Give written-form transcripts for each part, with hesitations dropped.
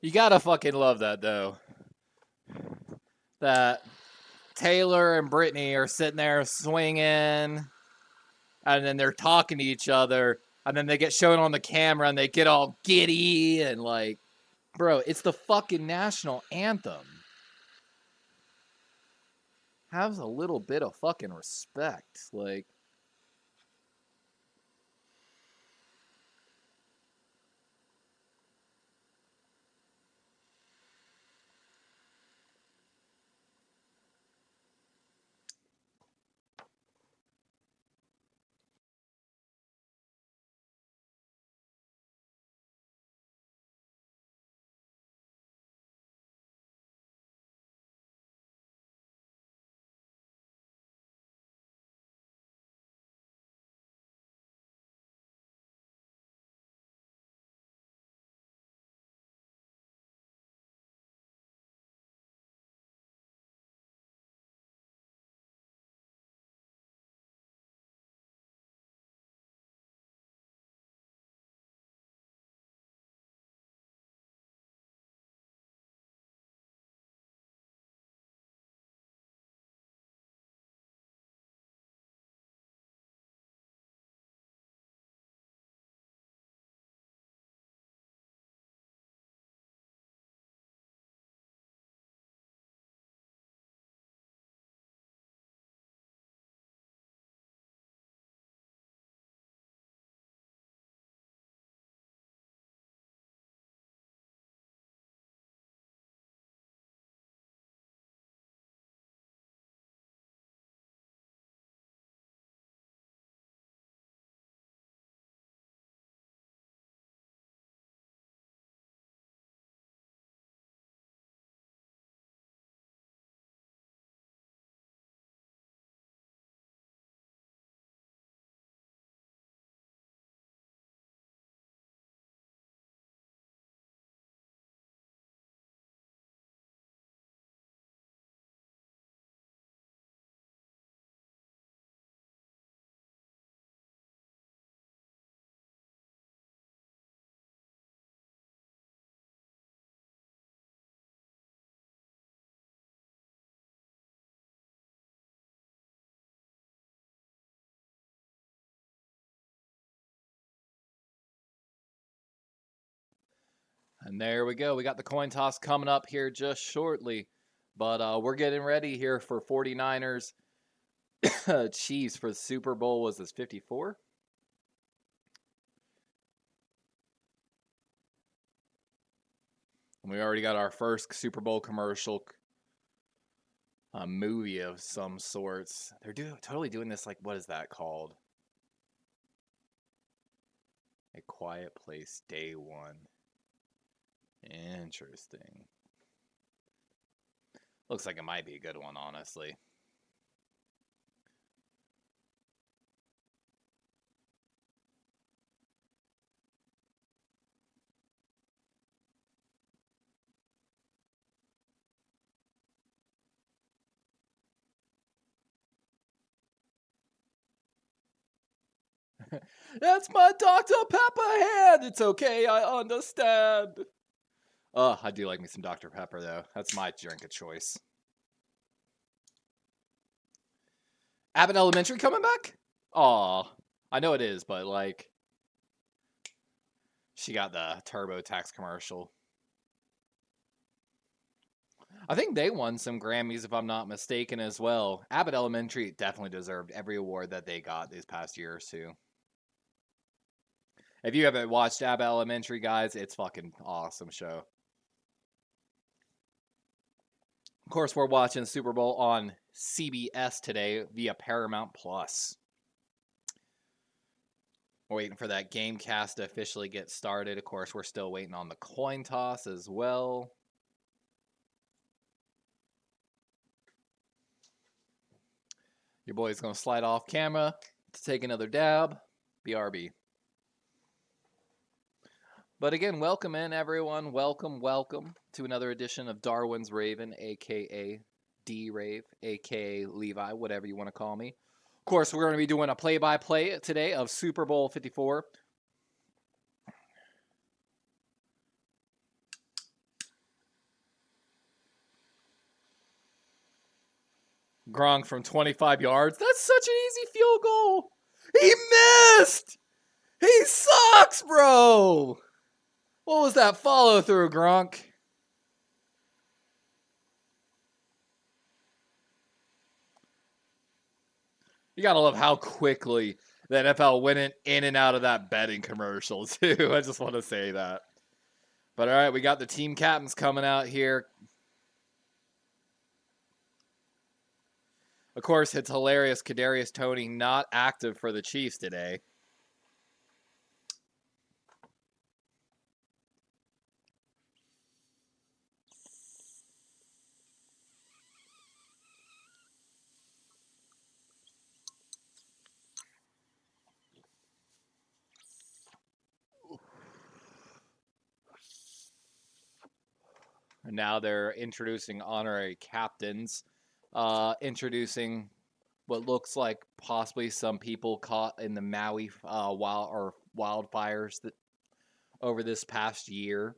You gotta fucking love that, though. That Taylor and Brittany are sitting there swinging, and then they're talking to each other, and then they get shown on the camera, and they get all giddy, and like, bro, it's the fucking national anthem. Have a little bit of fucking respect. Like, and there we go. We got the coin toss coming up here just shortly. But we're getting ready here for 49ers Chiefs for the Super Bowl. Was this 54? And we already got our first Super Bowl commercial movie of some sorts. They're totally doing this, like, what is that called? A Quiet Place Day One. Interesting. Looks like it might be a good one, honestly. That's my Dr. Pepper hand. It's okay, I understand. I do like me some Dr. Pepper, though. That's my drink of choice. Abbott Elementary coming back? Aw, I know it is, but like, she got the TurboTax commercial. I think they won some Grammys, if I'm not mistaken, as well. Abbott Elementary definitely deserved every award that they got these past years, too. If you haven't watched Abbott Elementary, guys, it's fucking awesome show. Of course, we're watching Super Bowl on CBS today via Paramount Plus. We're waiting for that game cast to officially get started. Of course, we're still waiting on the coin toss as well. Your boy's going to slide off camera to take another dab. BRB. But again, welcome in, everyone. Welcome to another edition of DarwinsRaven, a.k.a. D-Rave, a.k.a. Levi, whatever you want to call me. Of course, we're going to be doing a play-by-play today of Super Bowl 54. Gronk from 25 yards. That's such an easy field goal. He missed. He sucks, bro. What was that follow through, Gronk? You gotta love how quickly the NFL went in and out of that betting commercial, too. I just want to say that. But all right, we got the team captains coming out here. Of course, it's hilarious. Kadarius Toney not active for the Chiefs today. And now they're introducing honorary captains. Introducing what looks like possibly some people caught in the Maui wildfires that over this past year.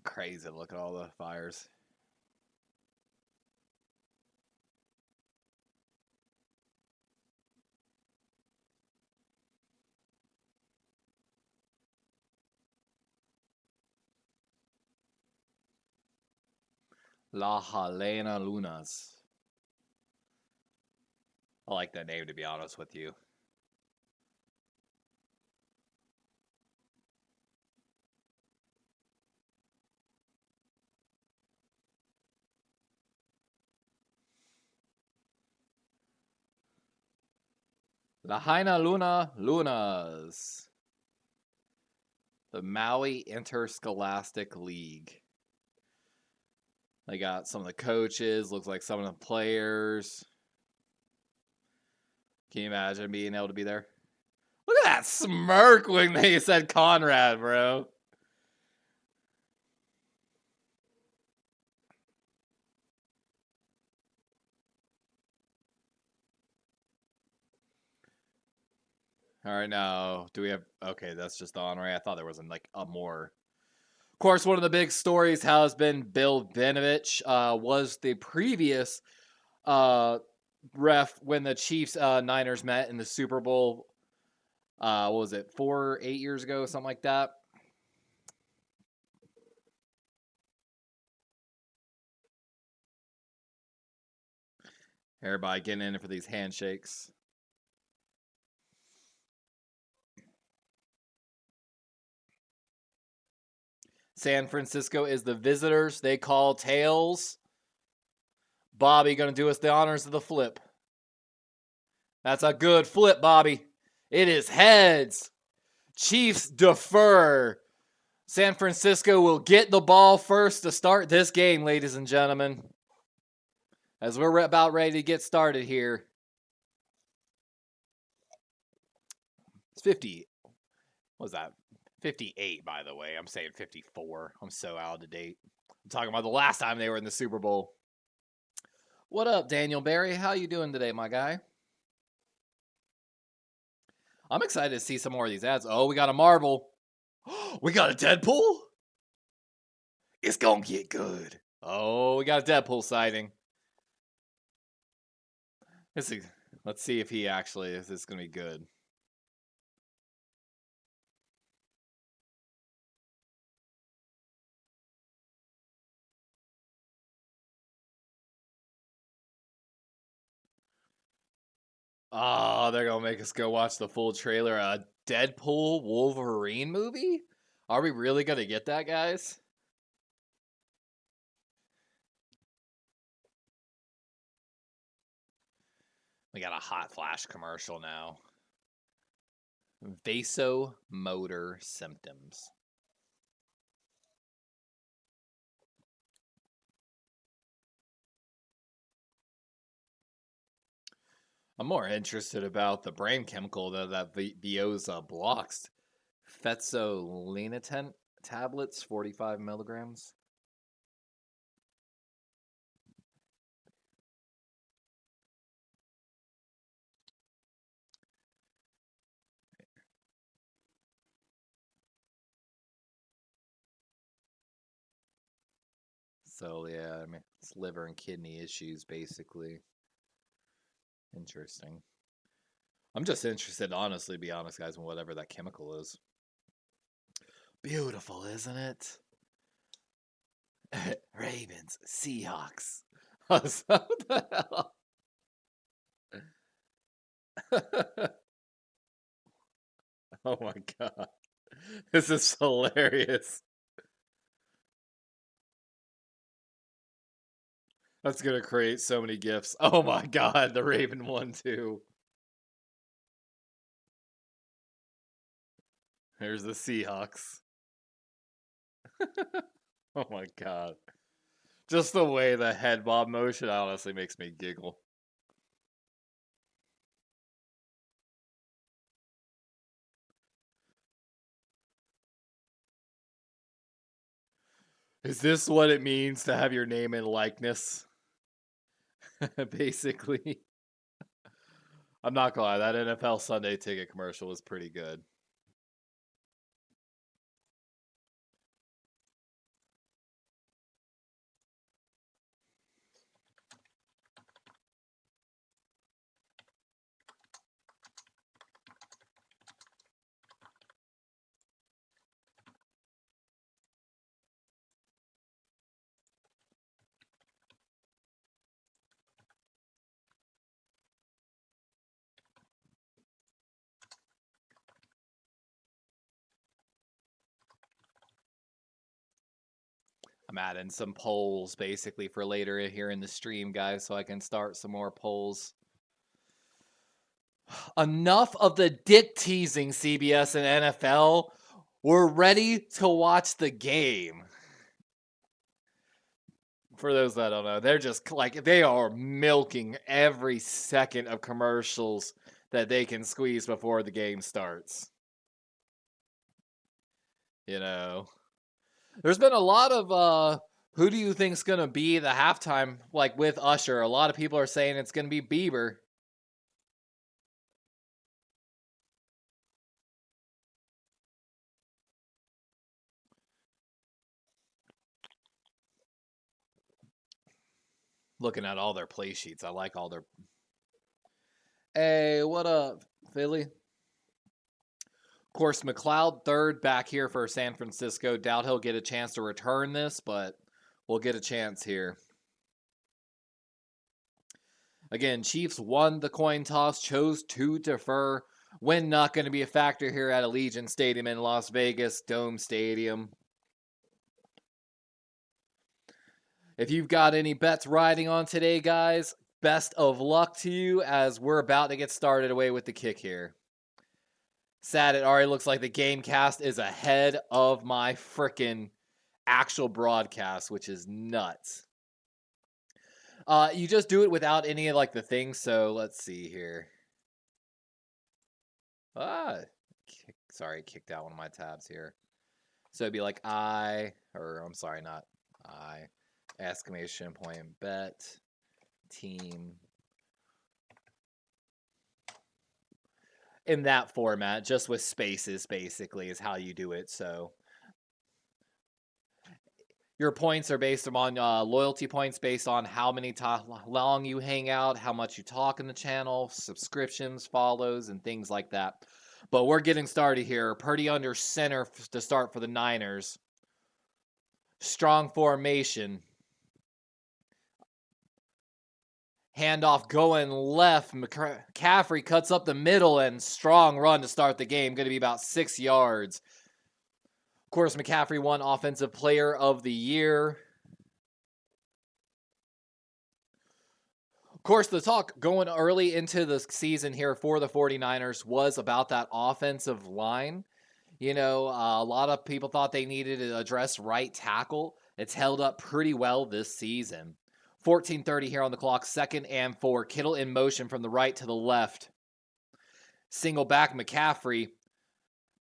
Crazy, look at all the fires. La Helena Lunas. I like that name, to be honest with you. Lahaina Luna Lunas. The Maui Interscholastic League. They got some of the coaches, looks like some of the players. Can you imagine being able to be there? Look at that smirk when they said Conrad, bro. All right, now, do we have... Okay, that's just the honorary. I thought there was like a more... Of course, one of the big stories has been Bill Vinovich. Was the previous ref when the Chiefs Niners met in the Super Bowl. What was it, 8 years ago, something like that? Everybody getting in for these handshakes. San Francisco is the visitors. They call tails. Bobby going to do us the honors of the flip. That's a good flip, Bobby. It is heads. Chiefs defer. San Francisco will get the ball first to start this game, ladies and gentlemen. As we're about ready to get started here. It's 50. What was that? 58, by the way. I'm saying 54. I'm so out of date. I'm talking about the last time they were in the Super Bowl. What up, Daniel Barry? How you doing today, my guy? I'm excited to see some more of these ads. Oh, we got a Marvel. We got a Deadpool? It's gonna get good. Oh, we got a Deadpool sighting. Let's see if he actually is. This gonna be good. Oh, they're gonna make us go watch the full trailer. A Deadpool Wolverine movie? Are we really gonna get that, guys? We got a hot flash commercial now. Vasomotor symptoms. I'm more interested about the brain chemical that Veoza blocks. Fetzolinatan? tablets, 45 milligrams. So, yeah, I mean, it's liver and kidney issues, basically. Interesting. I'm just interested, honestly, to be honest, guys, in whatever that chemical is. Beautiful, isn't it? Ravens, Seahawks. What the hell? Oh my god. This is hilarious. That's gonna create so many gifs. Oh my god, the Raven one too. Here's the Seahawks. Oh my god. Just the way the head bob motion honestly makes me giggle. Is this what it means to have your name and likeness? Basically. I'm not gonna lie, that NFL Sunday ticket commercial was pretty good. I'm adding some polls basically for later here in the stream, guys, so I can start some more polls. Enough of the dick teasing, CBS and NFL. We're ready to watch the game. For those that don't know, they're just like, they are milking every second of commercials that they can squeeze before the game starts. You know, there's been a lot of who do you think's gonna be the halftime, like with Usher? A lot of people are saying it's gonna be Bieber. Looking at all their play sheets, I like all their. Hey, what up, Philly? Of course, McLeod third back here for San Francisco. Doubt he'll get a chance to return this, but we'll get a chance here. Again, Chiefs won the coin toss, chose to defer. Win not going to be a factor here at Allegiant Stadium in Las Vegas, Dome Stadium. If you've got any bets riding on today, guys, best of luck to you as we're about to get started away with the kick here. Sad, it already looks like the game cast is ahead of my frickin' actual broadcast, which is nuts. You just do it without any of like the things, so let's see here. Sorry, kicked out one of my tabs here. So it'd be like exclamation point, bet, team. In that format, just with spaces, basically, is how you do it. So your points are based on loyalty points based on how many long you hang out, how much you talk in the channel, subscriptions, follows, and things like that. But we're getting started here. Purdy under center to start for the Niners. Strong formation. Handoff going left. McCaffrey cuts up the middle and strong run to start the game. Going to be about 6 yards. Of course, McCaffrey won Offensive Player of the Year. Of course, the talk going early into the season here for the 49ers was about that offensive line. You know, a lot of people thought they needed to address right tackle. It's held up pretty well this season. 14:30 here on the clock, 2nd and 4. Kittle in motion from the right to the left. Single back McCaffrey.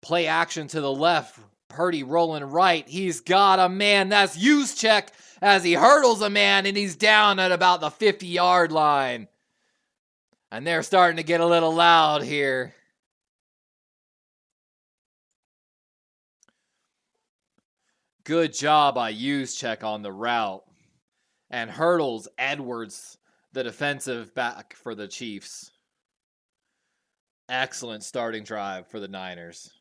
Play action to the left. Purdy rolling right. He's got a man. That's Juszczyk as he hurdles a man, and he's down at about the 50-yard line. And they're starting to get a little loud here. Good job by Juszczyk on the route. And hurdles Edwards, the defensive back for the Chiefs. Excellent starting drive for the Niners.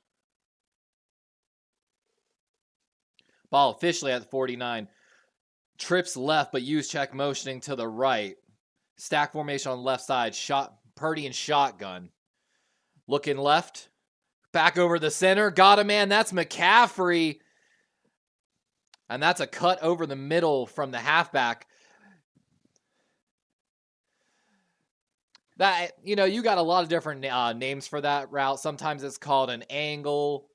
Ball officially at the 49. Trips left, but Juszczyk motioning to the right. Stack formation on the left side. Purdy and shotgun. Looking left. Back over the center. Got a man. That's McCaffrey. And that's a cut over the middle from the halfback. That, you know, you got a lot of different names for that route. Sometimes it's called an angle.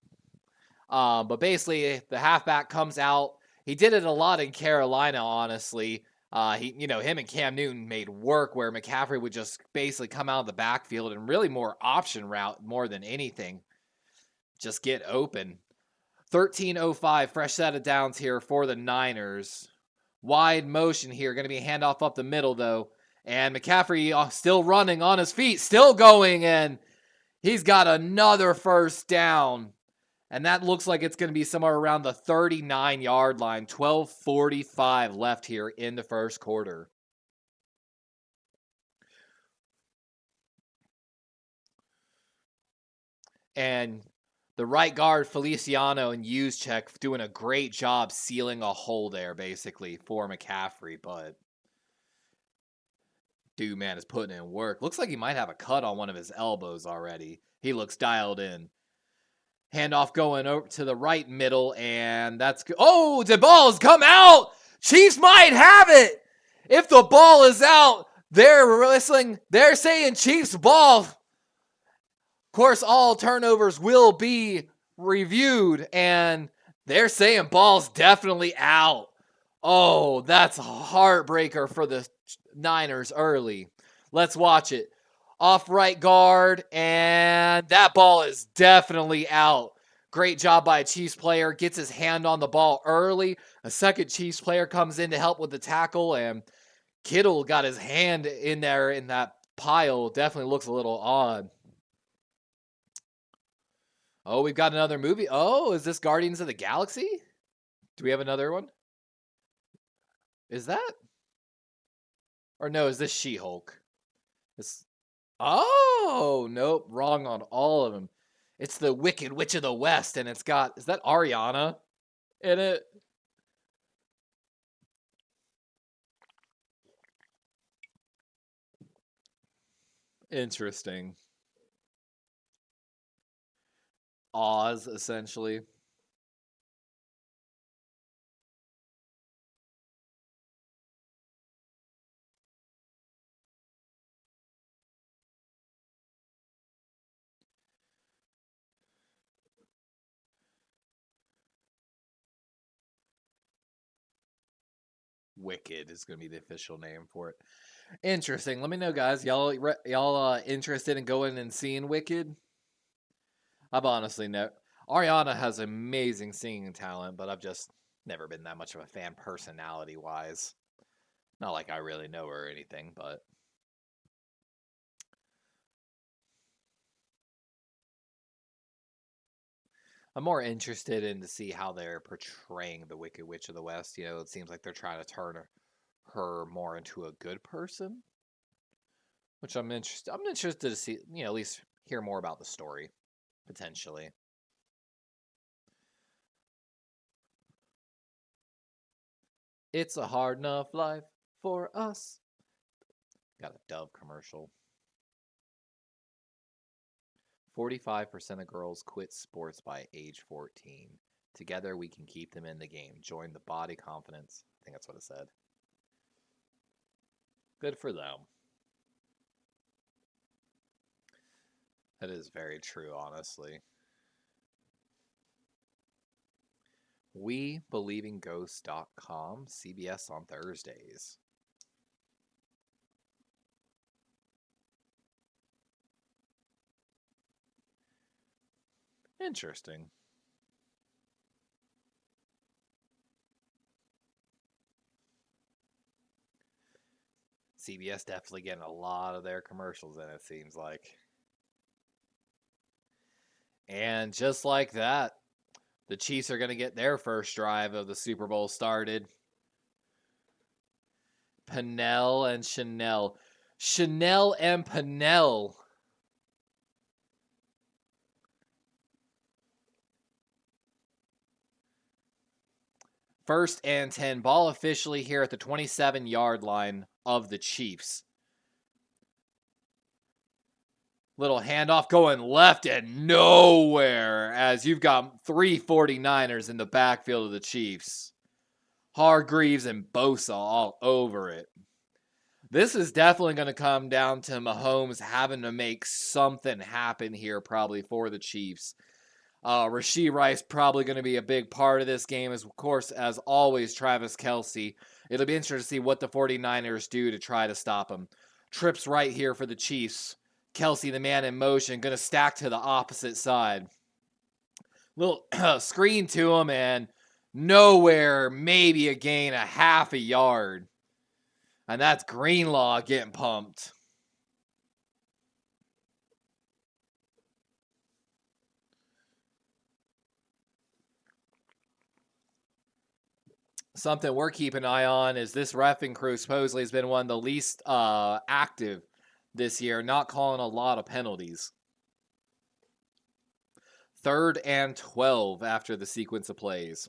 But basically, the halfback comes out. He did it a lot in Carolina, honestly. Him and Cam Newton made work where McCaffrey would just basically come out of the backfield and really more option route more than anything. Just get open. 13:05, fresh set of downs here for the Niners. Wide motion here. Going to be a handoff up the middle, though. And McCaffrey still running on his feet, still going, and he's got another first down. And that looks like it's going to be somewhere around the 39-yard line. 12:45 left here in the first quarter. And the right guard, Feliciano, and Juszczyk doing a great job sealing a hole there, basically, for McCaffrey. But dude, man, is putting in work. Looks like he might have a cut on one of his elbows already. He looks dialed in. Handoff going over to the right middle, and that's good. Oh, the ball's come out! Chiefs might have it! If the ball is out, they're saying Chiefs ball. Of course, all turnovers will be reviewed, and they're saying ball's definitely out. Oh, that's a heartbreaker for the Niners early. Let's watch it. Off right guard, and that ball is definitely out. Great job by a Chiefs player. Gets his hand on the ball early. A second Chiefs player comes in to help with the tackle, and Kittle got his hand in there in that pile. Definitely looks a little odd. Oh, we've got another movie. Oh, is this Guardians of the Galaxy? Do we have another one? Is that? Or no, is this She-Hulk? Oh, nope. Wrong on all of them. It's the Wicked Witch of the West, and it's got... Is that Ariana in it? Interesting. Oz, essentially. Wicked is going to be the official name for it. Interesting. Let me know, guys. Y'all interested in going and seeing Wicked? I've honestly never. Ariana has amazing singing talent, but I've just never been that much of a fan personality-wise. Not like I really know her or anything, but... I'm more interested in to see how they're portraying the Wicked Witch of the West. You know, it seems like they're trying to turn her more into a good person, which I'm interested. I'm interested to see, you know, at least hear more about the story, potentially. It's a hard enough life for us. Got a Dove commercial. 45% of girls quit sports by age 14. Together, we can keep them in the game. Join the body confidence. I think that's what it said. Good for them. That is very true, honestly. WeBelievingGhosts.com, CBS on Thursdays. Interesting. CBS definitely getting a lot of their commercials in, it seems like. And just like that, the Chiefs are going to get their first drive of the Super Bowl started. Pennell and Chanel. Chanel and Pennell. First and 10. Ball officially here at the 27-yard line of the Chiefs. Little handoff going left and nowhere as you've got 3 49ers in the backfield of the Chiefs. Hargreaves and Bosa all over it. This is definitely going to come down to Mahomes having to make something happen here probably for the Chiefs. Rashee Rice probably going to be a big part of this game, of course, as always, Travis Kelce. It'll be interesting to see what the 49ers do to try to stop him. Trips right here for the Chiefs. Kelce, the man in motion, going to stack to the opposite side. Little screen to him and nowhere, maybe a gain a half a yard. And that's Greenlaw getting pumped. Something we're keeping an eye on is this reffing crew supposedly has been one of the least active this year, not calling a lot of penalties. 3rd and 12 after the sequence of plays.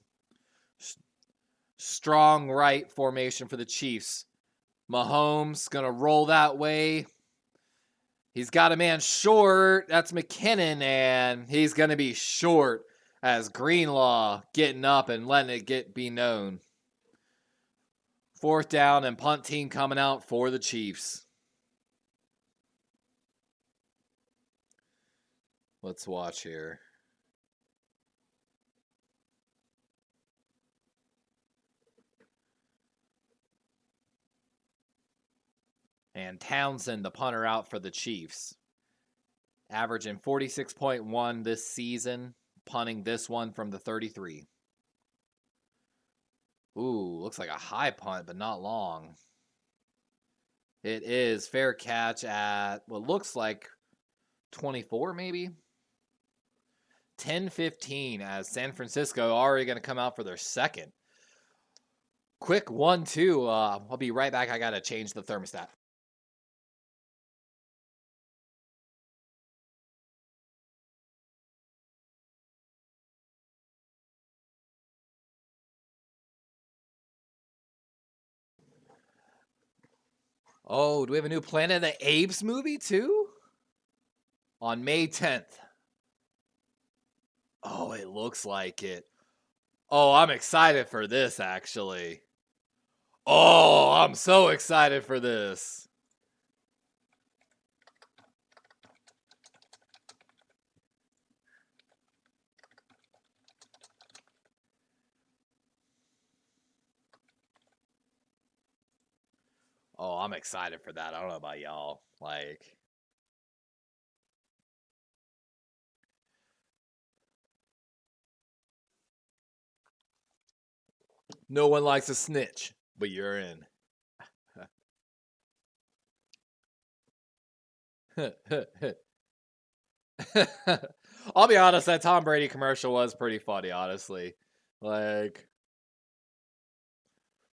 Strong right formation for the Chiefs. Mahomes going to roll that way. He's got a man short. That's McKinnon, and he's going to be short as Greenlaw getting up and letting it be known. 4th down and punt team coming out for the Chiefs. Let's watch here. And Townsend, the punter, out for the Chiefs. Averaging 46.1 this season. Punting this one from the 33. Ooh, looks like a high punt, but not long. It is fair catch at what looks like 24 maybe. 10-15 as San Francisco already going to come out for their second. Quick 1-2. I'll be right back. I got to change the thermostat. Oh, do we have a new Planet of the Apes movie too? On May 10th. Oh, it looks like it. Oh, I'm excited for this, actually. Oh, I'm so excited for this. Oh, I'm excited for that. I don't know about y'all. Like, no one likes a snitch, but you're in. I'll be honest, that Tom Brady commercial was pretty funny, honestly. Like,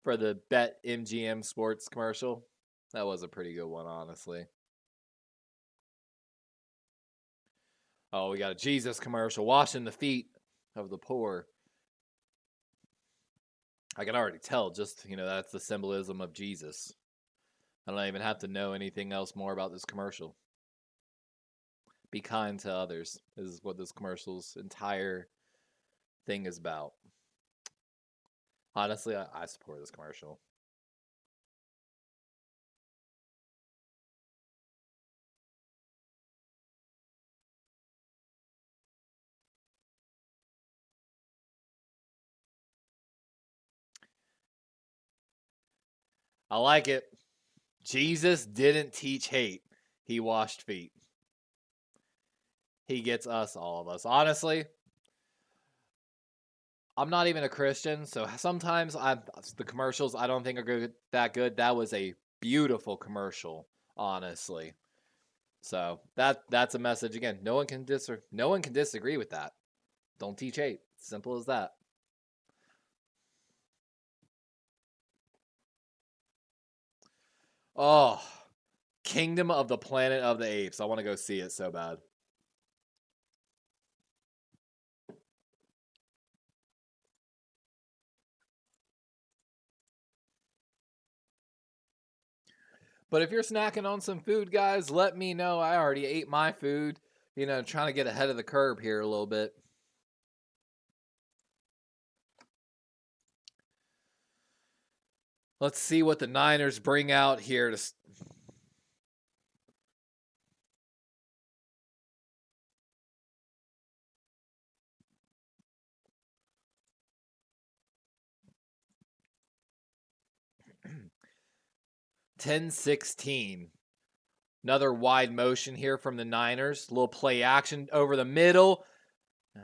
for the Bet MGM Sports commercial, that was a pretty good one, honestly. Oh, we got a Jesus commercial, washing the feet of the poor. I can already tell, just, that's the symbolism of Jesus. I don't even have to know anything else more about this commercial. Be kind to others is what this commercial's entire thing is about. Honestly, I support this commercial. I like it. Jesus didn't teach hate. He washed feet. He gets us, all of us. Honestly, I'm not even a Christian, so sometimes the commercials I don't think are that good. That was a Beautiful commercial, honestly. So that's a message again. No one can disagree with that. Don't teach hate. Simple as that. Oh, Kingdom of the Planet of the Apes. I want to go see it so bad. But if you're snacking on some food, guys, let me know. I already ate my food. You know, trying to get ahead of the curve here a little bit. Let's see what the Niners bring out here to 10-16. Another wide motion here from the Niners. A little play action over the middle.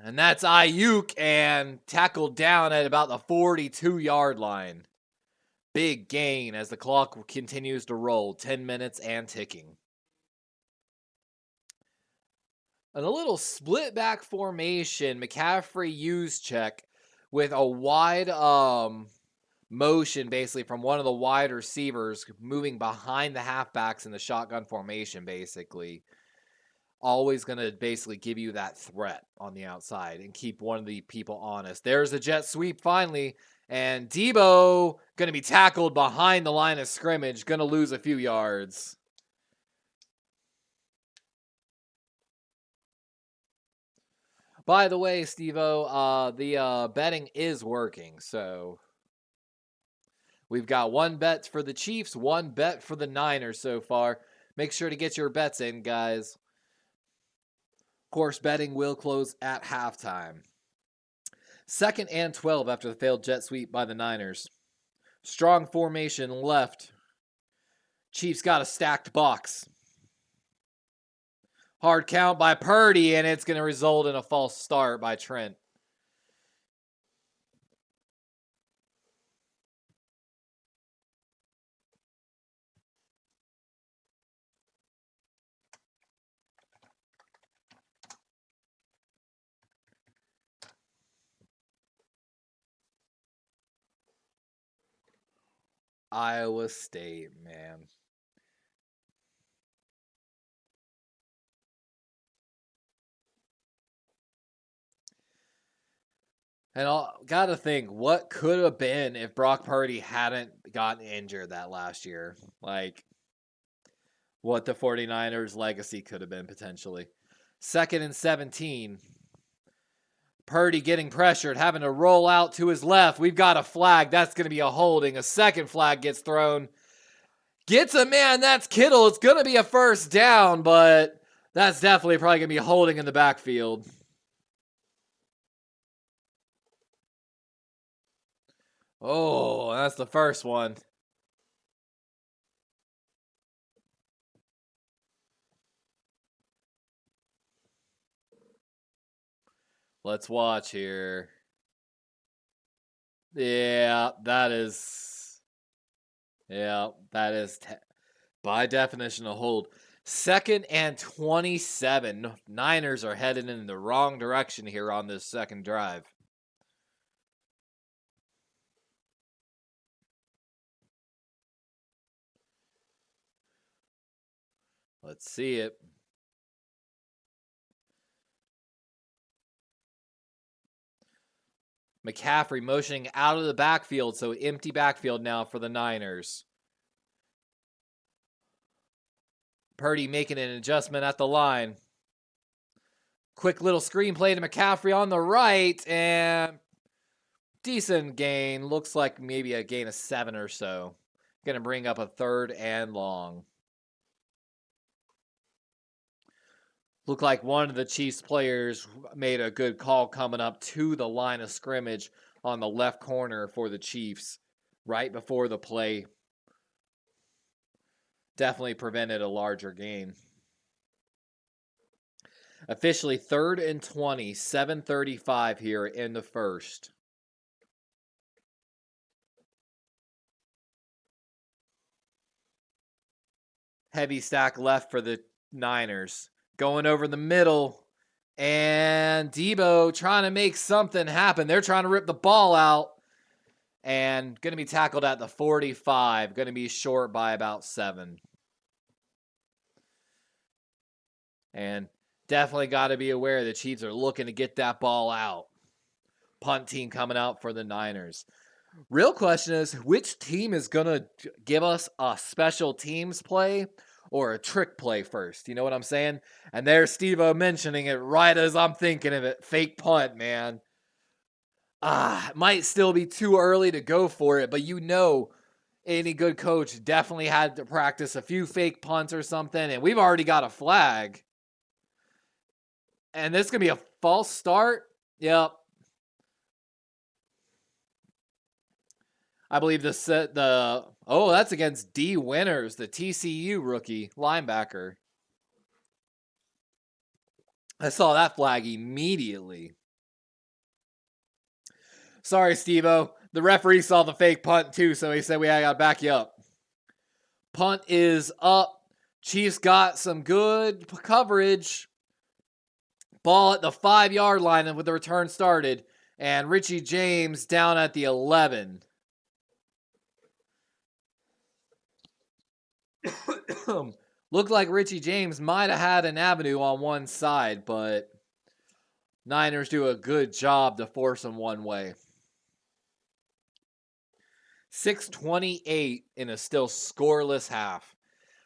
And that's Ayuk, and tackled down at about the 42-yard line. Big gain as the clock continues to roll. 10 minutes and ticking. And a little split back formation. McCaffrey use check with a wide motion basically from one of the wide receivers moving behind the halfbacks in the shotgun formation basically. Always going to basically give you that threat on the outside and keep one of the people honest. There's a jet sweep finally, and Debo going to be tackled behind the line of scrimmage, going to lose a few yards. By the way, Steve-O, the betting is working, so we've got one bet for the Chiefs, one bet for the Niners so far. Make sure to get your bets in, guys. Of course, betting will close at halftime. 2nd and 12 after the failed jet sweep by the Niners. Strong formation left. Chiefs got a stacked box. Hard count by Purdy, and it's going to result in a false start by Trent. Iowa State, man. And I got to think, what could have been if Brock Purdy hadn't gotten injured that last year? Like, what the 49ers' legacy could have been potentially. 2nd and 17. Purdy getting pressured, having to roll out to his left. We've got a flag. That's going to be a holding. A second flag gets thrown. Gets a man. That's Kittle. It's going to be a first down, but that's definitely probably going to be holding in the backfield. Oh, that's the first one. Let's watch here. Yeah, that is by definition a hold. 2nd and 27. Niners are headed in the wrong direction here on this second drive. Let's see it. McCaffrey motioning out of the backfield, so empty backfield now for the Niners. Purdy making an adjustment at the line. Quick little screenplay to McCaffrey on the right, and decent gain. Looks like maybe a gain of 7 or so. Going to bring up a 3rd and long. Looked like one of the Chiefs players made a good call coming up to the line of scrimmage on the left corner for the Chiefs right before the play. Definitely prevented a larger gain. Officially 3rd and 20, 7:35 here in the first. heavy stack left for the Niners. Going over the middle. And Debo trying to make something happen. They're trying to rip the ball out. And going to be tackled at the 45. Going to be short by about 7. And definitely got to be aware the Chiefs are looking to get that ball out. Punt team coming out for the Niners. Real question is, which team is going to give us a special teams play or a trick play first? You know what I'm saying? And there's Steve-O mentioning it right as I'm thinking of it. Fake punt, man. It might still be too early to go for it, but you know any good coach definitely had to practice a few fake punts or something, and we've already got a flag. And this is going to be a false start? Yep. I believe that's against D. Winters, the TCU rookie linebacker. I saw that flag immediately. Sorry, Steve-O. The referee saw the fake punt too, so he said we got to back you up. Punt is up. Chiefs got some good coverage. Ball at the 5-yard line with the return started. And Richie James down at the 11. Looked like Richie James might have had an avenue on one side, but Niners do a good job to force him one way. 6:28 in a still scoreless half.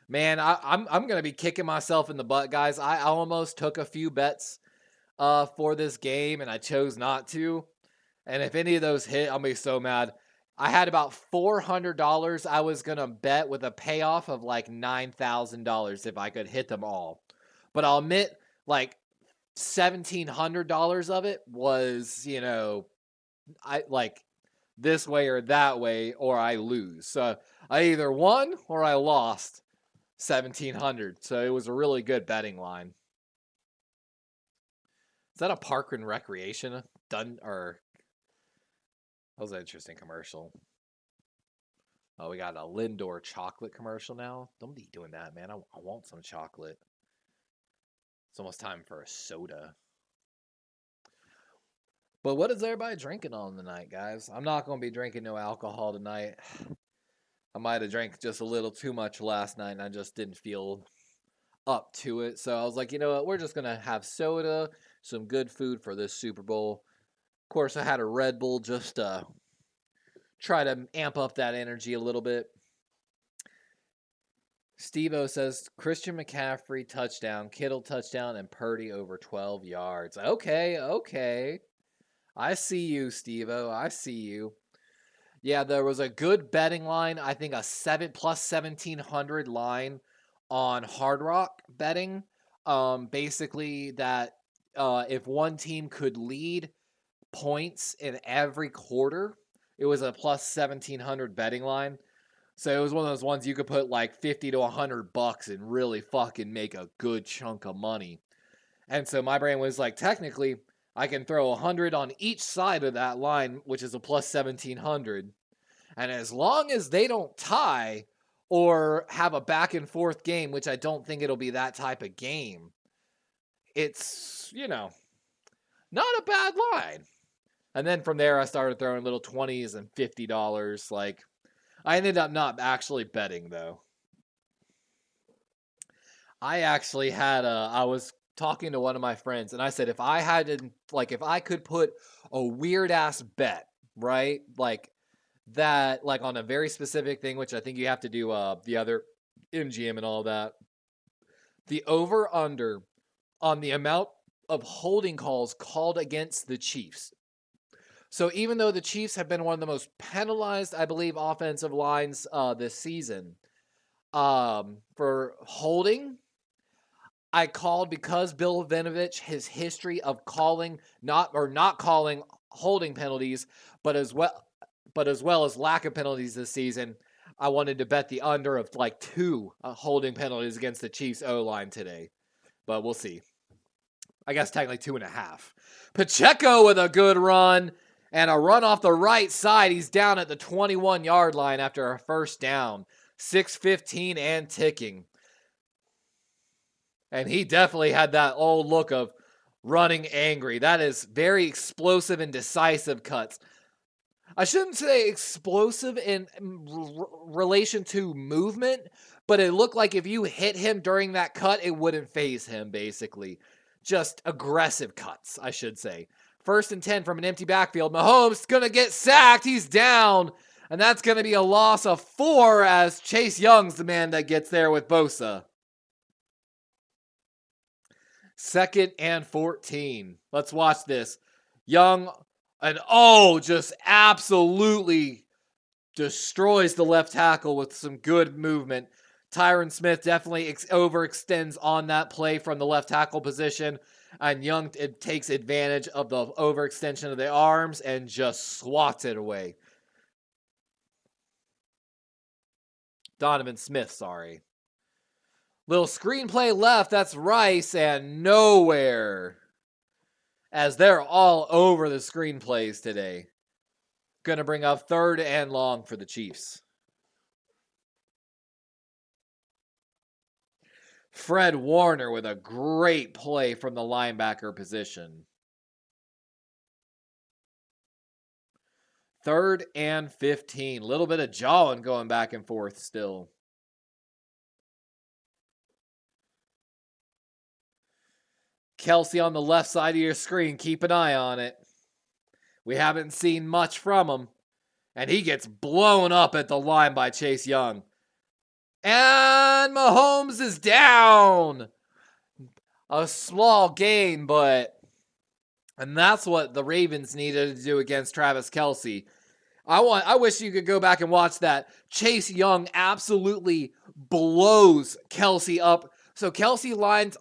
Man, I'm going to be kicking myself in the butt, guys. I almost took a few bets for this game, and I chose not to. And if any of those hit, I'll be so mad. I had about $400 I was going to bet with a payoff of like $9,000 if I could hit them all. But I'll admit, like $1,700 of it was, I like this way or that way, or I lose. So I either won or I lost $1,700. So it was a really good betting line. Is that a Park and Recreation done or? That was an interesting commercial. Oh, we got a Lindor chocolate commercial now. Don't be doing that, man. I want some chocolate. It's almost time for a soda. But what is everybody drinking on tonight, guys? I'm not going to be drinking no alcohol tonight. I might have drank just a little too much last night, and I just didn't feel up to it. So I was like, you know what? We're just going to have soda, some good food for this Super Bowl. Of course, I had a Red Bull just to try to amp up that energy a little bit. Steve-O says, Christian McCaffrey touchdown, Kittle touchdown, and Purdy over 12 yards. Okay. I see you, Steve-O. I see you. Yeah, there was a good betting line. I think a 7 plus 1,700 line on Hard Rock betting. Basically that if one team could lead points in every quarter, it was a plus 1,700 betting line. So it was one of those ones you could put like 50 to $100 and really fucking make a good chunk of money. And so my brain was like, technically, I can throw 100 on each side of that line, which is a plus 1,700. And as long as they don't tie or have a back and forth game, which I don't think it'll be that type of game, it's, not a bad line. And then from there, I started throwing little 20s and $50. Like, I ended up not actually betting, though. I actually had I was talking to one of my friends, and I said, if I could put a weird-ass bet, right? Like, that, like, on a very specific thing, which I think you have to do the other MGM and all that. The over-under on the amount of holding calls called against the Chiefs. So even though the Chiefs have been one of the most penalized, I believe, offensive lines this season for holding, I called because Bill Vinovich, his history of not calling holding penalties, but as well as lack of penalties this season, I wanted to bet the under of like 2 holding penalties against the Chiefs O-line today. But we'll see. I guess technically 2.5. Pacheco with a good run. And a run off the right side. He's down at the 21-yard line after a first down. 6:15 and ticking. And he definitely had that old look of running angry. That is very explosive and decisive cuts. I shouldn't say explosive in relation to movement, but it looked like if you hit him during that cut, it wouldn't phase him, basically. Just aggressive cuts, I should say. 1st and 10 from an empty backfield. Mahomes going to get sacked. He's down. And that's going to be a loss of 4 as Chase Young's the man that gets there with Bosa. 2nd and 14. Let's watch this. Young, and just absolutely destroys the left tackle with some good movement. Tyron Smith definitely overextends on that play from the left tackle position. And Young takes advantage of the overextension of the arms and just swats it away. Donovan Smith, sorry. Little screenplay left, that's Rice, and nowhere. As they're all over the screenplays today. Gonna bring up 3rd and long for the Chiefs. Fred Warner with a great play from the linebacker position. 3rd and 15. Little bit of jawing going back and forth still. Kelsey on the left side of your screen. Keep an eye on it. We haven't seen much from him. And he gets blown up at the line by Chase Young. And Mahomes is down. A small gain, and that's what the Ravens needed to do against Travis Kelsey. I wish you could go back and watch that. Chase Young absolutely blows Kelsey up. So Kelsey lines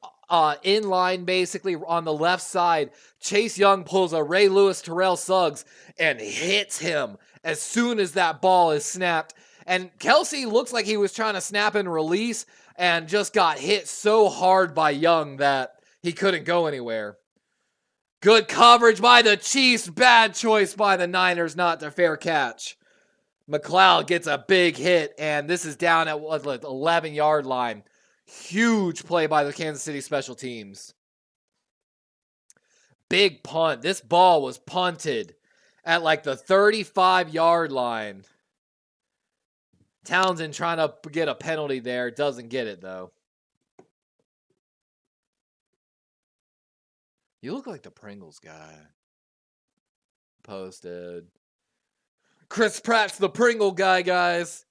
in line basically on the left side. Chase Young pulls a Ray Lewis Terrell Suggs and hits him as soon as that ball is snapped. And Kelsey looks like he was trying to snap and release and just got hit so hard by Young that he couldn't go anywhere. Good coverage by the Chiefs. Bad choice by the Niners not to fair catch. McLeod gets a big hit, and this is down at the 11-yard line. Huge play by the Kansas City special teams. Big punt. This ball was punted at like the 35-yard line. Townsend trying to get a penalty there. Doesn't get it, though. You look like the Pringles guy. Posted. Chris Pratt's the Pringle guy, guys.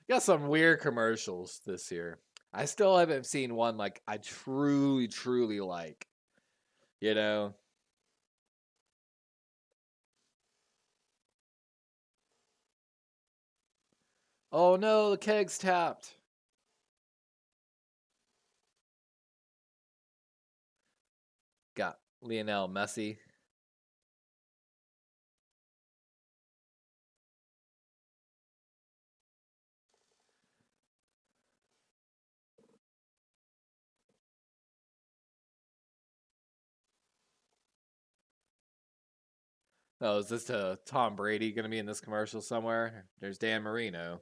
Got some weird commercials this year. I still haven't seen one like I truly like. You know? Oh no, the keg's tapped. Got Lionel Messi. Oh, is this Tom Brady going to be in this commercial somewhere? There's Dan Marino.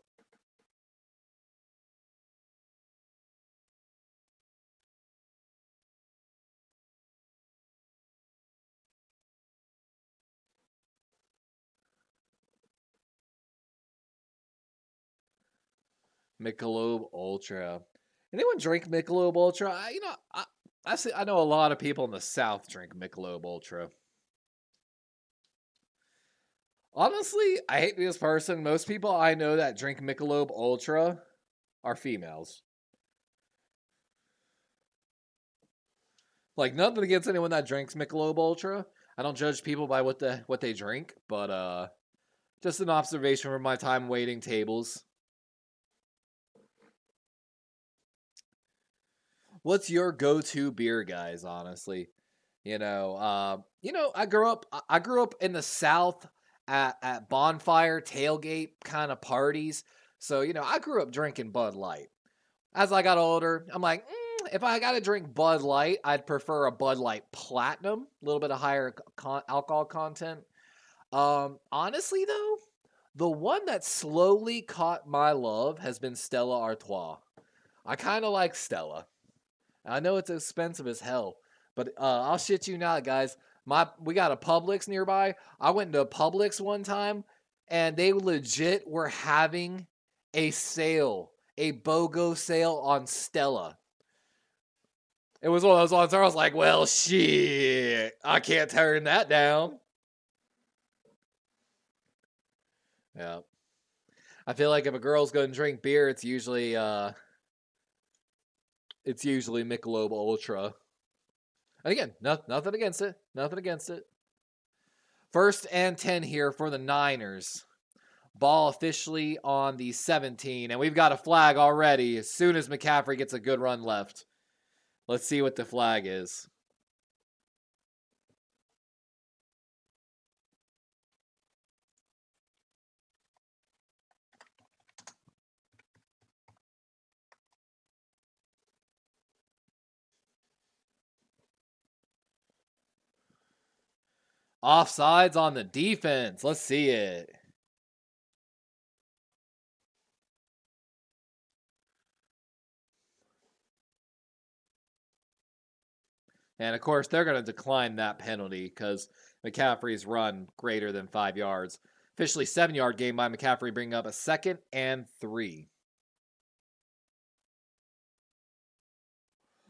Michelob Ultra. Anyone drink Michelob Ultra? I know a lot of people in the South drink Michelob Ultra. Honestly, I hate to be this person. Most people I know that drink Michelob Ultra are females. Like, nothing against anyone that drinks Michelob Ultra. I don't judge people by what they drink, but just an observation from my time waiting tables. What's your go-to beer, guys? Honestly, I grew up in the South at bonfire tailgate kind of parties. So I grew up drinking Bud Light. As I got older, I'm like, If I got to drink Bud Light, I'd prefer a Bud Light Platinum, a little bit of higher alcohol content. Honestly, though, the one that slowly caught my love has been Stella Artois. I kind of like Stella. I know it's expensive as hell, but I'll shit you not, guys. We got a Publix nearby. I went to a Publix one time, and they legit were having a sale, a BOGO sale on Stella. It was one of those ones where I was like, well, shit, I can't turn that down. Yeah. I feel like if a girl's going to drink beer, it's usually Michelob Ultra. And again, nothing against it. Nothing against it. 1st and 10 here for the Niners. Ball officially on the 17, and we've got a flag already as soon as McCaffrey gets a good run left. Let's see what the flag is. Offsides on the defense. Let's see it. And of course, they're going to decline that penalty because McCaffrey's run greater than 5 yards. Officially 7-yard gain by McCaffrey, bringing up a 2nd and 3.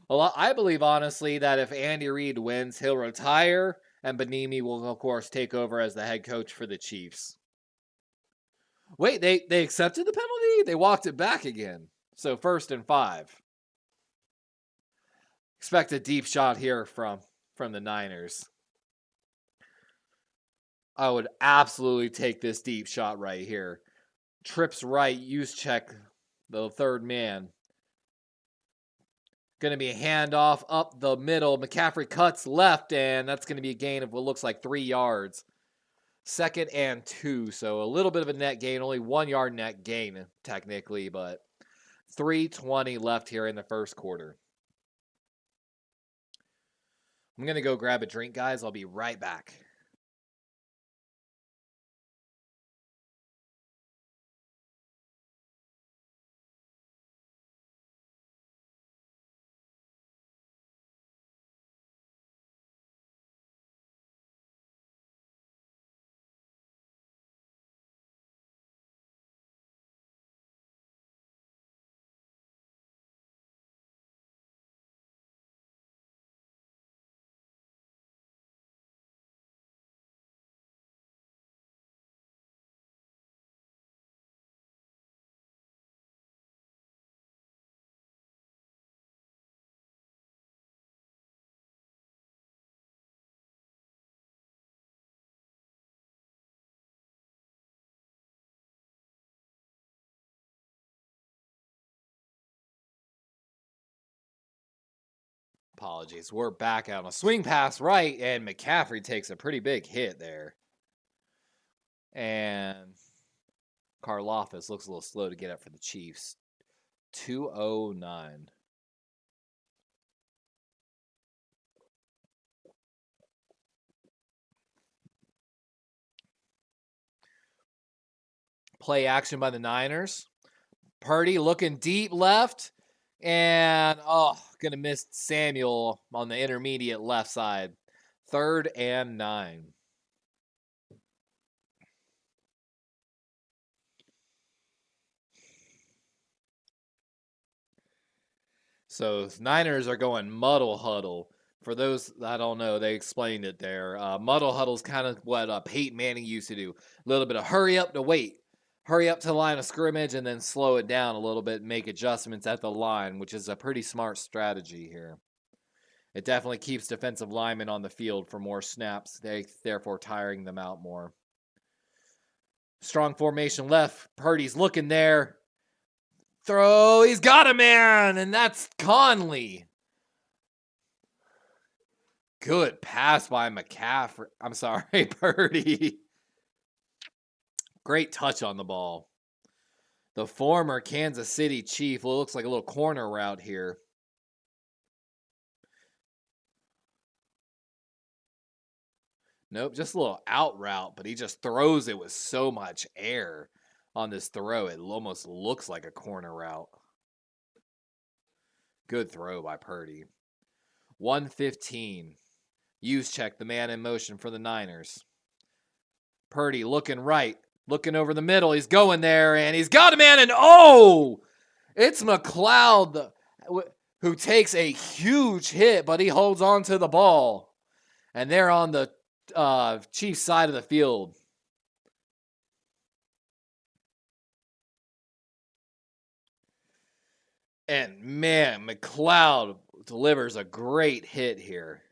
Well, I believe, honestly, that if Andy Reid wins, he'll retire, and Benimi will, of course, take over as the head coach for the Chiefs. Wait, they accepted the penalty? They walked it back again. So 1st and 5. Expect a deep shot here from the Niners. I would absolutely take this deep shot right here. Trips right, use check the 3rd man. Going to be a handoff up the middle. McCaffrey cuts left, and that's going to be a gain of what looks like 3 yards. 2nd and 2, so a little bit of a net gain. Only 1 yard net gain, technically, but 3:20 left here in the 1st quarter. I'm going to go grab a drink, guys. I'll be right back. Apologies. We're back on a swing pass right, and McCaffrey takes a pretty big hit there. And Karlaftis looks a little slow to get up for the Chiefs. 2:09. Play action by the Niners. Purdy looking deep left. And, going to miss Samuel on the intermediate left side. 3rd and 9. So Niners are going muddle huddle. For those that don't know, they explained it there. Muddle huddle is kind of what Peyton Manning used to do. A little bit of hurry up to wait. Hurry up to the line of scrimmage and then slow it down a little bit and make adjustments at the line, which is a pretty smart strategy here. It definitely keeps defensive linemen on the field for more snaps, therefore tiring them out more. Strong formation left. Purdy's looking there. Throw. He's got a man, and that's Conley. Good pass by McCaffrey. I'm sorry, Purdy. Great touch on the ball. The former Kansas City Chief looks like a little corner route here. Nope, just a little out route, but he just throws it with so much air on this throw. It almost looks like a corner route. Good throw by Purdy. 115. Juszczyk, the man in motion for the Niners. Purdy looking right, looking over the middle. He's going there, and he's got a man, and oh! It's McLeod who takes a huge hit, but he holds on to the ball. And they're on the Chiefs side of the field. And man, McLeod delivers a great hit here.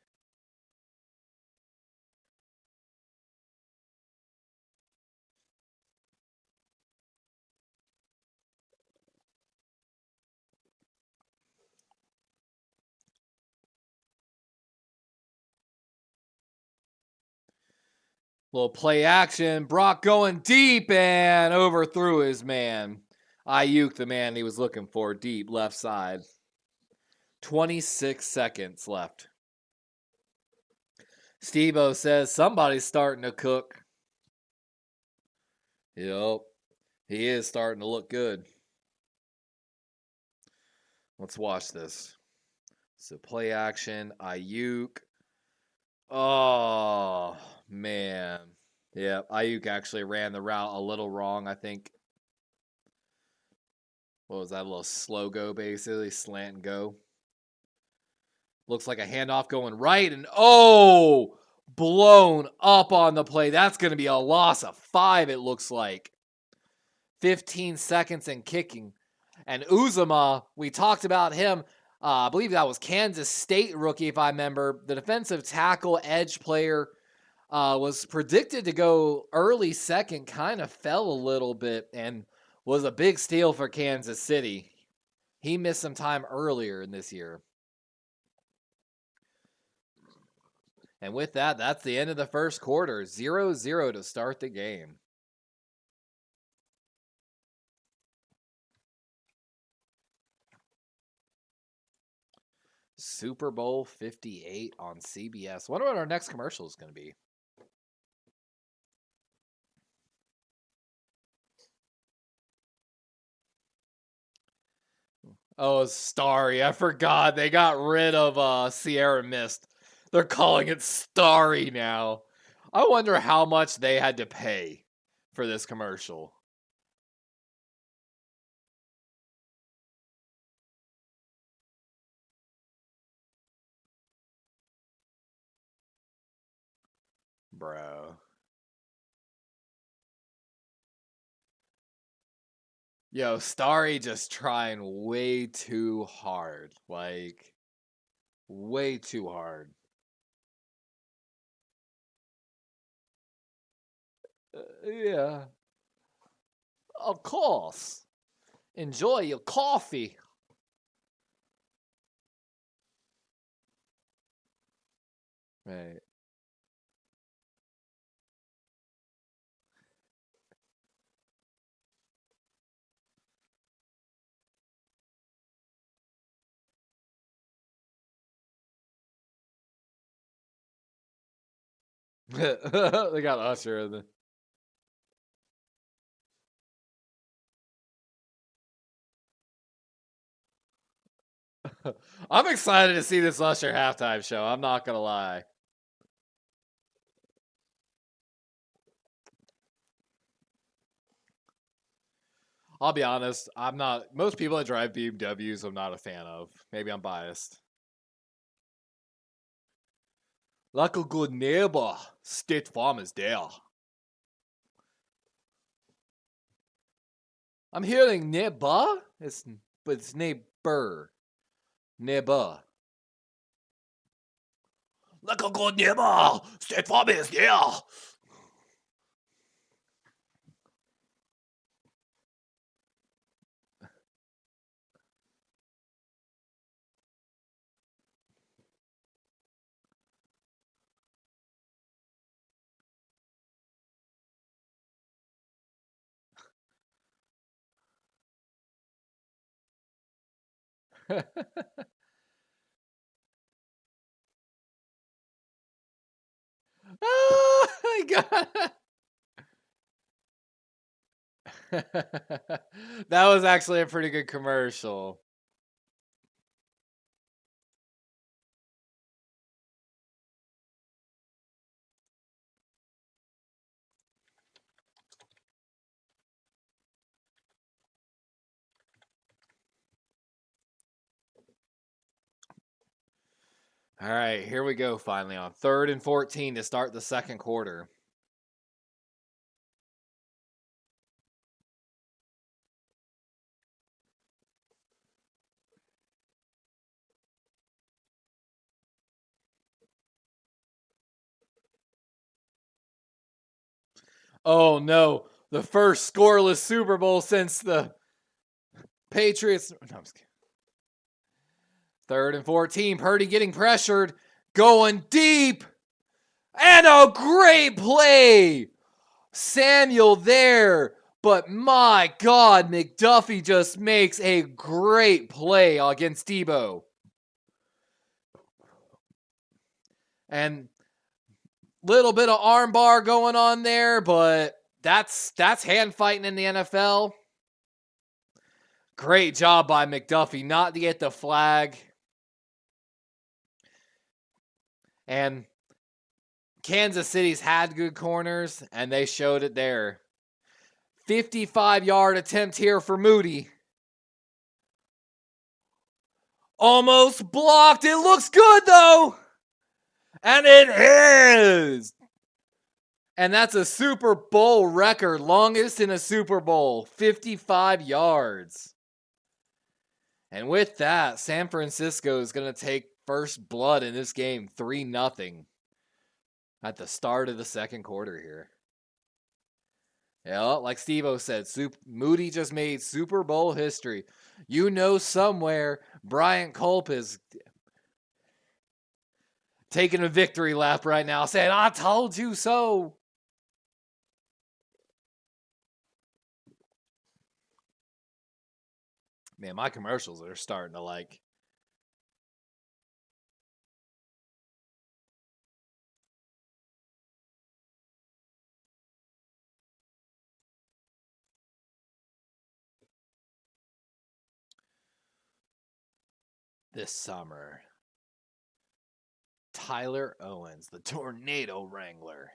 Little play action. Brock going deep and overthrew his man. Ayuk, the man he was looking for, deep left side. 26 seconds left. Steve-O says somebody's starting to cook. Yep, he is starting to look good. Let's watch this. So play action, Ayuk. Oh, man. Yeah, Ayuk actually ran the route a little wrong, I think. What was that? A little slow go, basically. Slant and go. Looks like a handoff going right, and oh, blown up on the play. That's going to be a loss of 5, it looks like. 15 seconds and kicking. And Uzomah, we talked about him. I believe that was Kansas State rookie, if I remember. The defensive tackle edge player was predicted to go early second, kind of fell a little bit, and was a big steal for Kansas City. He missed some time earlier in this year. And with that, that's the end of the first quarter. 0-0 to start the game. Super Bowl 58 on CBS. Wonder what our next commercial is going to be. Oh, Starry. I forgot. They got rid of Sierra Mist. They're calling it Starry now. I wonder how much they had to pay for this commercial. Bro. Yo, Starry just trying way too hard. Like, way too hard. Yeah. Of course. Enjoy your coffee. Right. They got Usher in there. I'm excited to see this Usher halftime show. I'm not going to lie. I'll be honest. I'm not. Most people that drive BMWs, I'm not a fan of. Maybe I'm biased. Like a good neighbor, State Farm is there. I'm hearing neighbor. But it's neighbor. Neighbor. Like a good neighbor, State Farm is there. Oh my god. That was actually a pretty good commercial. All right, here we go finally on 3rd and 14 to start the second quarter. Oh no, the first scoreless Super Bowl since the Patriots. No, I'm just kidding. 3rd and 14, Purdy getting pressured, going deep, and a great play. Samuel there, but my God, McDuffie just makes a great play against Debo. And little bit of armbar going on there, but that's hand fighting in the NFL. Great job by McDuffie not to get the flag. And Kansas City's had good corners, and they showed it there. 55-yard attempt here for Moody. Almost blocked. It looks good, though. And it is. And that's a Super Bowl record. Longest in a Super Bowl. 55 yards. And with that, San Francisco is going to take first blood in this game. 3-0. At the start of the second quarter here. Yeah, like Steve-O said, Moody just made Super Bowl history. You know somewhere Bryant Culp is taking a victory lap right now saying, I told you so. Man, my commercials are starting to like... This summer, Tyler Owens, the Tornado Wrangler.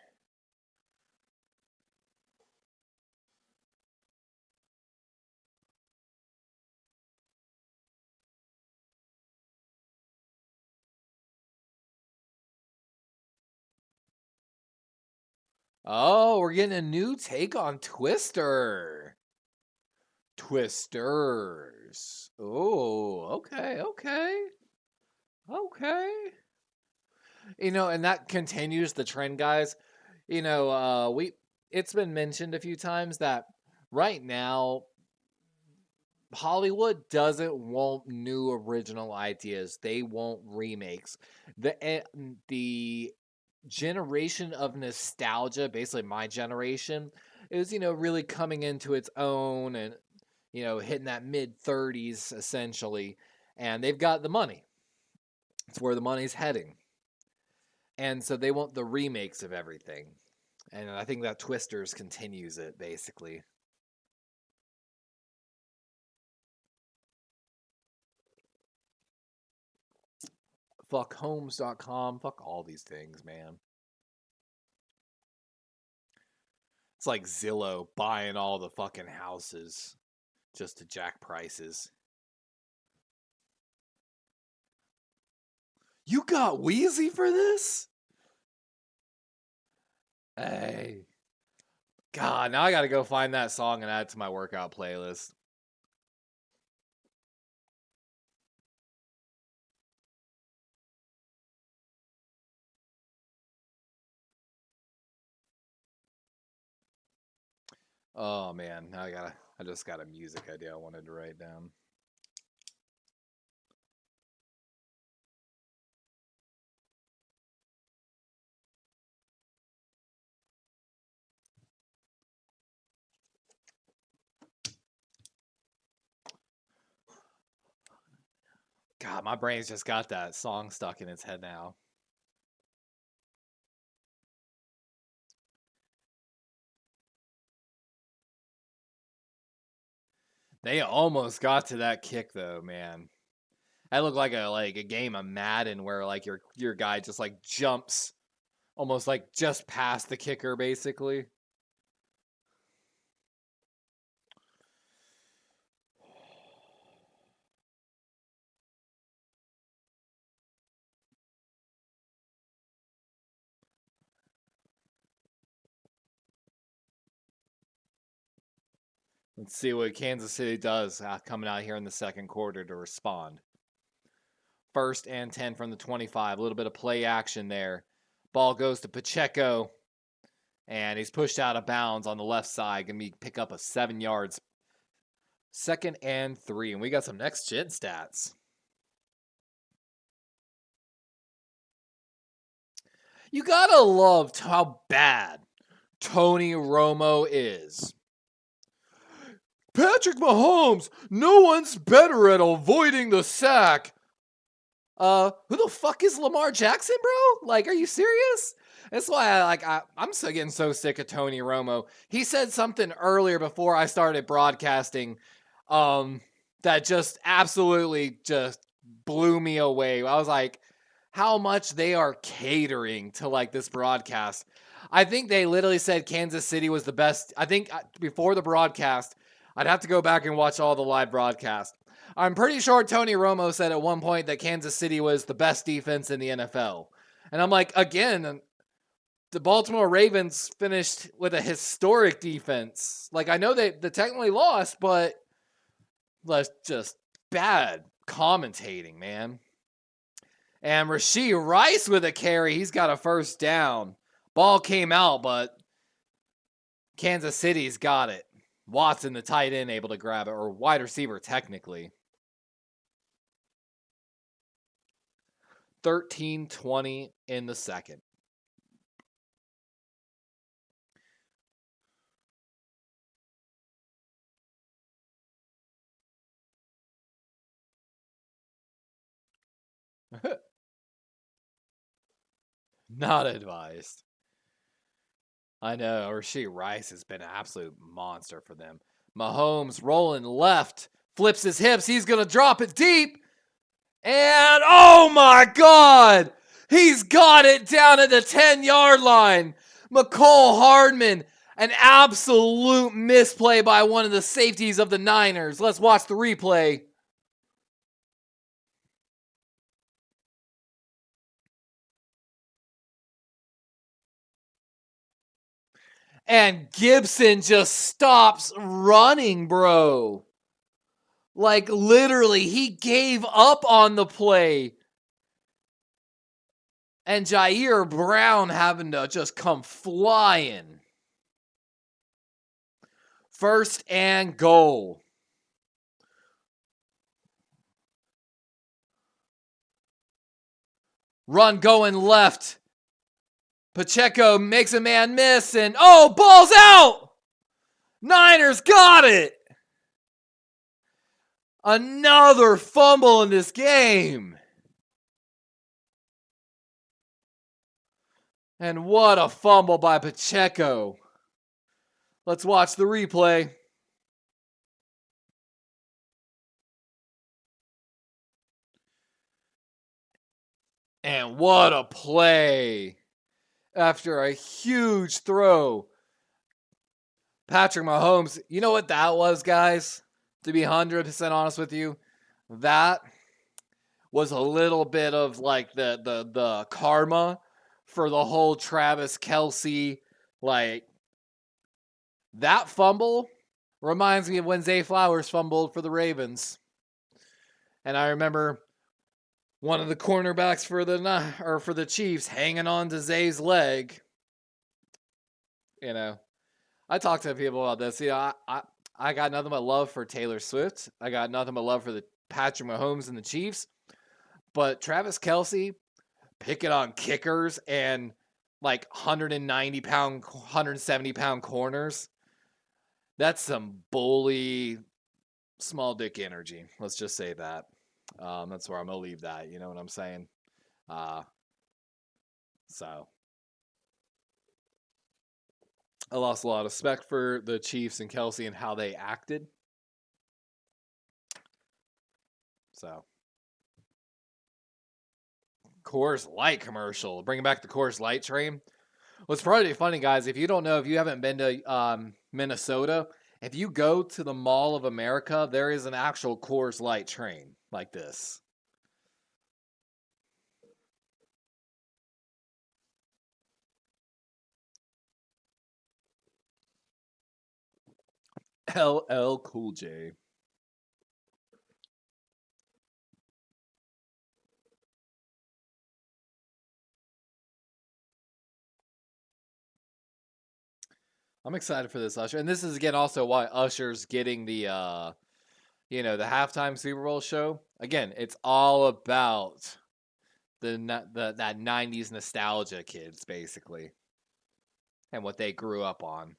Oh, we're getting a new take on Twister. Twisters. Oh, okay. You know, and that continues the trend, guys. You know, it's been mentioned a few times that right now Hollywood doesn't want new original ideas. They want remakes. The generation of nostalgia, basically my generation, is, you know, really coming into its own and, you know, hitting that mid-30s essentially. And they've got the money. It's where the money's heading. And so they want the remakes of everything. And I think that Twisters continues it, basically. Fuck homes.com. Fuck all these things, man. It's like Zillow buying all the fucking houses just to jack prices. You got Wheezy for this? Hey. God, now I gotta go find that song and add it to my workout playlist. Oh man, now I just got a music idea I wanted to write down. God, my brain's just got that song stuck in its head now. They almost got to that kick though, man. That looked like a game of Madden where like your guy just like jumps almost like just past the kicker basically. Let's see what Kansas City does coming out here in the second quarter to respond. 1st and 10 from the 25. A little bit of play action there. Ball goes to Pacheco, and he's pushed out of bounds on the left side. Going to pick up a 7 yards. 2nd and 3. And we got some next-gen stats. You got to love how bad Tony Romo is. Patrick Mahomes, no one's better at avoiding the sack. Who the fuck is Lamar Jackson, bro? Like, are you serious? That's why I'm so getting so sick of Tony Romo. He said something earlier before I started broadcasting, that just absolutely just blew me away. I was like, how much they are catering to like this broadcast. I think they literally said Kansas City was the best. I think before the broadcast, I'd have to go back and watch all the live broadcast. I'm pretty sure Tony Romo said at one point that Kansas City was the best defense in the NFL. And I'm like, again, the Baltimore Ravens finished with a historic defense. Like, I know they technically lost, but let's just bad commentating, man. And Rashee Rice with a carry. He's got a first down. Ball came out, but Kansas City's got it. Watson, the tight end, able to grab it, or wide receiver, technically. 13-20 in the second. Not advised. I know, Rashee Rice has been an absolute monster for them. Mahomes rolling left, flips his hips. He's going to drop it deep. And, oh my God, he's got it down at the 10-yard line. McCole Hardman, an absolute misplay by one of the safeties of the Niners. Let's watch the replay. And Gibson just stops running, bro. Like, literally, he gave up on the play. And Jair Brown having to just come flying. 1st and goal. Run going left. Pacheco makes a man miss, and oh, ball's out! Niners got it! Another fumble in this game. And what a fumble by Pacheco. Let's watch the replay. And what a play. After a huge throw. Patrick Mahomes, you know what that was, guys? To be 100% honest with you, that was a little bit of like the karma for the whole Travis Kelce. Like, that fumble reminds me of when Zay Flowers fumbled for the Ravens. And I remember one of the cornerbacks for the Chiefs hanging on to Zay's leg. You know, I talk to people about this. You know, I got nothing but love for Taylor Swift. I got nothing but love for the Patrick Mahomes and the Chiefs. But Travis Kelce picking on kickers and like 190-pound, 170-pound corners. That's some bully, small dick energy. Let's just say that. That's where I'm going to leave that. You know what I'm saying? So I lost a lot of respect for the Chiefs and Kelce and how they acted. So, Coors Light commercial. Bringing back the Coors Light train. What's probably funny, guys, if you don't know, if you haven't been to Minnesota, if you go to the Mall of America, there is an actual Coors Light train like this. LL Cool J. I'm excited for this Usher. And this is again also why Usher's getting the the halftime Super Bowl show. Again, it's all about that 90s nostalgia kids basically and what they grew up on.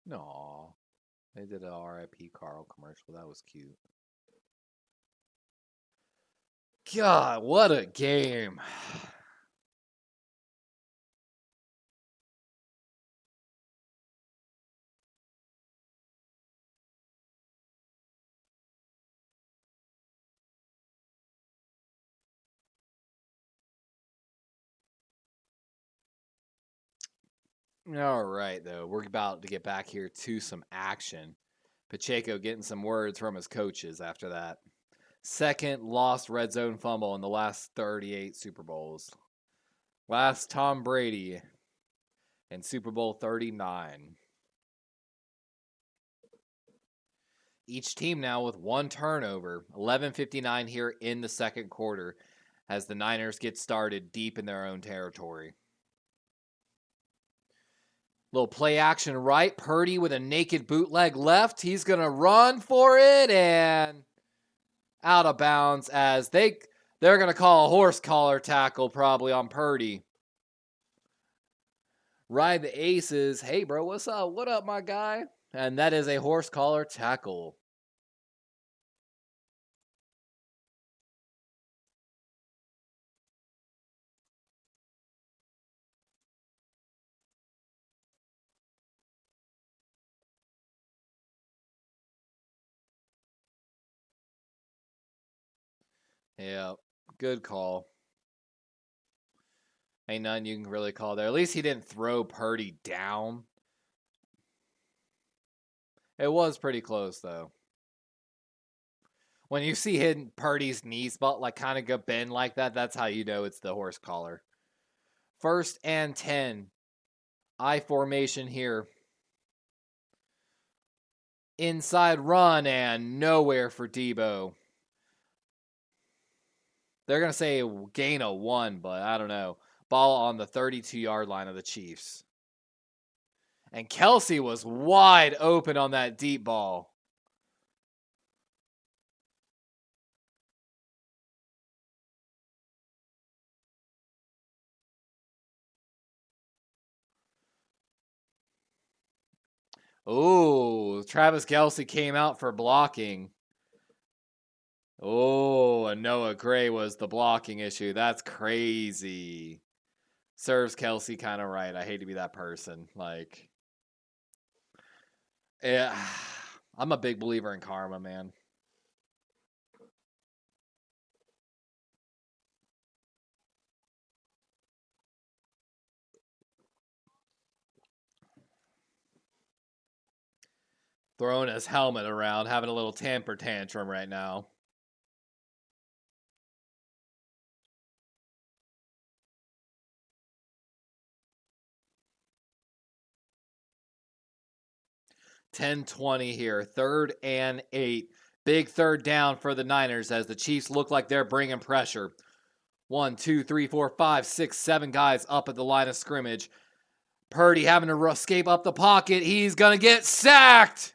No, they did an R.I.P. Carl commercial. That was cute. God, what a game. All right, though. We're about to get back here to some action. Pacheco getting some words from his coaches after that. Second lost red zone fumble in the last 38 Super Bowls. Last Tom Brady in Super Bowl 39. Each team now with one turnover. 11:59 here in the second quarter as the Niners get started deep in their own territory. Little play action right. Purdy with a naked bootleg left. He's going to run for it and out of bounds as they're going to call a horse collar tackle probably on Purdy. Ride the aces. Hey, bro, what's up? What up, my guy? And that is a horse collar tackle. Yeah, good call. Ain't nothing you can really call there. At least he didn't throw Purdy down. It was pretty close, though. When you see hidden Purdy's knees like kind of go bend like that, that's how you know it's the horse collar. 1st and 10. I formation here. Inside run and nowhere for Debo. They're going to say gain of 1, but I don't know. Ball on the 32-yard line of the Chiefs. And Kelsey was wide open on that deep ball. Oh, Travis Kelce came out for blocking. Oh, and Noah Gray was the blocking issue. That's crazy. Serves Kelsey kind of right. I hate to be that person. Like, yeah, I'm a big believer in karma, man. Throwing his helmet around, having a little temper tantrum right now. $10-20 here. 3rd and 8. Big third down for the Niners as the Chiefs look like they're bringing pressure. 1, 2, 3, 4, 5, 6, 7 guys up at the line of scrimmage. Purdy having to escape up the pocket. He's going to get sacked.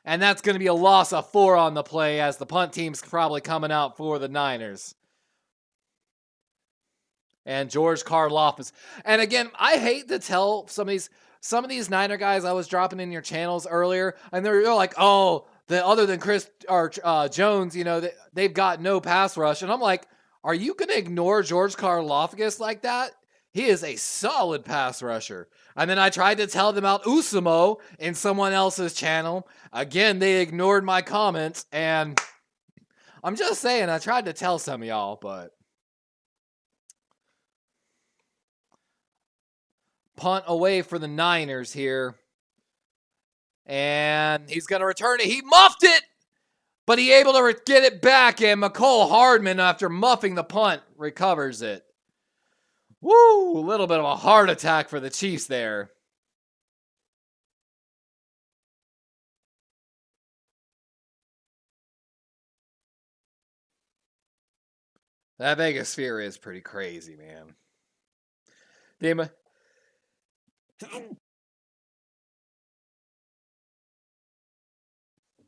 And that's going to be a loss of 4 on the play as the punt team's probably coming out for the Niners. And George Karlaftis. And again, I hate to tell some of these Niner guys I was dropping in your channels earlier, and they're like, oh, other than Chris or Jones, they've got no pass rush. And I'm like, are you going to ignore George Karlaftis like that? He is a solid pass rusher. And then I tried to tell them about Usamo in someone else's channel. Again, they ignored my comments. And I'm just saying, I tried to tell some of y'all, but punt away for the Niners here. And he's going to return it. He muffed it, but he able to get it back. And McCole Hardman, after muffing the punt, recovers it. Woo! A little bit of a heart attack for the Chiefs there. That Vegas Sphere is pretty crazy, man.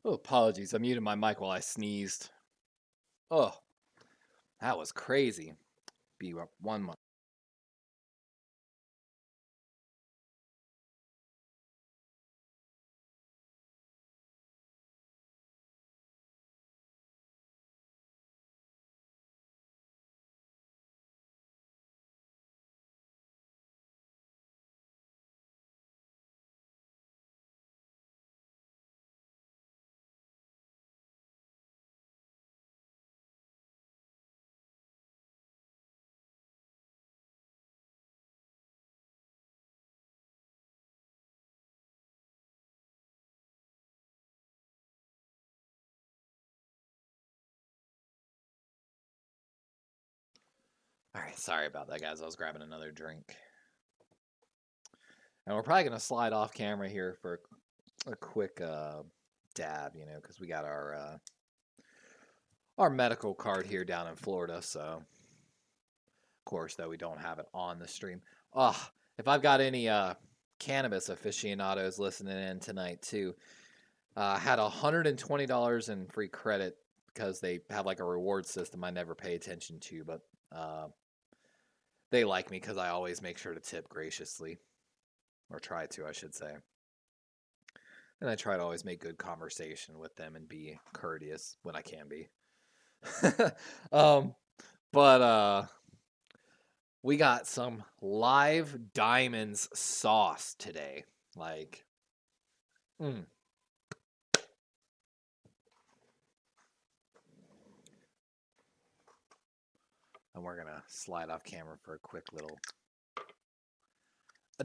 Oh, apologies. I muted my mic while I sneezed. Oh, that was crazy. Be 1 month. All right, sorry about that, guys. I was grabbing another drink. And we're probably going to slide off camera here for a quick dab, because we got our medical card here down in Florida. So, of course, though, we don't have it on the stream. If I've got any cannabis aficionados listening in tonight, too, I had $120 in free credit because they have like a reward system I never pay attention to, but they like me because I always make sure to tip graciously, or try to, I should say. And I try to always make good conversation with them and be courteous when I can be. But we got some live diamonds sauce today. And we're going to slide off camera for a quick little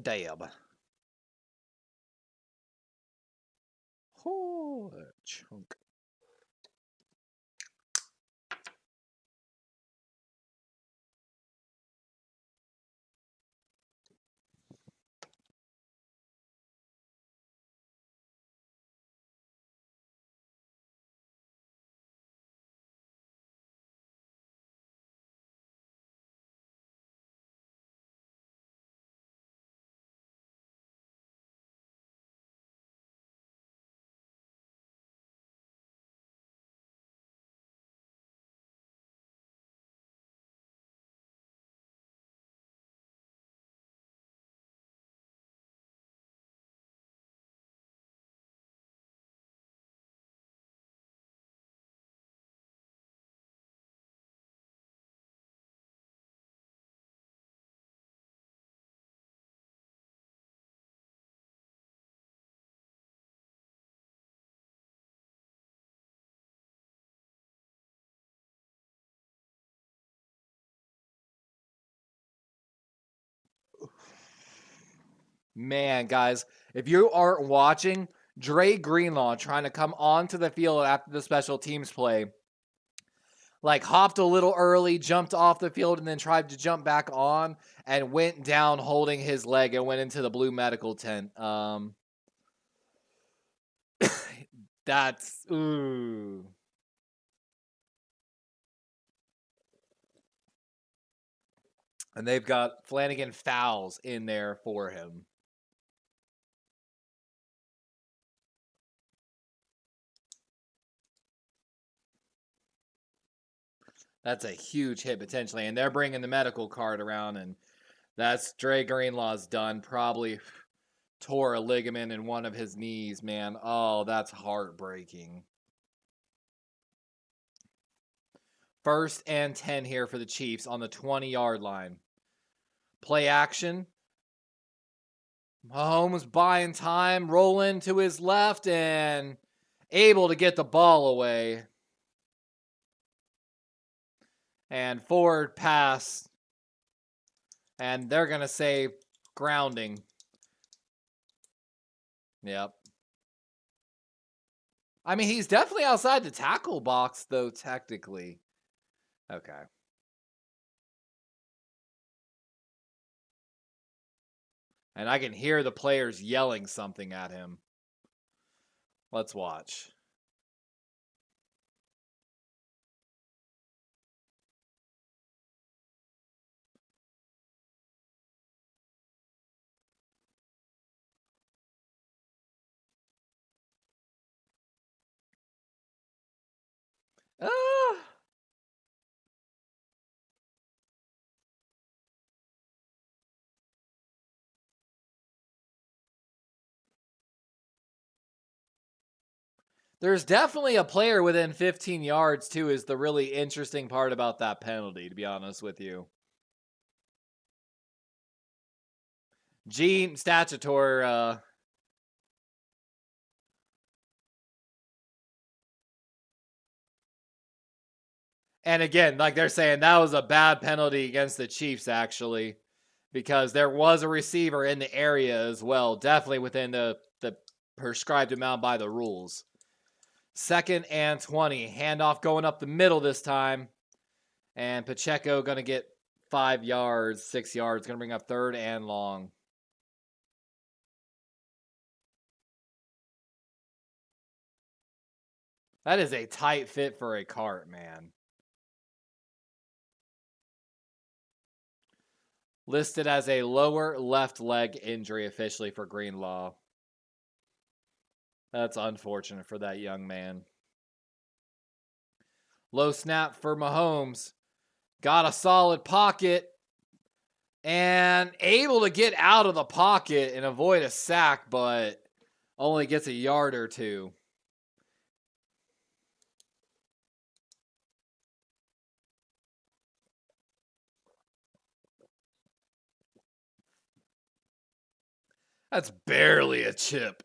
dab. Oh, a chunk. Man, guys, if you aren't watching, Dre Greenlaw trying to come onto the field after the special teams play, hopped a little early, jumped off the field, and then tried to jump back on and went down holding his leg and went into the blue medical tent. That's ooh. And they've got Flanagan Fowles in there for him. That's a huge hit potentially. And they're bringing the medical card around, and that's Dre Greenlaw's done probably tore a ligament in one of his knees, man. Oh, that's heartbreaking. 1st and 10 here for the Chiefs on the 20-yard line. Play action. Mahomes buying time, rolling to his left and able to get the ball away. And forward pass. And they're going to say grounding. Yep. I mean, he's definitely outside the tackle box, though, technically. Okay. And I can hear the players yelling something at him. Let's watch. Ah! There's definitely a player within 15 yards, too, is the really interesting part about that penalty, to be honest with you. Gene Statutor, and again, like they're saying, that was a bad penalty against the Chiefs, actually, because there was a receiver in the area as well, definitely within the prescribed amount by the rules. 2nd and 20. Handoff going up the middle this time. And Pacheco going to get 5 yards, 6 yards. Going to bring up 3rd and long. That is a tight fit for a cart, man. Listed as a lower left leg injury officially for Greenlaw. That's unfortunate for that young man. Low snap for Mahomes. Got a solid pocket. And able to get out of the pocket and avoid a sack, but only gets a yard or two. That's barely a chip.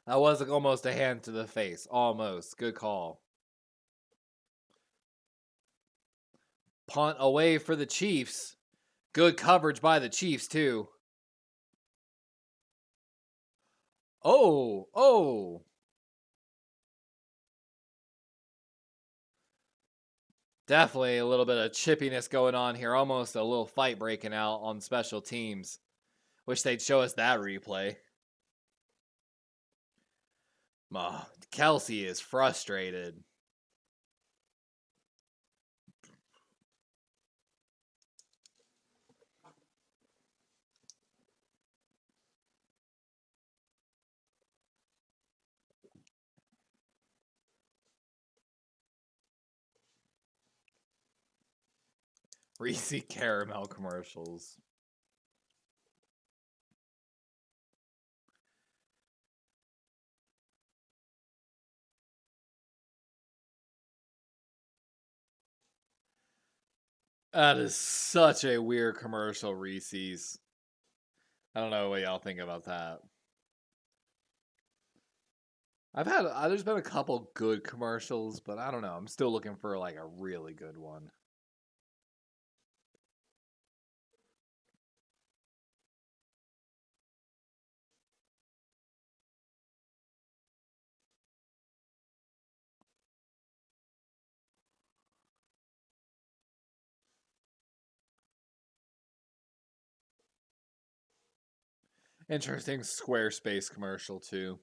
That was almost a hand to the face. Almost. Good call. Punt away for the Chiefs. Good coverage by the Chiefs, too. Oh. Definitely a little bit of chippiness going on here. Almost a little fight breaking out on special teams. Wish they'd show us that replay. Kelsey is frustrated. Reese Caramel commercials. That is such a weird commercial, Reese's. I don't know what y'all think about that. There's been a couple good commercials, but I don't know. I'm still looking for like a really good one. Interesting Squarespace commercial too.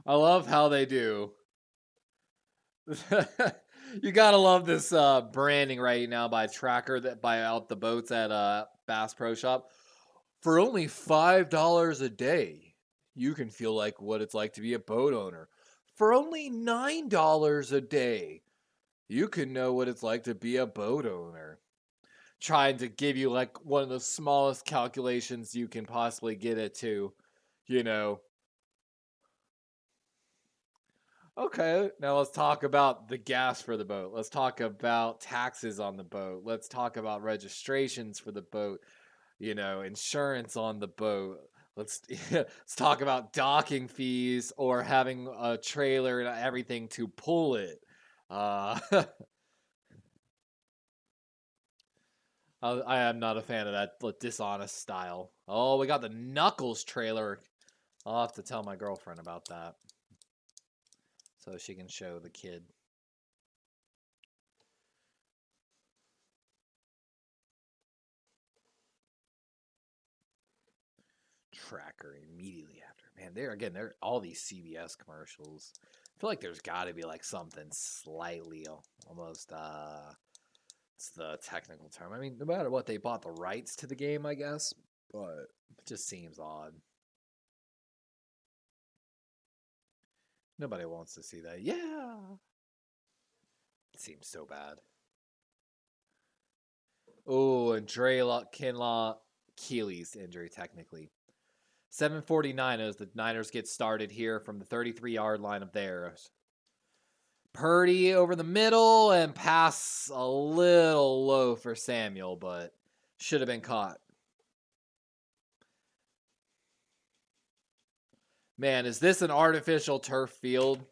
I love how they do. You gotta love this branding right now by Tracker that buy out the boats at Bass Pro Shop. For only $5 a day, you can feel like what it's like to be a boat owner. For only $9 a day, you can know what it's like to be a boat owner. Trying to give you like one of the smallest calculations you can possibly get it to, you know. Okay, now let's talk about the gas for the boat. Let's talk about taxes on the boat. Let's talk about registrations for the boat, you know, insurance on the boat. Let's talk about docking fees or having a trailer and everything to pull it. Uh, I am not a fan of that dishonest style. Oh, we got the Knuckles trailer. I'll have to tell my girlfriend about that so she can show the kid. Tracker immediately after. Man, they're all these CBS commercials. I feel like there's got to be like something slightly almost it's the technical term. I mean, no matter what, they bought the rights to the game, I guess, but it just seems odd. Nobody wants to see that. Yeah. It seems so bad. Oh, and Kinlaw Keeley's injury technically. 7:49 as the Niners get started here from the 33-yard line of theirs. Purdy over the middle and pass a little low for Samuel, but should have been caught. Man, is this an artificial turf field?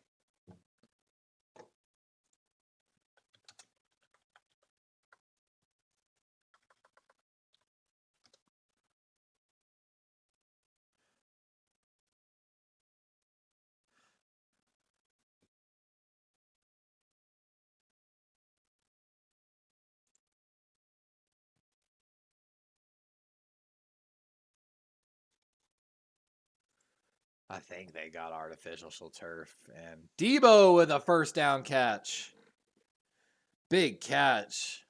I think they got artificial turf. And Debo with a first down catch. Big catch.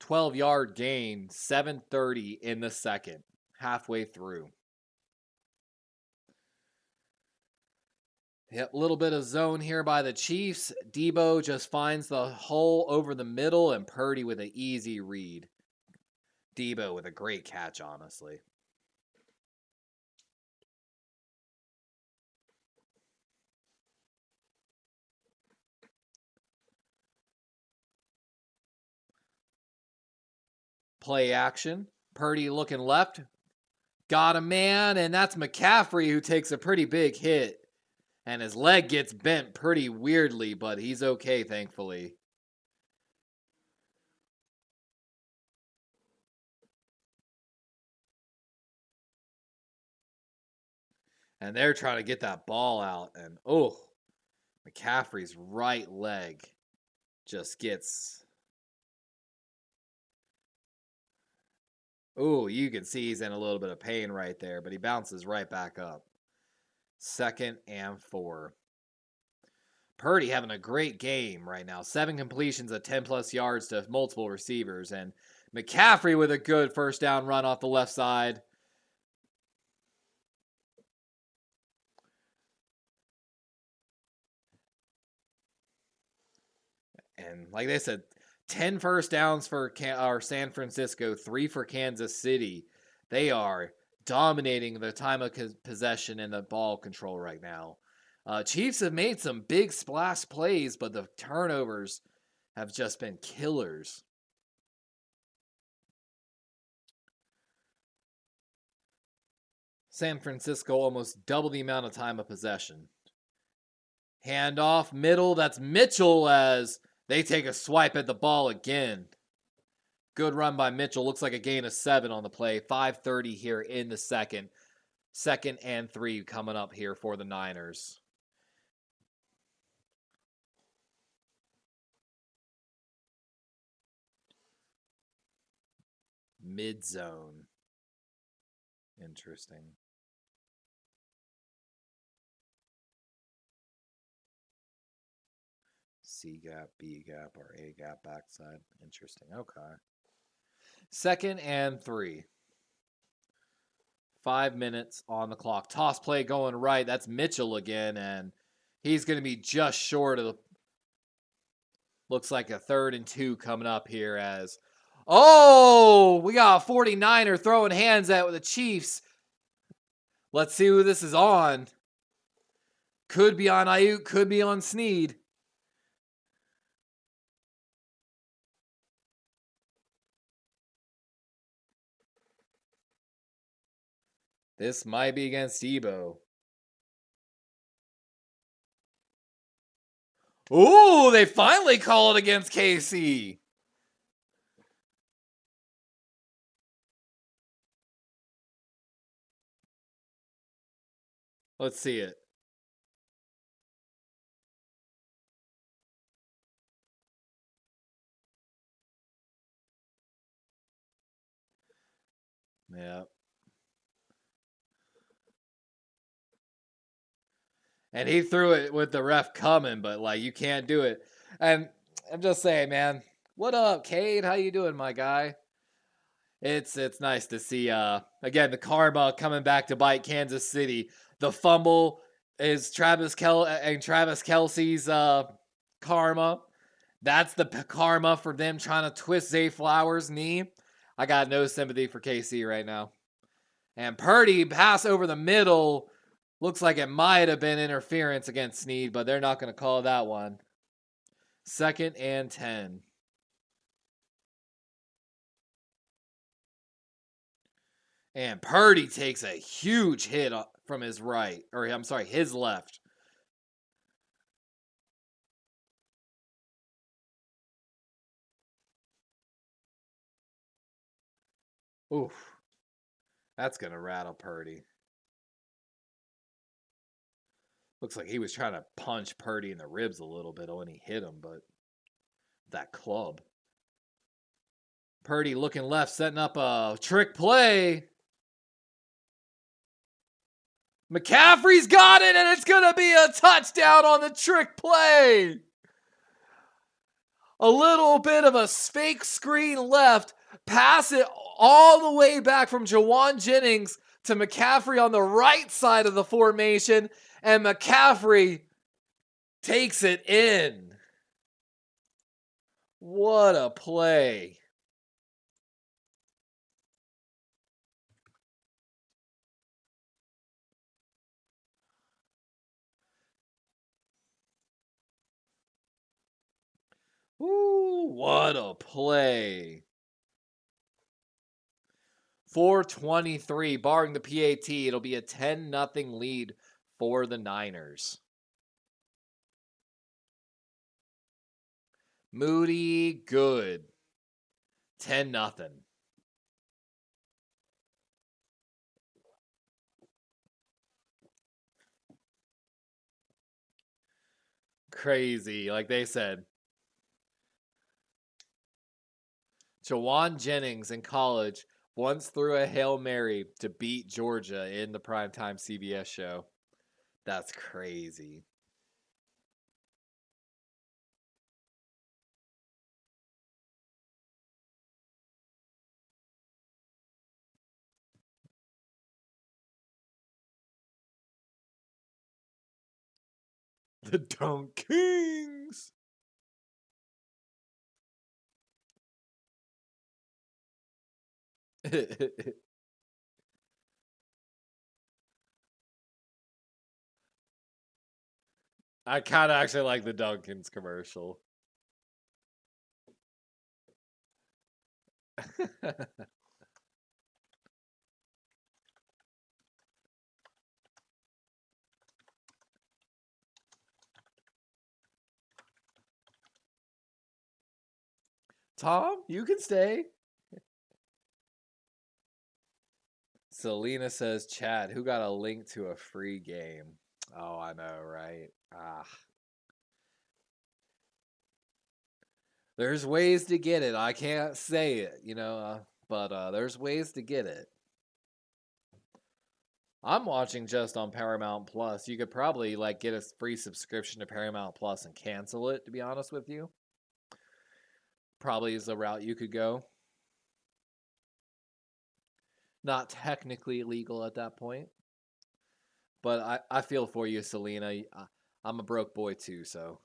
12-yard gain. 7:30 in the second. Halfway through. Yep, a little bit of zone here by the Chiefs. Debo just finds the hole over the middle and Purdy with an easy read. Debo with a great catch, honestly. Play action. Purdy looking left. Got a man, and that's McCaffrey who takes a pretty big hit. And his leg gets bent pretty weirdly, but he's okay, thankfully. And they're trying to get that ball out. And, oh, McCaffrey's right leg just gets... Oh, you can see he's in a little bit of pain right there, but he bounces right back up. 2nd and 4. Purdy having a great game right now. 7 completions of 10-plus yards to multiple receivers. And McCaffrey with a good first down run off the left side. And like they said, 10 first downs for San Francisco, 3 for Kansas City. They are dominating the time of possession and the ball control right now. Chiefs have made some big splash plays, but the turnovers have just been killers. San Francisco almost double the amount of time of possession. Handoff, middle, that's Mitchell as they take a swipe at the ball again. Good run by Mitchell. Looks like a gain of 7 on the play. 5:30 here in the second. 2nd and 3 coming up here for the Niners. Mid-zone. Interesting. C gap, B gap, or A gap backside. Interesting. Okay. 2nd and 3. 5 minutes on the clock. Toss play going right. That's Mitchell again, and he's going to be just short of the. Looks like a 3rd and 2 coming up here as. Oh, we got a 49er throwing hands at the Chiefs. Let's see who this is on. Could be on Ayuk, could be on Snead. This might be against Debo. Ooh, they finally call it against KC. Let's see it. Yeah. And he threw it with the ref coming, but like you can't do it. And I'm just saying, man. What up, Cade? How you doing, my guy? It's nice to see again the karma coming back to bite Kansas City. The fumble is Travis Kelce's karma. That's the karma for them trying to twist Zay Flowers' knee. I got no sympathy for KC right now. And Purdy pass over the middle. Looks like it might have been interference against Snead, but they're not going to call that one. 2nd and 10. And Purdy takes a huge hit from his right. Or, I'm sorry, his left. Oof. That's going to rattle Purdy. Looks like he was trying to punch Purdy in the ribs a little bit when he hit him, but that club. Purdy looking left, setting up a trick play. McCaffrey's got it, and it's going to be a touchdown on the trick play. A little bit of a fake screen left. Pass it all the way back from Jawan Jennings to McCaffrey on the right side of the formation. And McCaffrey takes it in. What a play. Ooh, what a play. 4:23, barring the PAT, it'll be a 10-0 lead for the Niners. Moody, good. 10-0. Crazy, like they said. Jawan Jennings in college once threw a Hail Mary to beat Georgia in the primetime CBS show. That's crazy. The Dunk Kings. I kind of actually like the Dunkins commercial. Tom, you can stay. Selena says, Chad, who got a link to a free game? Oh, I know, right? There's ways to get it. I can't say it, but there's ways to get it. I'm watching just on Paramount Plus. You could probably like get a free subscription to Paramount Plus and cancel it, to be honest with you. Probably is the route you could go. Not technically legal at that point. But I feel for you, Selena. I'm a broke boy too, so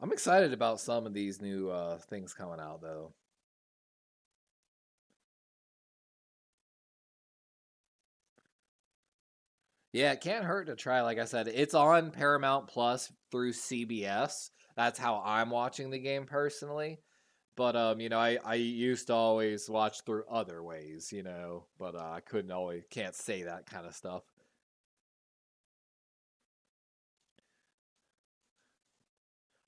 I'm excited about some of these new things coming out, though. Yeah, it can't hurt to try. Like I said, it's on Paramount Plus through CBS. That's how I'm watching the game personally. But I used to always watch through other ways, but I couldn't always can't say that kind of stuff.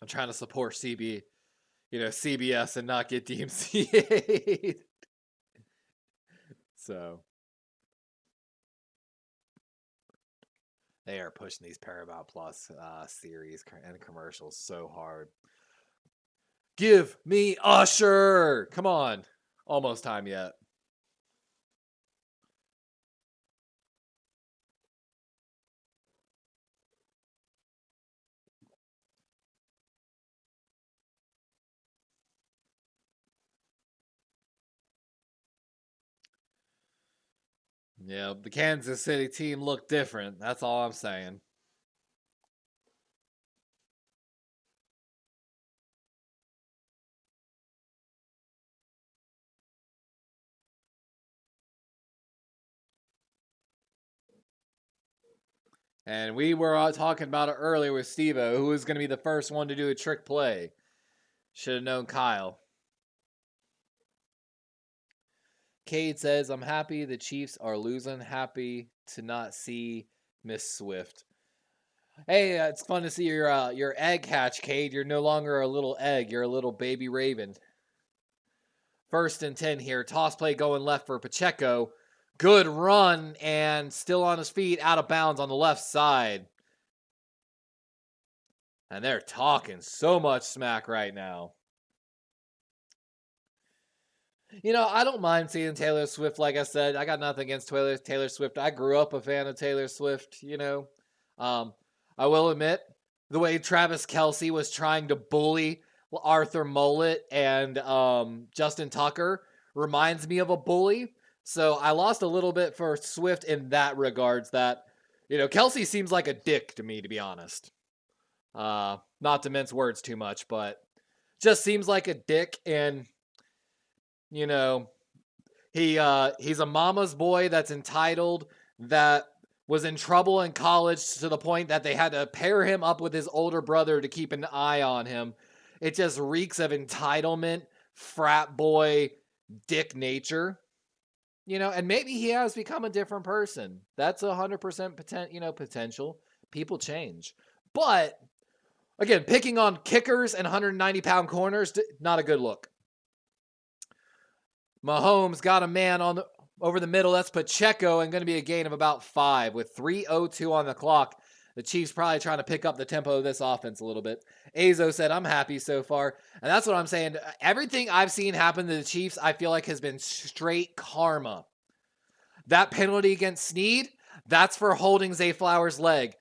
I'm trying to support CBS and not get DMCA. So they are pushing these Paramount Plus series and commercials so hard. Give me Usher! Come on. Almost time yet. Yeah, the Kansas City team looked different. That's all I'm saying. And we were talking about it earlier with Steve-O, who was going to be the first one to do a trick play. Should have known Kyle. Cade says, I'm happy the Chiefs are losing. Happy to not see Miss Swift. Hey, it's fun to see your egg hatch, Cade. You're no longer a little egg. You're a little baby raven. 1st and 10 here. Toss play going left for Pacheco. Good run and still on his feet, out of bounds on the left side. And they're talking so much smack right now. I don't mind seeing Taylor Swift. Like I said, I got nothing against Taylor Swift. I grew up a fan of Taylor Swift, I will admit, the way Travis Kelce was trying to bully Arthur Mullet and Justin Tucker reminds me of a bully. So I lost a little bit for Swift in that regards that, Kelce seems like a dick to me, to be honest. Not to mince words too much, but just seems like a dick. And, he's a mama's boy that's entitled, that was in trouble in college to the point that they had to pair him up with his older brother to keep an eye on him. It just reeks of entitlement, frat boy, dick nature. And maybe he has become a different person. That's 100% potential. People change. But again, picking on kickers and 190-pound corners, not a good look. Mahomes got a man over the middle. That's Pacheco, and going to be a gain of about 5 with 3:02 on the clock. The Chiefs probably trying to pick up the tempo of this offense a little bit. Azo said, I'm happy so far. And that's what I'm saying. Everything I've seen happen to the Chiefs, I feel like has been straight karma. That penalty against Snead, that's for holding Zay Flowers' leg.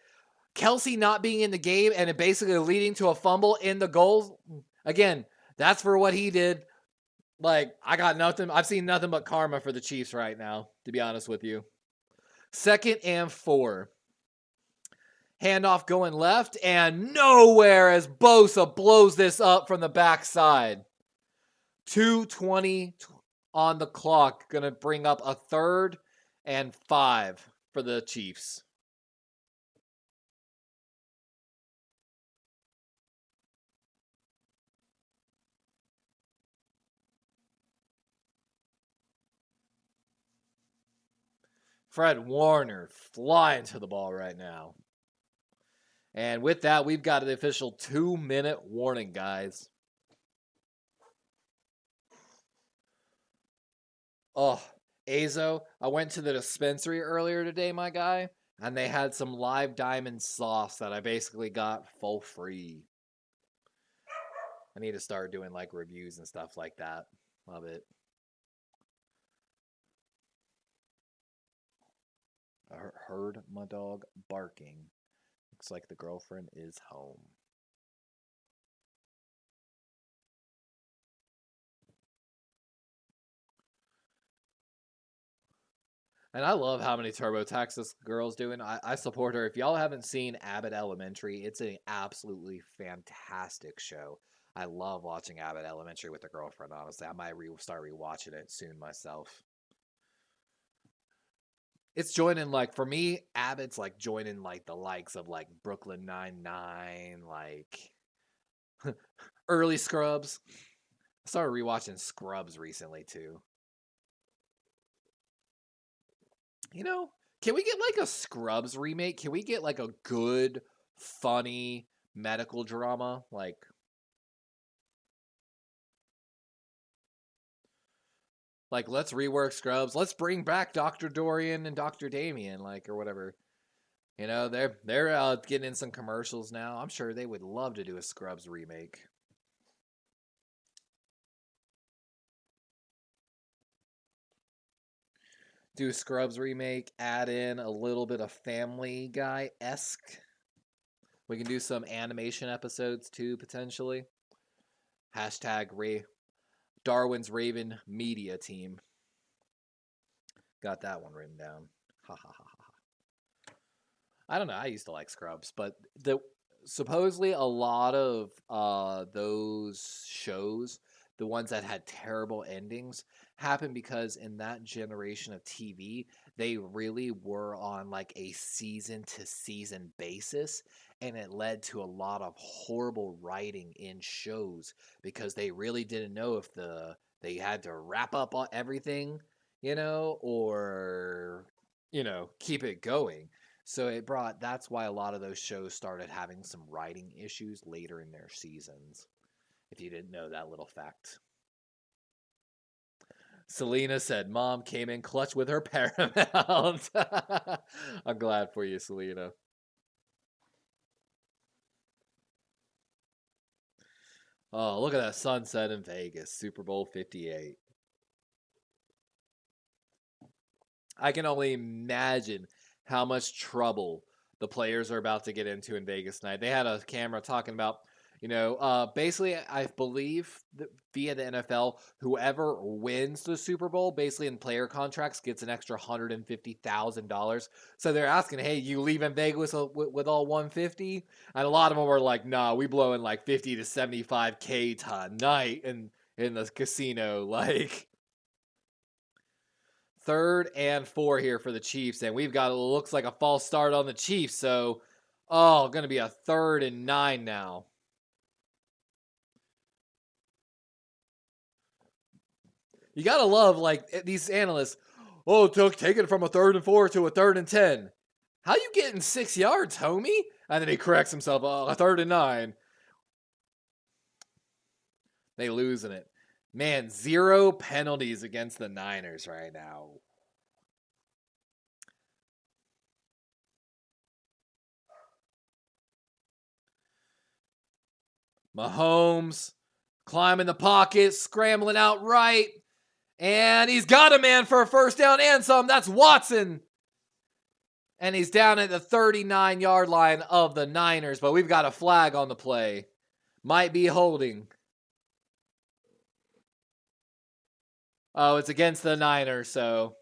Kelce not being in the game and it basically leading to a fumble in the goals, again, that's for what he did. Like, I got nothing. I've seen nothing but karma for the Chiefs right now, to be honest with you. 2nd and 4. Handoff going left and nowhere as Bosa blows this up from the backside. 2:20 on the clock. Going to bring up a 3rd and 5 for the Chiefs. Fred Warner flying to the ball right now. And with that, we've got the official 2-minute warning, guys. Oh, Azo, I went to the dispensary earlier today, my guy, and they had some live diamond sauce that I basically got for free. I need to start doing like reviews and stuff like that of it. I heard my dog barking. Looks like the girlfriend is home. And I love how many TurboTax this girl's doing. I support her. If y'all haven't seen Abbott Elementary, it's an absolutely fantastic show. I love watching Abbott Elementary with a girlfriend, honestly. I might start rewatching it soon myself. It's joining, like, for me, Abbott's like joining like the likes of like Brooklyn Nine-Nine, like early Scrubs. I started rewatching Scrubs recently too. You know, can we get like a Scrubs remake? Can we get like a good, funny medical drama? Like let's rework Scrubs. Let's bring back Dr. Dorian and Dr. Damien, like, or whatever. You know, they're getting in some commercials now. I'm sure they would love to do a Scrubs remake. Do a Scrubs remake, add in a little bit of Family Guy-esque. We can do some animation episodes too, potentially. Hashtag DarwinsRaven Media Team. Got that one written down. Ha ha ha ha. I don't know. I used to like Scrubs, but supposedly a lot of those shows, the ones that had terrible endings, happened because in that generation of TV, they really were on like a season to season basis, and it led to a lot of horrible writing in shows because they really didn't know if they had to wrap up everything, or keep it going. So that's why a lot of those shows started having some writing issues later in their seasons. If you didn't know that little fact. Selena said Mom came in clutch with her Paramount. I'm glad for you, Selena. Oh, look at that sunset in Vegas. Super Bowl 58. I can only imagine how much trouble the players are about to get into in Vegas tonight. They had a camera talking about, basically, I believe that via the NFL, whoever wins the Super Bowl, basically in player contracts, gets an extra $150,000. So they're asking, hey, you leaving Vegas with all 150? And a lot of them were like, nah, we blow in like 50 to 75K tonight in the casino. Like, 3rd and 4 here for the Chiefs, and we've got, looks like a false start on the Chiefs, so, going to be a 3rd and 9 now. You got to love, like, these analysts, taking it from a 3rd and 4 to a 3rd and 10. How you getting 6 yards, homie? And then he corrects himself, a 3rd and 9. They losing it. Man, 0 penalties against the Niners right now. Mahomes climbing the pocket, scrambling out right. And he's got a man for a first down and some. That's Watson. And he's down at the 39-yard line of the Niners, but we've got a flag on the play. Might be holding. Oh, it's against the Niners, so.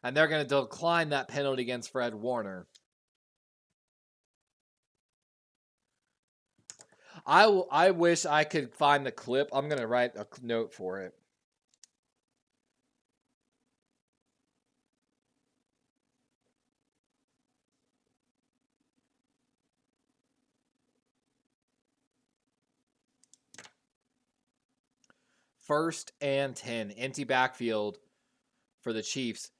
And they're going to decline that penalty against Fred Warner. I wish I could find the clip. I'm going to write a note for it. First and 10. Empty backfield for the Chiefs.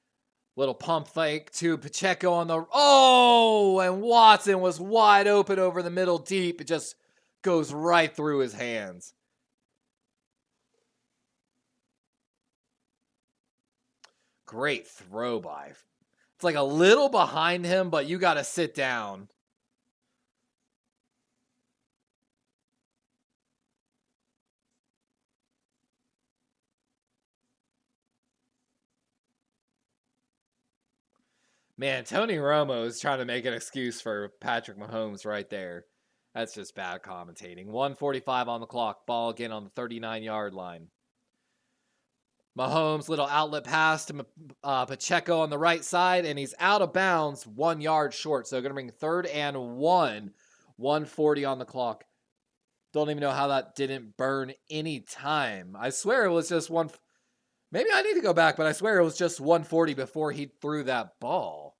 Little pump fake to Pacheco on the... Oh! And Watson was wide open over the middle deep. It just goes right through his hands. Great throw by. It's like a little behind him, but you got to sit down. Man, Tony Romo is trying to make an excuse for Patrick Mahomes right there. That's just bad commentating. 1:45 on the clock. Ball again on the 39-yard line. Mahomes, little outlet pass to Pacheco on the right side, and he's out of bounds 1 yard short. So going to bring 3rd and 1. 1:40 on the clock. Don't even know how that didn't burn any time. I swear it was just one. Maybe I need to go back, but I swear it was just 1:40 before he threw that ball.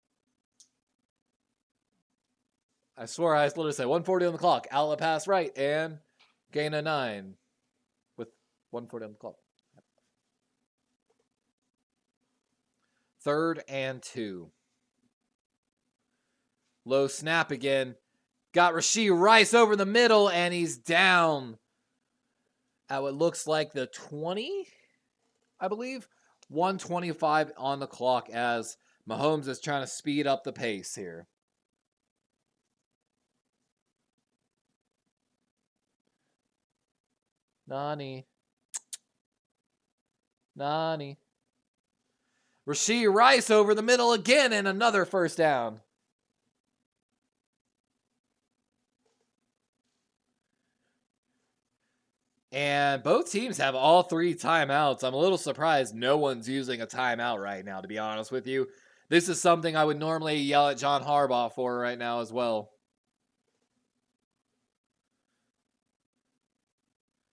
I swear I literally said 1:40 on the clock. Outlet pass right and gain of 9 with 1:40 on the clock. 3rd and 2. Low snap again. Got Rashee Rice over the middle, and he's down at what looks like the 20, I believe. 1:25 on the clock as Mahomes is trying to speed up the pace here. Nani. Rashee Rice over the middle again, and another first down. And both teams have all 3 timeouts. I'm a little surprised no one's using a timeout right now, to be honest with you. This is something I would normally yell at John Harbaugh for right now as well.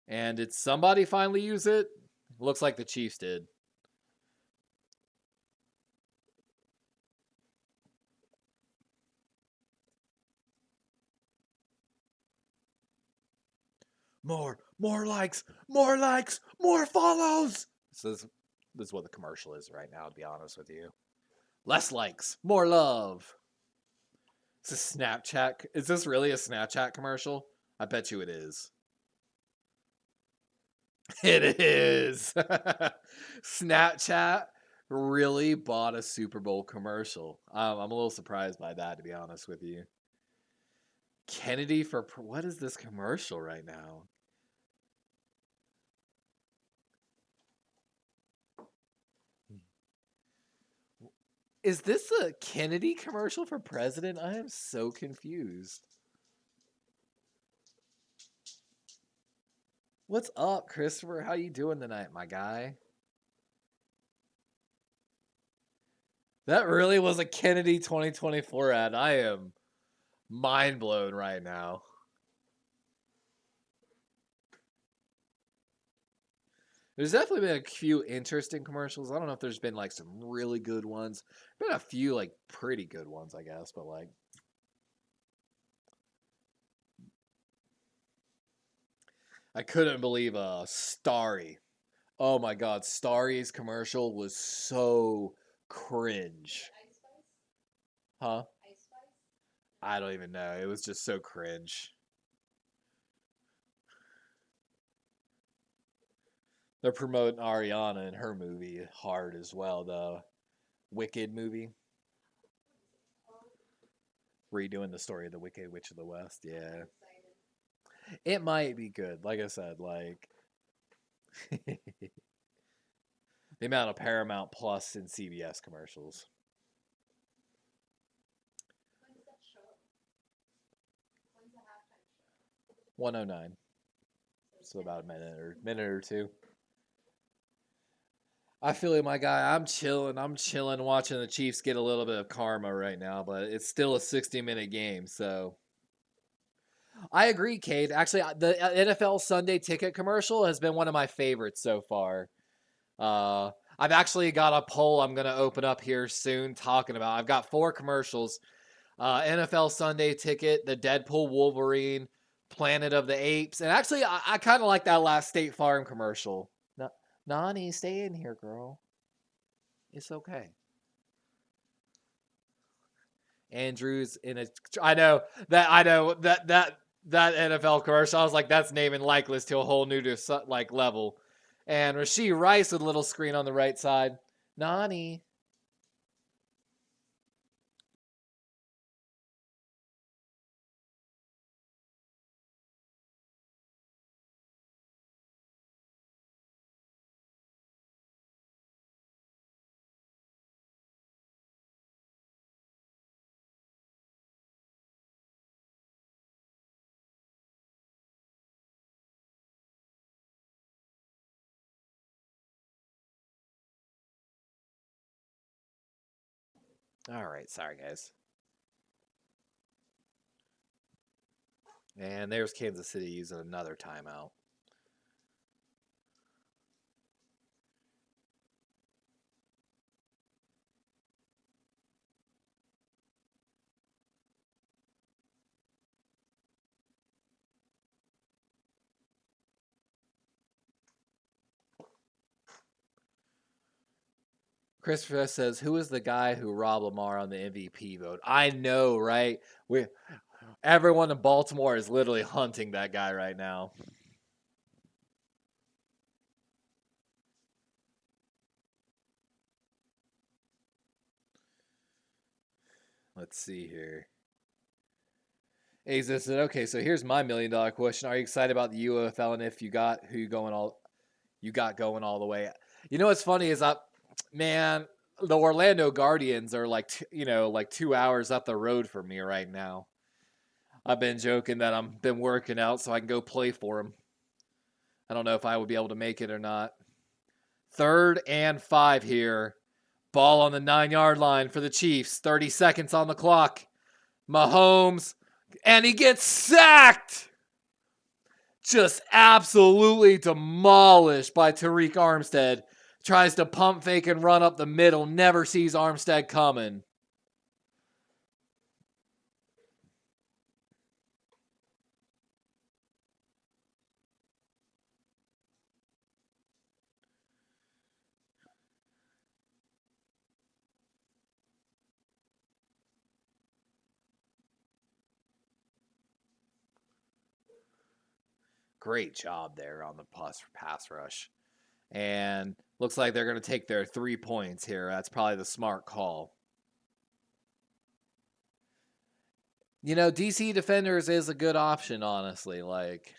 And did somebody finally use it? Looks like the Chiefs did. More likes, more follows. This is what the commercial is right now, to be honest with you. Less likes, more love. Is this Snapchat? Is this really a Snapchat commercial? I bet you it is. It is. Snapchat really bought a Super Bowl commercial. I'm a little surprised by that, to be honest with you. Kennedy for... What is this commercial right now? Is this a Kennedy commercial for president? I am so confused. What's up, Christopher? How you doing tonight, my guy? That really was a Kennedy 2024 ad. I am mind blown right now. There's definitely been a few interesting commercials. I don't know if there's been like some really good ones. Been a few like pretty good ones, I guess, but like I couldn't believe Starry. Oh my god, Starry's commercial was so cringe. Huh? I don't even know. It was just so cringe. They're promoting Ariana and her movie hard as well, the Wicked movie. Redoing the story of the Wicked Witch of the West, yeah. It might be good. Like I said, like the amount of Paramount Plus and CBS commercials. 109. So about a minute or two. I feel like, my guy, I'm chilling watching the Chiefs get a little bit of karma right now, but it's still a 60-minute game, so I agree, Cade. Actually, the NFL Sunday Ticket commercial has been one of my favorites so far. I've actually got a poll I'm going to open up here soon talking about. I've got 4 commercials. NFL Sunday Ticket, the Deadpool Wolverine, Planet of the Apes, and actually, I kind of like that last State Farm commercial. Nani, stay in here, girl. It's okay. Andrews in a... I know that NFL commercial. I was like, that's naming likeness to a whole new like level. And Rashee Rice with a little screen on the right side. Nani. All right, sorry guys. And there's Kansas City using another timeout. Christopher says, "Who is the guy who robbed Lamar on the MVP vote?" I know, right? Everyone in Baltimore is literally hunting that guy right now. Let's see here. Aza said, "Okay, so here's my $1,000,000 question: Are you excited about the UFL, and if you got who you got going all the way?" You know what's funny is man, the Orlando Guardians are like 2 hours up the road from me right now. I've been joking that I'm been working out so I can go play for them. I don't know if I would be able to make it or not. 3rd and 5 here. Ball on the 9-yard line for the Chiefs. 30 seconds on the clock. Mahomes, and he gets sacked. Just absolutely demolished by Tariq Armstead. Tries to pump fake and run up the middle. Never sees Armstead coming. Great job there on the pass rush. And looks like they're going to take their 3 points here. That's probably the smart call. DC Defenders is a good option, honestly. Like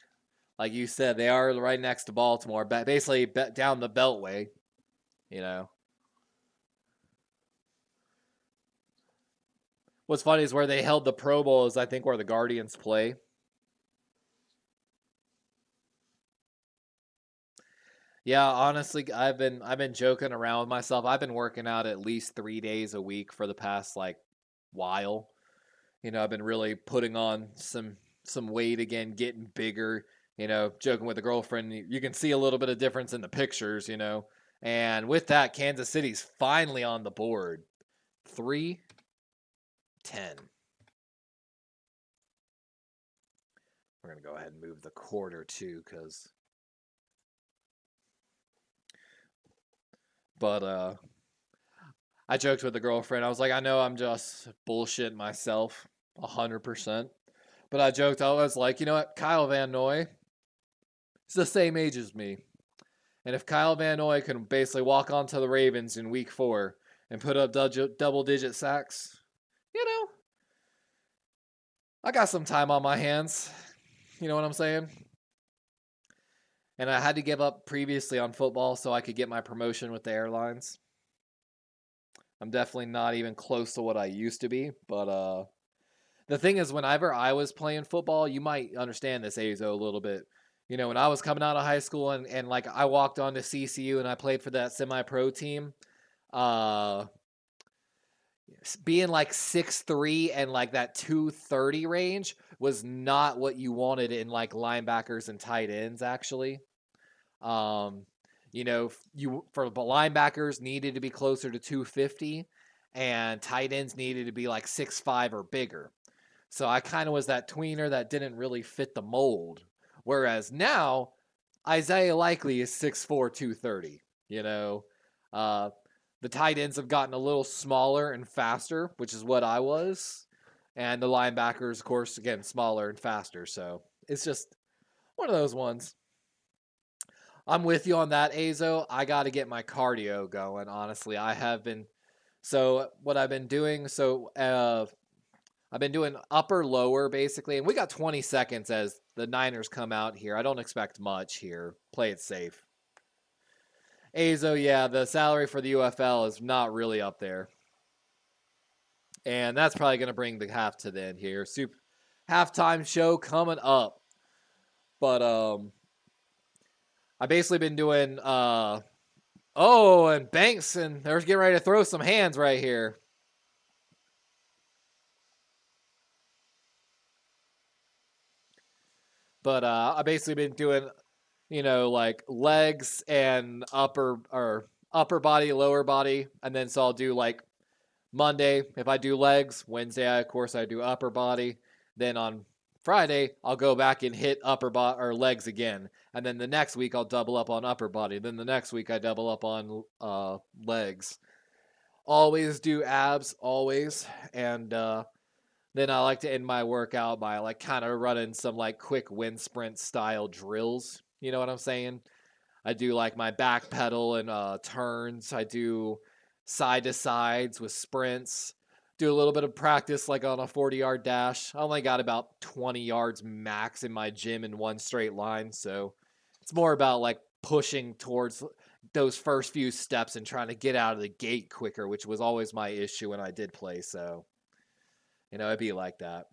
you said, they are right next to Baltimore, basically down the Beltway, What's funny is where they held the Pro Bowl is, I think, where the Guardians play. Yeah, honestly, I've been joking around with myself. I've been working out at least 3 days a week for the past while. I've been really putting on some weight again, getting bigger. Joking with the girlfriend, you can see a little bit of difference in the pictures. And with that, Kansas City's finally on the board. 3-10. We're gonna go ahead and move the quarter too, because. But I joked with the girlfriend. I was like, I know I'm just bullshitting myself 100%. But I joked, I was like, you know what? Kyle Van Noy is the same age as me. And if Kyle Van Noy can basically walk onto the Ravens in week 4 and put up double-digit sacks, I got some time on my hands. You know what I'm saying? And I had to give up previously on football so I could get my promotion with the airlines. I'm definitely not even close to what I used to be. But the thing is, whenever I was playing football, you might understand this, Azo, a little bit. When I was coming out of high school and I walked on to CCU and I played for that semi-pro team, being 6'3" and that 230 range was not what you wanted in linebackers and tight ends, actually. For the linebackers needed to be closer to 250 and tight ends needed to be 6'5" or bigger. So I kind of was that tweener that didn't really fit the mold. Whereas now, Isaiah Likely is 6'4", 230. The tight ends have gotten a little smaller and faster, which is what I was. And the linebackers, of course, again, smaller and faster. So it's just one of those ones. I'm with you on that, Azo. I got to get my cardio going, honestly. I have been. So what I've been doing, I've been doing upper, lower, basically. And we got 20 seconds as the Niners come out here. I don't expect much here. Play it safe. Azo, yeah, the salary for the UFL is not really up there. And that's probably going to bring the half to the end here. Halftime show coming up. But I've basically been doing and Banks, and they're getting ready to throw some hands right here. But I basically been doing, like legs and upper body, lower body, and then so I'll do like Monday if I do legs, Wednesday of course I do upper body, then on Friday I'll go back and hit upper body or legs again, and then the next week I'll double up on upper body, then the next week I double up on legs. Always do abs, always, and then I like to end my workout by like kind of running some like quick wind sprint style drills. You know what I'm saying? I do like my back pedal and turns. I do side to sides with sprints. Do a little bit of practice like on a 40-yard dash. I only got about 20 yards max in my gym in one straight line. So it's more about like pushing towards those first few steps and trying to get out of the gate quicker, which was always my issue when I did play. So, it'd be like that.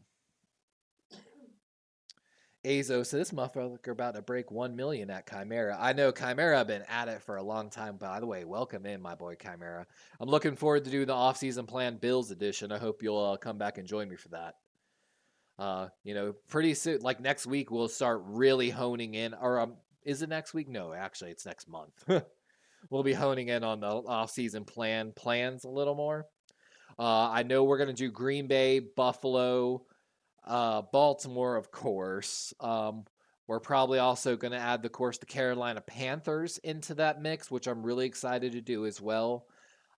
Azo, so this motherfucker about to break 1 million at Chimera. I know Chimera, I've been at it for a long time. By the way, welcome in, my boy Chimera. I'm looking forward to do the off-season plan Bills edition. I hope you'll come back and join me for that. Pretty soon, like next week, we'll start really honing in. Or is it next week? No, actually, it's next month. We'll be honing in on the off-season plans a little more. I know we're gonna do Green Bay, Buffalo, Baltimore, of course. We're probably also going to add, the Carolina Panthers into that mix, which I'm really excited to do as well.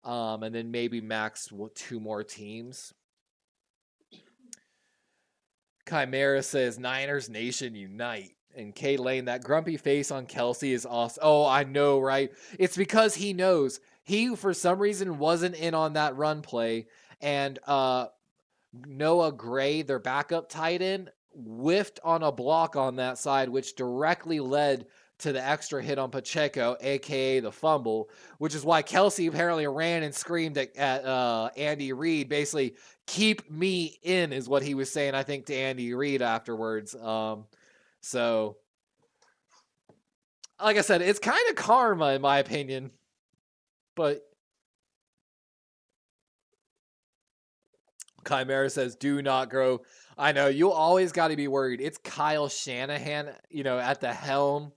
And then maybe max 2 more teams. Chimera says, Niners Nation unite. And K Lane, that grumpy face on Kelsey is awesome. Oh, I know, right? It's because he knows. He, for some reason, wasn't in on that run play. And Noah Gray, their backup tight end, whiffed on a block on that side, which directly led to the extra hit on Pacheco, aka the fumble, which is why Kelsey apparently ran and screamed at Andy Reid, basically, keep me in, is what he was saying, I think, to Andy Reid afterwards. So, like I said, it's kind of karma, in my opinion. But Chimera says, do not grow. I know, you always got to be worried. It's Kyle Shanahan, at the helm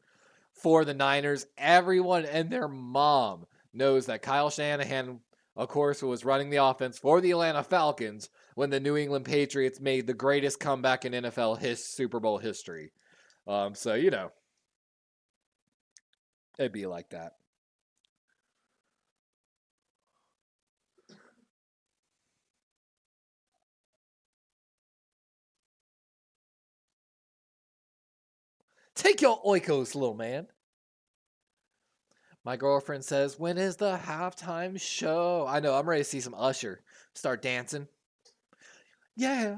for the Niners. Everyone and their mom knows that Kyle Shanahan, of course, was running the offense for the Atlanta Falcons when the New England Patriots made the greatest comeback in NFL Super Bowl history. So, it'd be like that. Take your oikos, little man. My girlfriend says, when is the halftime show? I know, I'm ready to see some Usher. Start dancing. Yeah.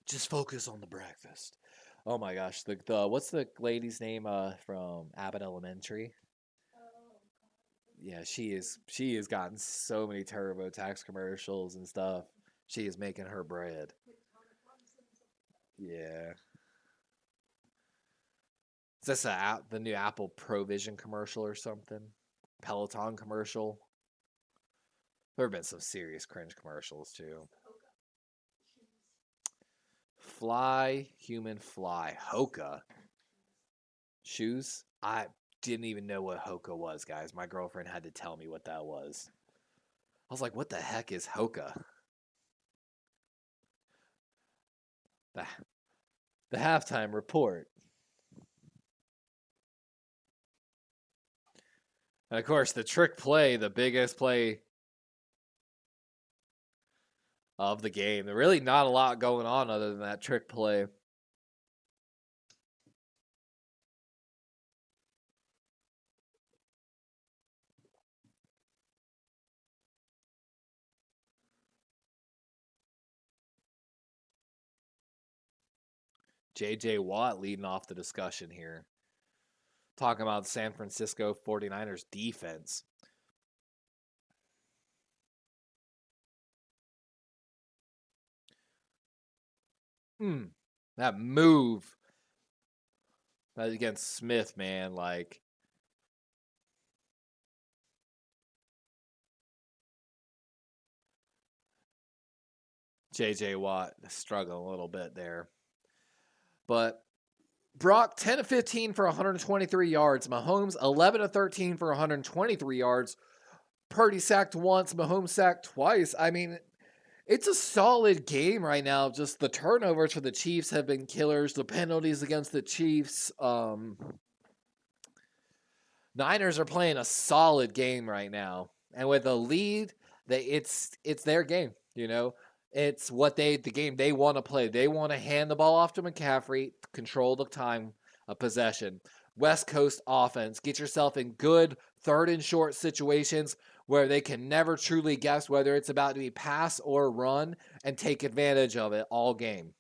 Just focus on the breakfast. Oh my gosh, the what's the lady's name from Abbott Elementary? Yeah, she has gotten so many TurboTax commercials and stuff. She is making her bread. Yeah. Is this the new Apple Provision commercial or something? Peloton commercial? There have been some serious cringe commercials too. Fly, human fly. Hoka. Shoes? I didn't even know what Hoka was, guys. My girlfriend had to tell me what that was. I was like, what the heck is Hoka? The halftime report. And of course, the trick play, the biggest play of the game. There's really not a lot going on other than that trick play. J.J. Watt leading off the discussion here. Talking about the San Francisco 49ers defense. That move against Smith, man, like. J.J. Watt struggling a little bit there. But Brock, 10 of 15 for 123 yards. Mahomes, 11 of 13 for 123 yards. Purdy sacked once. Mahomes sacked twice. I mean, it's a solid game right now. Just the turnovers for the Chiefs have been killers. The penalties against the Chiefs. Niners are playing a solid game right now. And with a lead, it's their game, you know. It's the game they want to play. They want to hand the ball off to McCaffrey, control the time of possession. West Coast offense, get yourself in good third and short situations where they can never truly guess whether it's about to be pass or run and take advantage of it all game.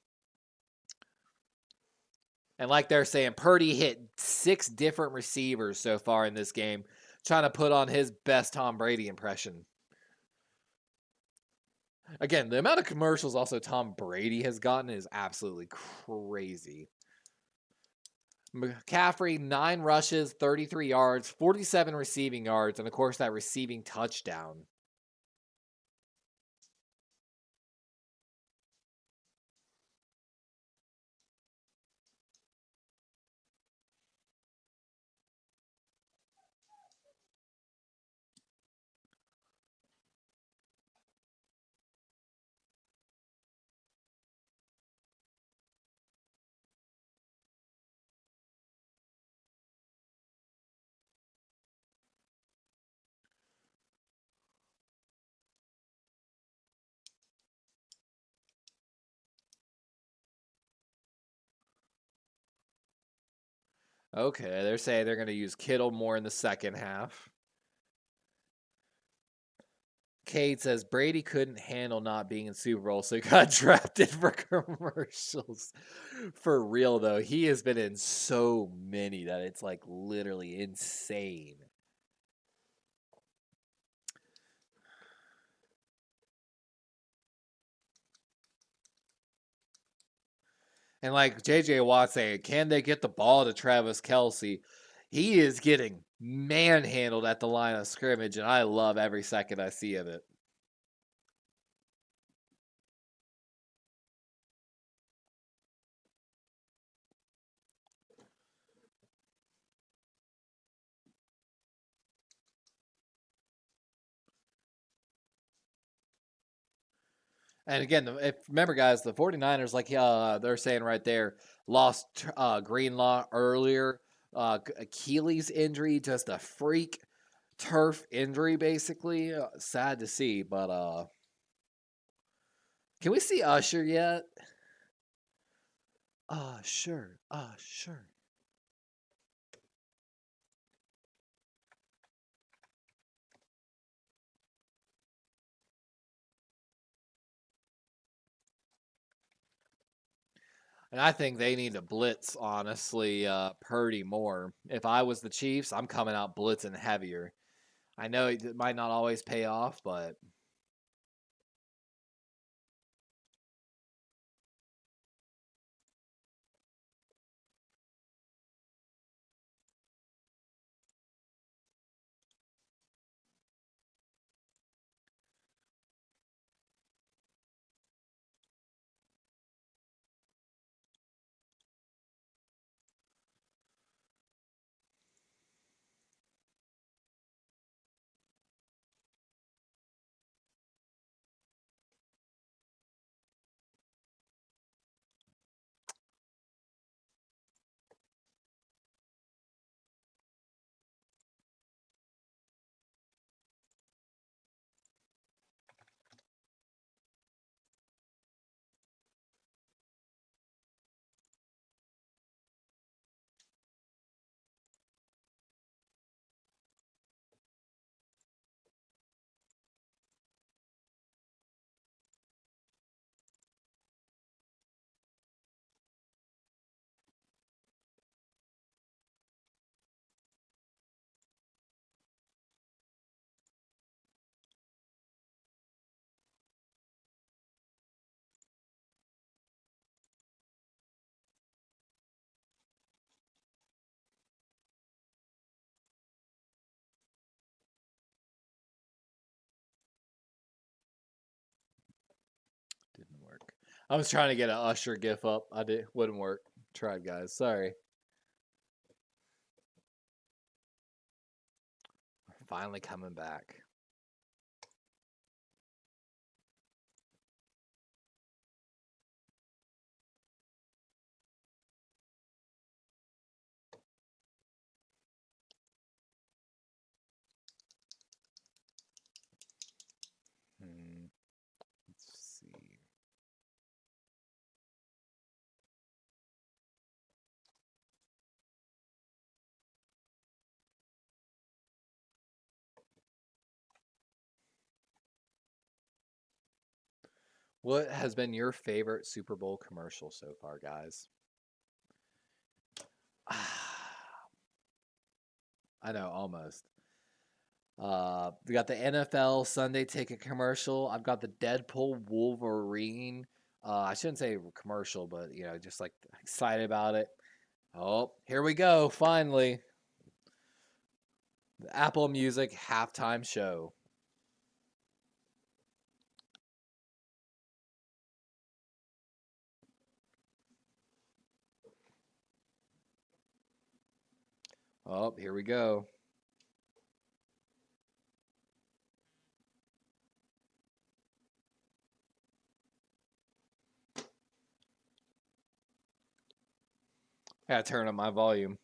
And like they're saying, Purdy hit 6 different receivers so far in this game, trying to put on his best Tom Brady impression. Again, the amount of commercials also Tom Brady has gotten is absolutely crazy. McCaffrey, 9 rushes, 33 yards, 47 receiving yards, and of course that receiving touchdown. Okay, they're saying they're going to use Kittle more in the second half. Cade says Brady couldn't handle not being in Super Bowl, so he got drafted for commercials. For real, though, he has been in so many that it's like literally insane. And like J.J. Watt saying, can they get the ball to Travis Kelce? He is getting manhandled at the line of scrimmage, and I love every second I see of it. And again, remember, guys, the 49ers, like they're saying right there, lost Greenlaw earlier. Achilles injury, just a freak turf injury, basically. Sad to see, but can we see Usher yet? Sure. Sure. And I think they need to blitz, honestly, Purdy more. If I was the Chiefs, I'm coming out blitzing heavier. I know it might not always pay off, but I was trying to get an Usher gif up. Wouldn't work. Tried, guys. Sorry. Finally coming back. Let's see. What has been your favorite Super Bowl commercial so far, guys? I know, almost. We got the NFL Sunday Ticket commercial. I've got the Deadpool Wolverine. I shouldn't say commercial, but just like excited about it. Oh, here we go! Finally, the Apple Music halftime show. Oh, here we go. I gotta turn up my volume.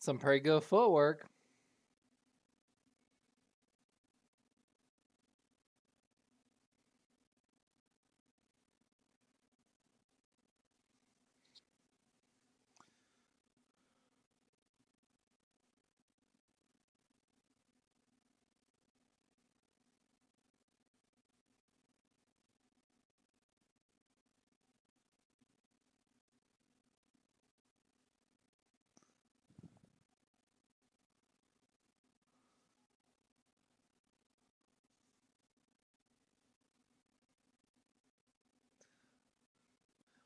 Some pretty good footwork.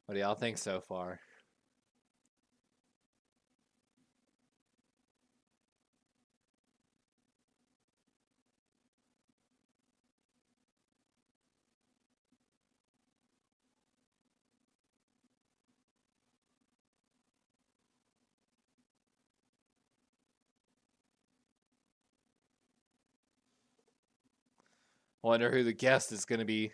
What do y'all think so far? Wonder who the guest is going to be.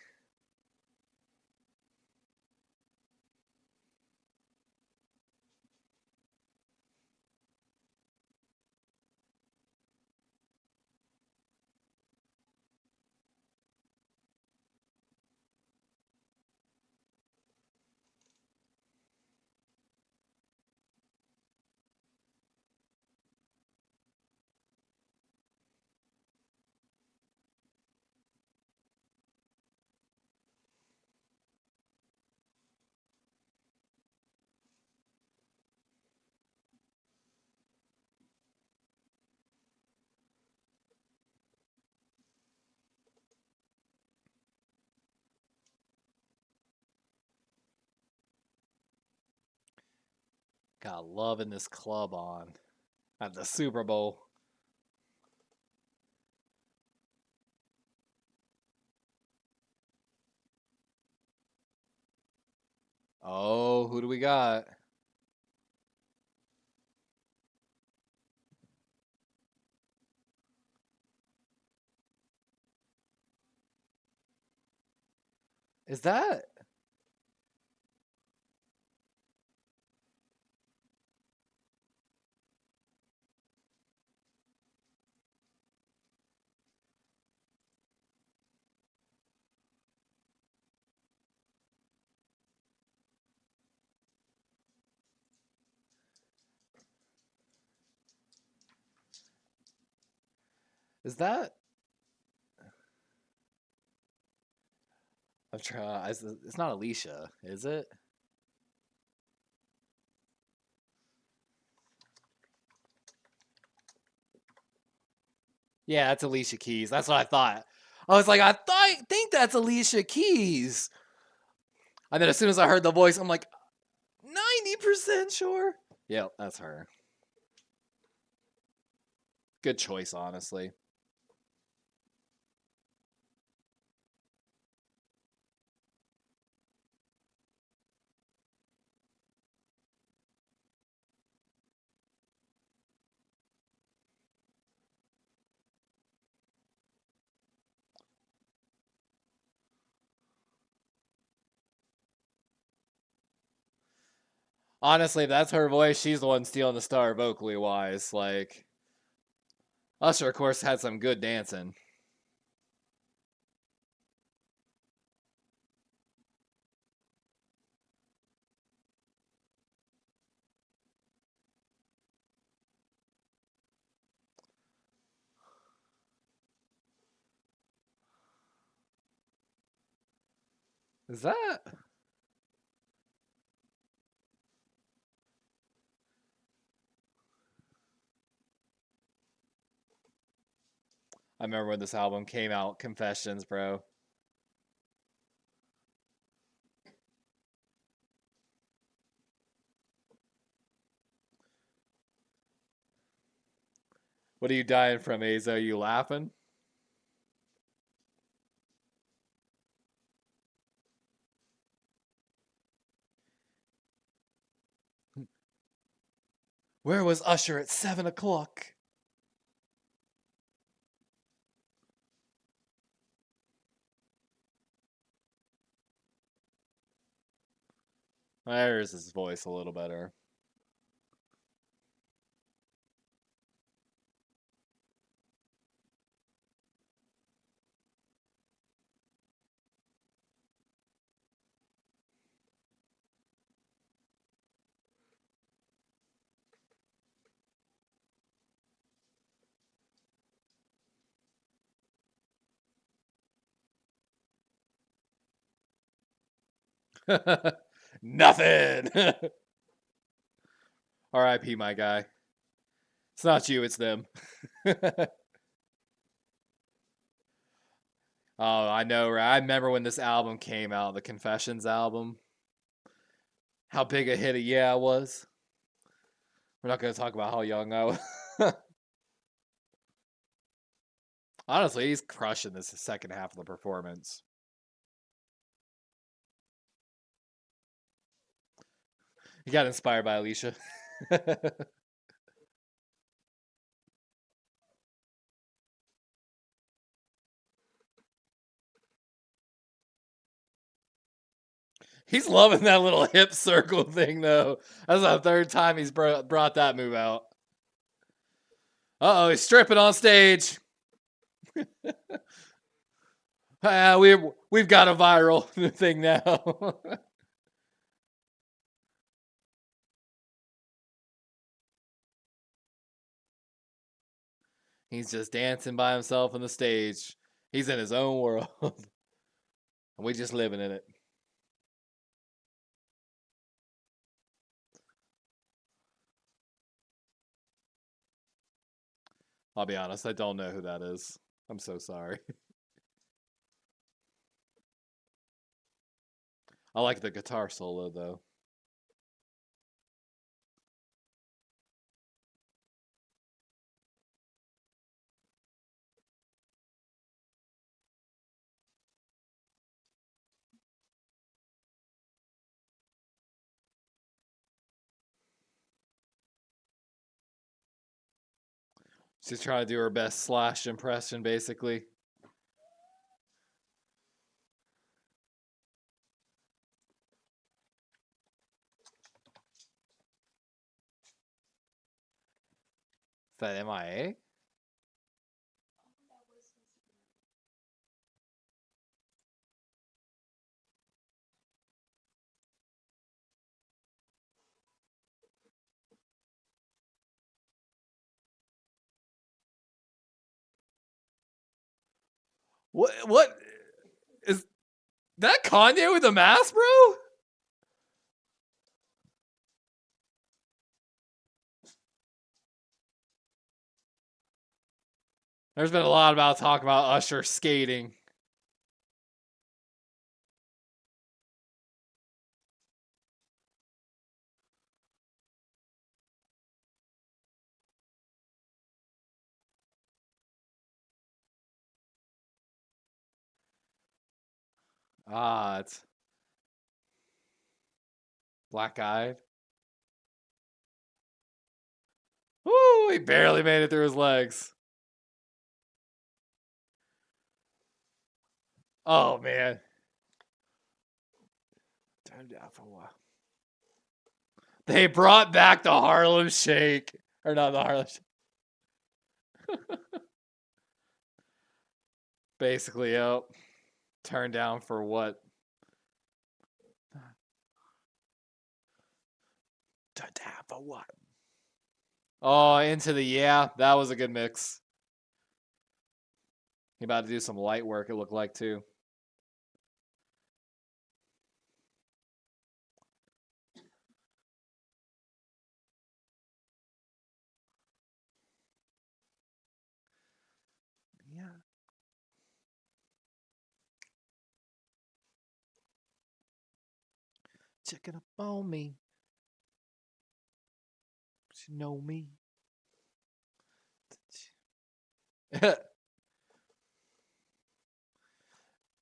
Got loving this club on at the Super Bowl. Oh, who do we got? Is that? Is that? I'm trying. It's not Alicia, is it? Yeah, it's Alicia Keys. That's what I thought. I was like, think that's Alicia Keys. And then as soon as I heard the voice, I'm like, 90% sure. Yep, that's her. Good choice, honestly. Honestly, if that's her voice, she's the one stealing the star vocally wise. Like, Usher, of course, had some good dancing. Is that? I remember when this album came out, Confessions, bro. What are you dying from, Azo? You laughing? Where was Usher at 7 o'clock? There's his voice a little better. Nothing. R.I.P. my guy. It's not you, it's them. Oh, I know, right? I remember when this album came out, the Confessions album. How big a hit Yeah was. We're not going to talk about how young I was. Honestly, he's crushing this second half of the performance. He got inspired by Alicia. He's loving that little hip circle thing, though. That's the third time he's brought that move out. Uh-oh, he's stripping on stage. We've got a viral thing now. He's just dancing by himself on the stage. He's in his own world. And we just living in it. I'll be honest, I don't know who that is. I'm so sorry. I like the guitar solo, though. She's trying to do her best Slash impression, basically. that MIA? What is that Kanye with a mask, bro? There's been a lot about talk about Usher skating. Ah, it's black eyed. Woo, he barely made it through his legs. Oh man. Turned out for a while. They brought back the Harlem Shake. Or not the Harlem Shake. Basically, yep. Turned down for what? Turned down for what? Oh, into the yeah. That was a good mix. He about to do some light work, it looked like, too. Yeah. Checking up on me. She know me.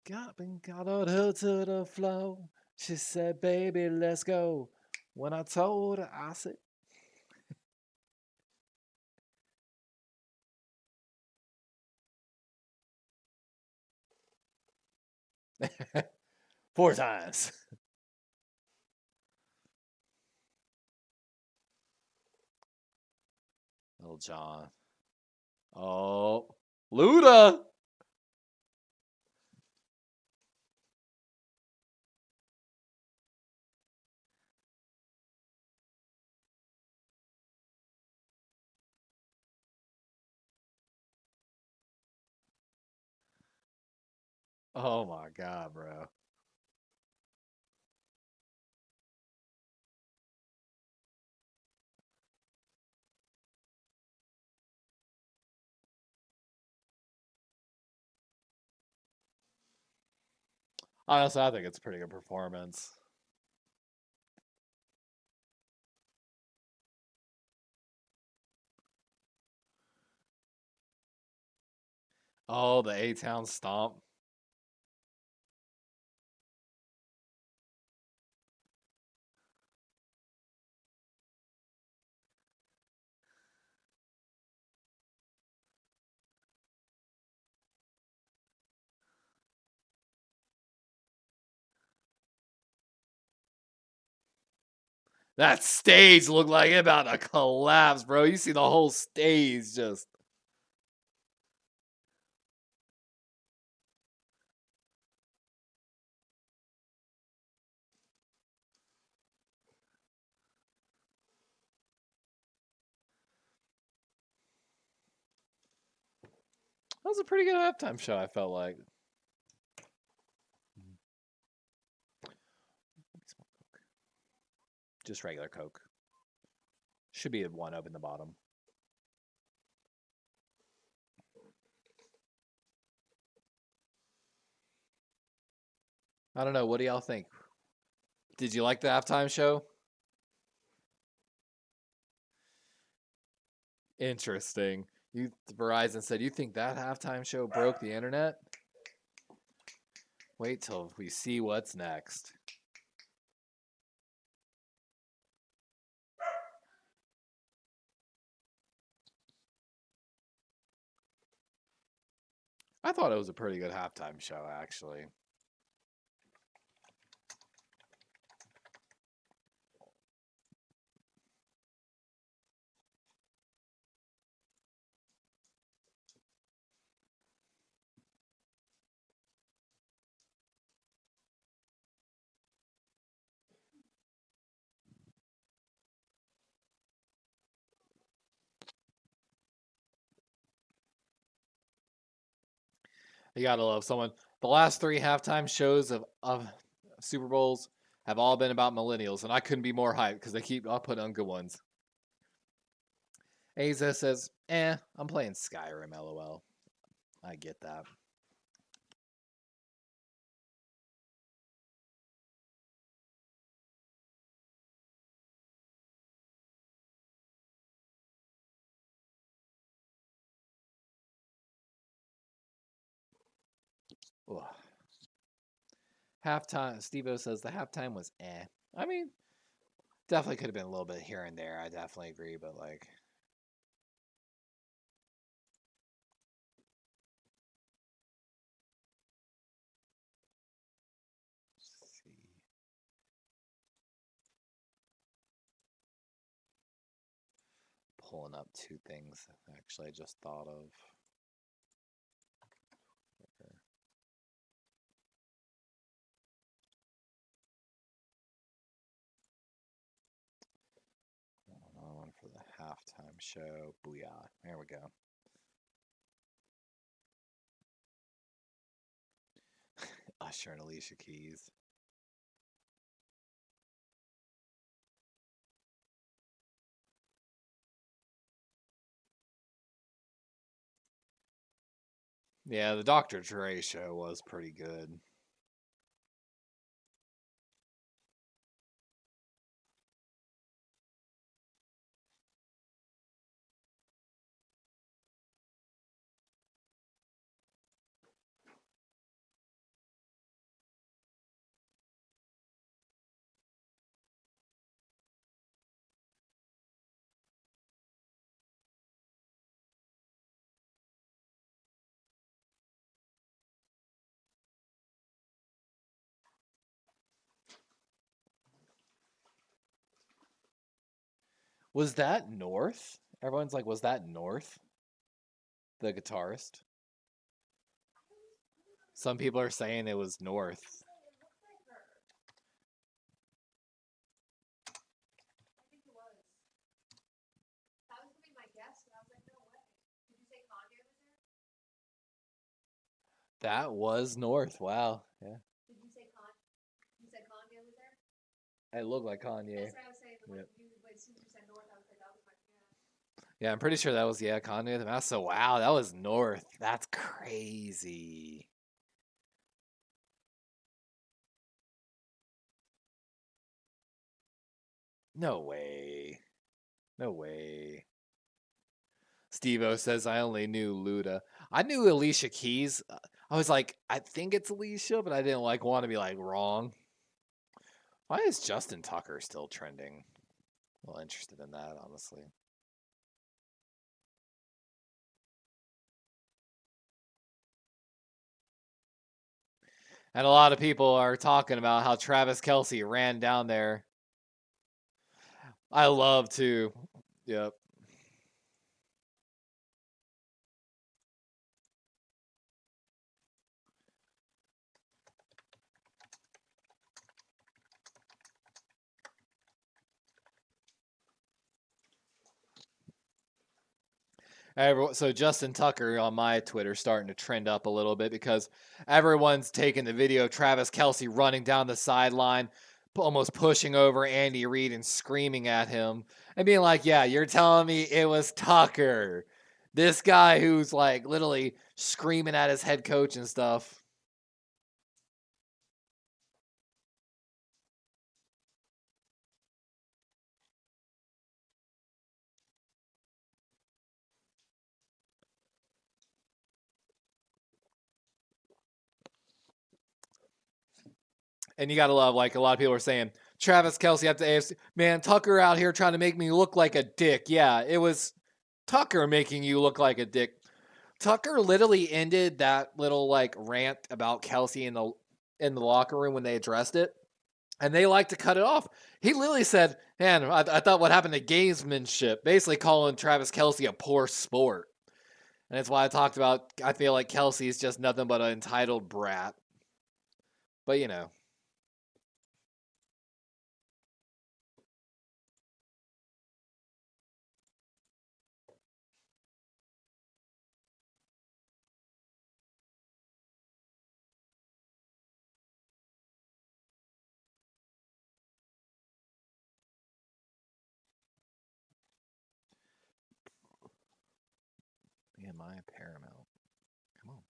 Got her to the floor. She said, baby, let's go. When I told her, I said, 4 times. Little John. Oh, Luda. Oh my God, bro. Honestly, I think it's a pretty good performance. Oh, the A-Town stomp. That stage looked like it about to collapse, bro. You see the whole stage just. That was a pretty good halftime show, I felt like. Just regular Coke. Should be a 1 up in the bottom. I don't know. What do y'all think? Did you like the halftime show? Interesting. Verizon said, you think that halftime show broke the internet? Wait till we see what's next. I thought it was a pretty good halftime show, actually. You gotta love someone. The last 3 halftime shows of Super Bowls have all been about millennials, and I couldn't be more hyped because they keep putting on good ones. Aza says, I'm playing Skyrim, lol. I get that. Ugh. Halftime, Steve-O says the halftime was I mean, definitely could have been a little bit here and there. I definitely agree, but like, let's see. Pulling up 2 things actually I just thought of. One for the halftime show. Booyah. There we go. Usher and Alicia Keys. Yeah, the Dr. Dre show was pretty good. Was that North? Everyone's like, was that North? The guitarist? Some people are saying it was North. That was North. Wow. Yeah. Did you say you said Kanye was there? It looked like Kanye. That's what I was saying. Yep. As soon as you said North, I was like, that was my Yeah, I'm pretty sure that was Kanye the Mouse. So wow, that was North. That's crazy. No way. No way. Steve-O says I only knew Luda. I knew Alicia Keys. I was like, I think it's Alicia, but I didn't like want to be like wrong. Why is Justin Tucker still trending? Well, interested in that, honestly. And a lot of people are talking about how Travis Kelce ran down there. I love to. Yep. So Justin Tucker on my Twitter starting to trend up a little bit because everyone's taking the video of Travis Kelce running down the sideline, almost pushing over Andy Reid and screaming at him and being like, yeah, you're telling me it was Tucker. This guy who's like literally screaming at his head coach and stuff. And you gotta love, like a lot of people are saying, Travis Kelce at the AFC. Man, Tucker out here trying to make me look like a dick. Yeah, it was Tucker making you look like a dick. Tucker literally ended that little like rant about Kelce in the locker room when they addressed it, and they like to cut it off. He literally said, "Man, I thought what happened to gamesmanship," basically calling Travis Kelce a poor sport. And that's why I talked about. I feel like Kelce is just nothing but an entitled brat. But you know. am I Paramount? Come on.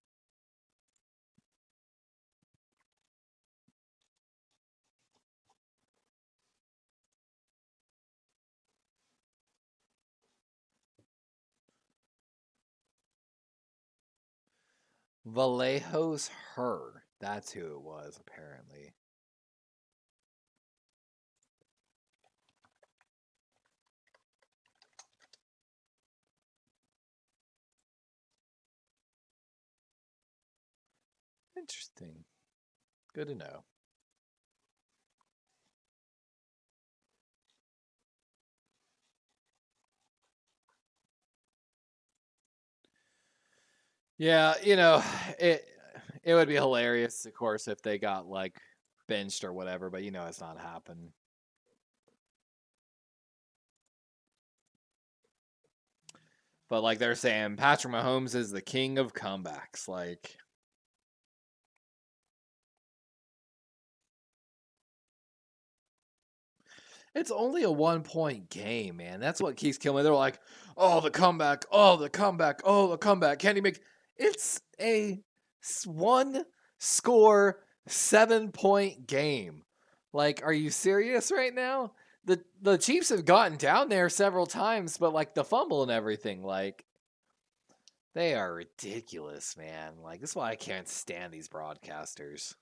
Vallejo's her. That's who it was, apparently. Interesting. Good to know. Yeah, it would be hilarious, of course, if they got like benched or whatever, but it's not happening. But like they're saying, Patrick Mahomes is the king of comebacks. Like, it's only a 1-point game, man. That's what keeps killing me. They're like, oh, the comeback, oh, the comeback, oh, the comeback. Can he make? It's a one score 7-point game. Like, are you serious right now? The Chiefs have gotten down there several times, but like the fumble and everything, like they are ridiculous, man. Like, this is why I can't stand these broadcasters.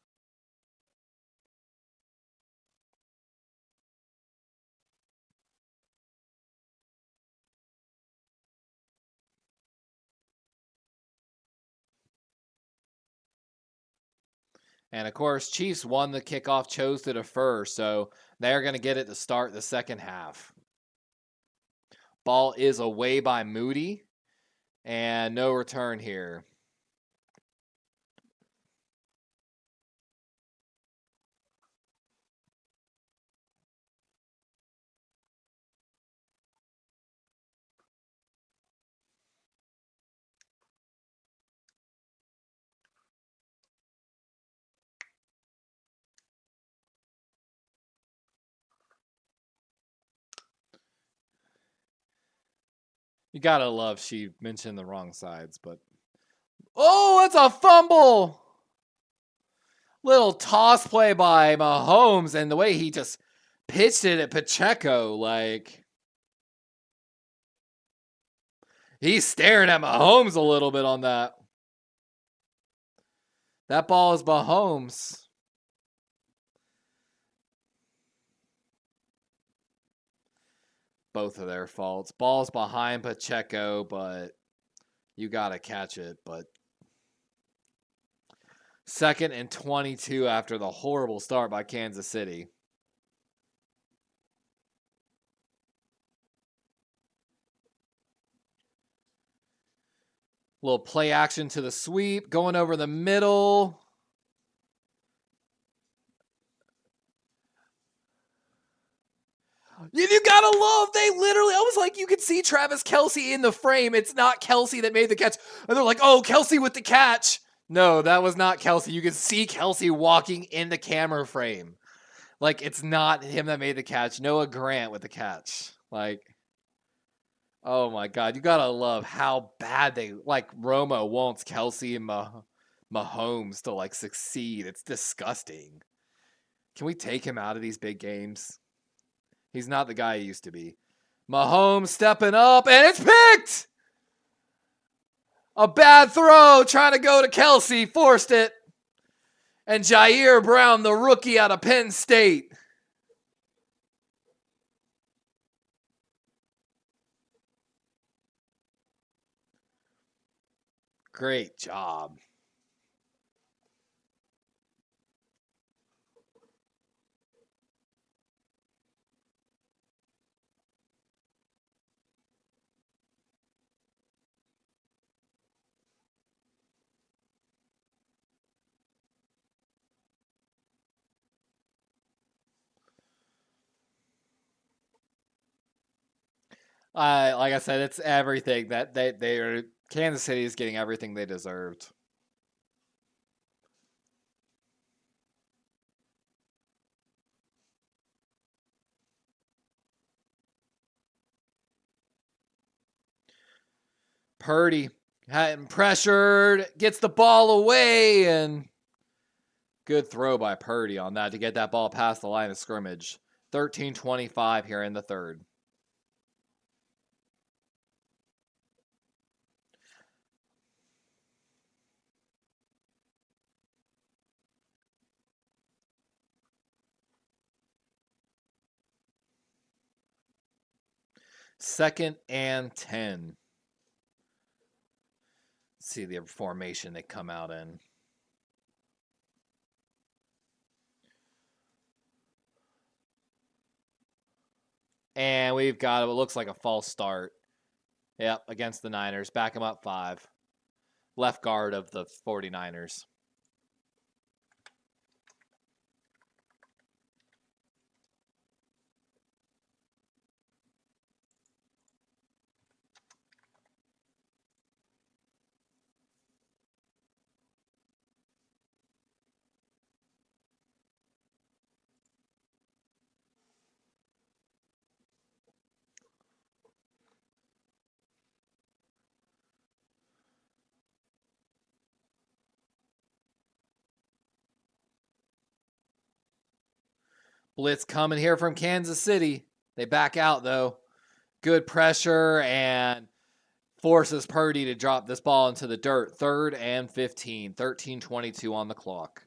And of course, Chiefs won the kickoff, chose to defer, so they're going to get it to start the second half. Ball is away by Moody, and no return here. You gotta love she mentioned the wrong sides, but oh, it's a fumble! Little toss play by Mahomes, and the way he just pitched it at Pacheco, like he's staring at Mahomes a little bit on that. That ball is Mahomes. Both of their faults. Ball's behind Pacheco, but you got to catch it. But 2nd and 22 after the horrible start by Kansas City. Little play action to the sweep, going over the middle. You gotta love, they literally, I was like, you could see Travis Kelce in the frame. It's not Kelce that made the catch. And they're like, oh, Kelce with the catch. No, that was not Kelce. You could see Kelce walking in the camera frame. Like, it's not him that made the catch. Noah Grant with the catch. Like, oh my God. You gotta love how bad they, like, Romo wants Kelce and Mahomes to, like, succeed. It's disgusting. Can we take him out of these big games? He's not the guy he used to be. Mahomes stepping up, and it's picked! A bad throw, trying to go to Kelce, forced it. And Jair Brown, the rookie out of Penn State. Great job. Like I said, it's everything that they are. Kansas City is getting everything they deserved. Purdy Hadn't pressured, gets the ball away, and good throw by Purdy on that to get that ball past the line of scrimmage. 13-25 here in the third. Second and 10. Let's see the formation they come out in. And we've got what looks like a false start. Yep, against the Niners. Back them up 5. Left guard of the 49ers. Blitz coming here from Kansas City. They back out, though. Good pressure and forces Purdy to drop this ball into the dirt. 3rd and 15. 13-22 on the clock.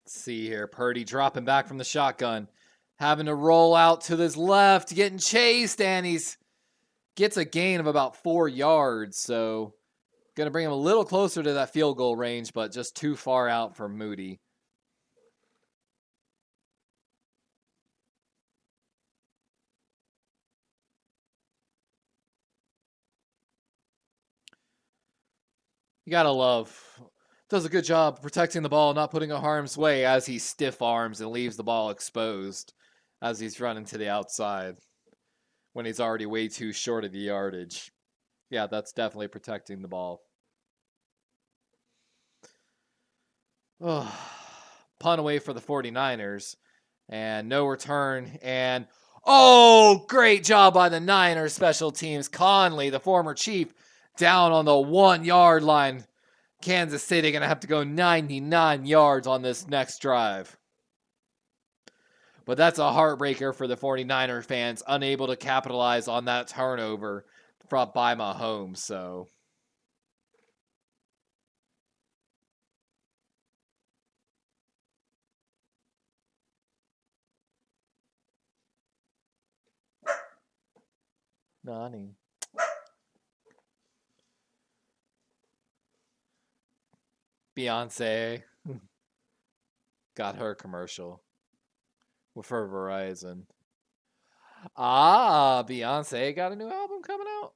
Let's see here. Purdy dropping back from the shotgun. Having to roll out to his left. Getting chased. And he's gets a gain of about 4 yards. So going to bring him a little closer to that field goal range. But just too far out for Moody. You got to love. Does a good job protecting the ball, not putting it harm's way as he stiff arms and leaves the ball exposed as he's running to the outside when he's already way too short of the yardage. Yeah, that's definitely protecting the ball. Oh, punt away for the 49ers and no return. And oh, great job by the Niners special teams. Conley, the former Chief, down on the 1-yard line. Kansas City going to have to go 99 yards on this next drive. But that's a heartbreaker for the 49er fans, unable to capitalize on that turnover brought by Mahomes. So Nani. Beyonce got her commercial with her Verizon. Ah, Beyonce got a new album coming out.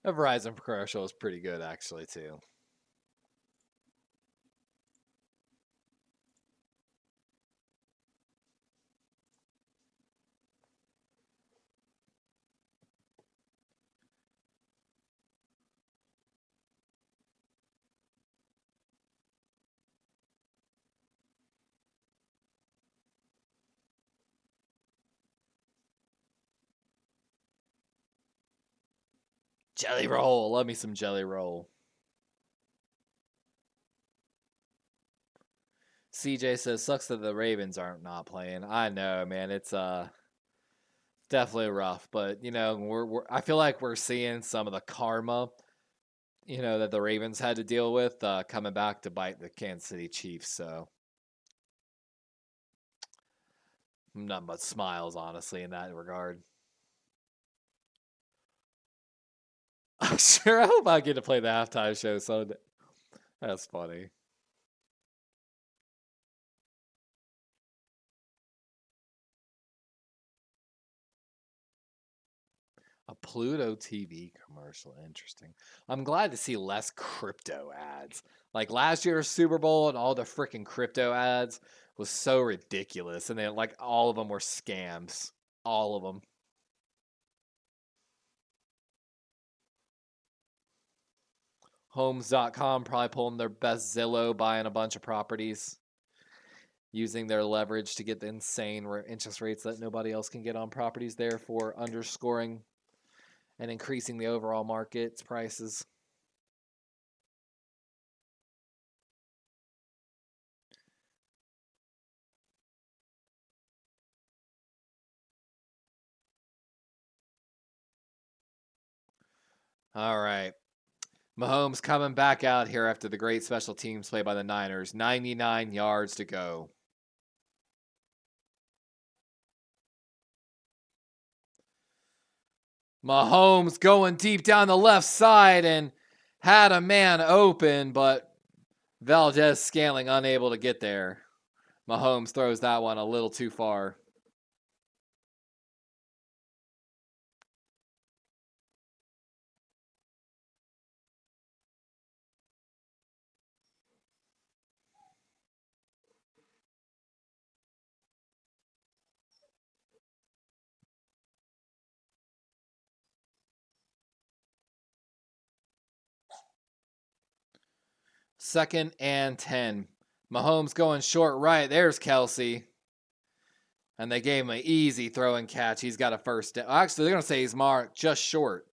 The Verizon commercial is pretty good, actually, too. Jelly roll. Love me some jelly roll. CJ says, sucks that the Ravens aren't not playing. I know, man. It's definitely rough. But, you know, I feel like we're seeing some of the karma you know, that the Ravens had to deal with coming back to bite the Kansas City Chiefs. So nothing but smiles, honestly, in that regard. I sure hope I get to play the halftime show Sunday. That's funny. A Pluto TV commercial. Interesting. I'm glad to see less crypto ads. Like last year's Super Bowl and all the freaking crypto ads was so ridiculous. And then, like, all of them were scams. All of them. Homes.com probably pulling their best Zillow, buying a bunch of properties, using their leverage to get the insane interest rates that nobody else can get on properties, therefore underscoring and increasing the overall market's prices. All right. Mahomes coming back out here after the great special teams play by the Niners. 99 yards to go. Mahomes going deep down the left side and had a man open, but Valdez-Scantling unable to get there. Mahomes throws that one a little too far. Second and 10. Mahomes going short right. There's Kelsey. And they gave him an easy throw and catch. He's got a first down. Actually, they're going to say he's marked just short.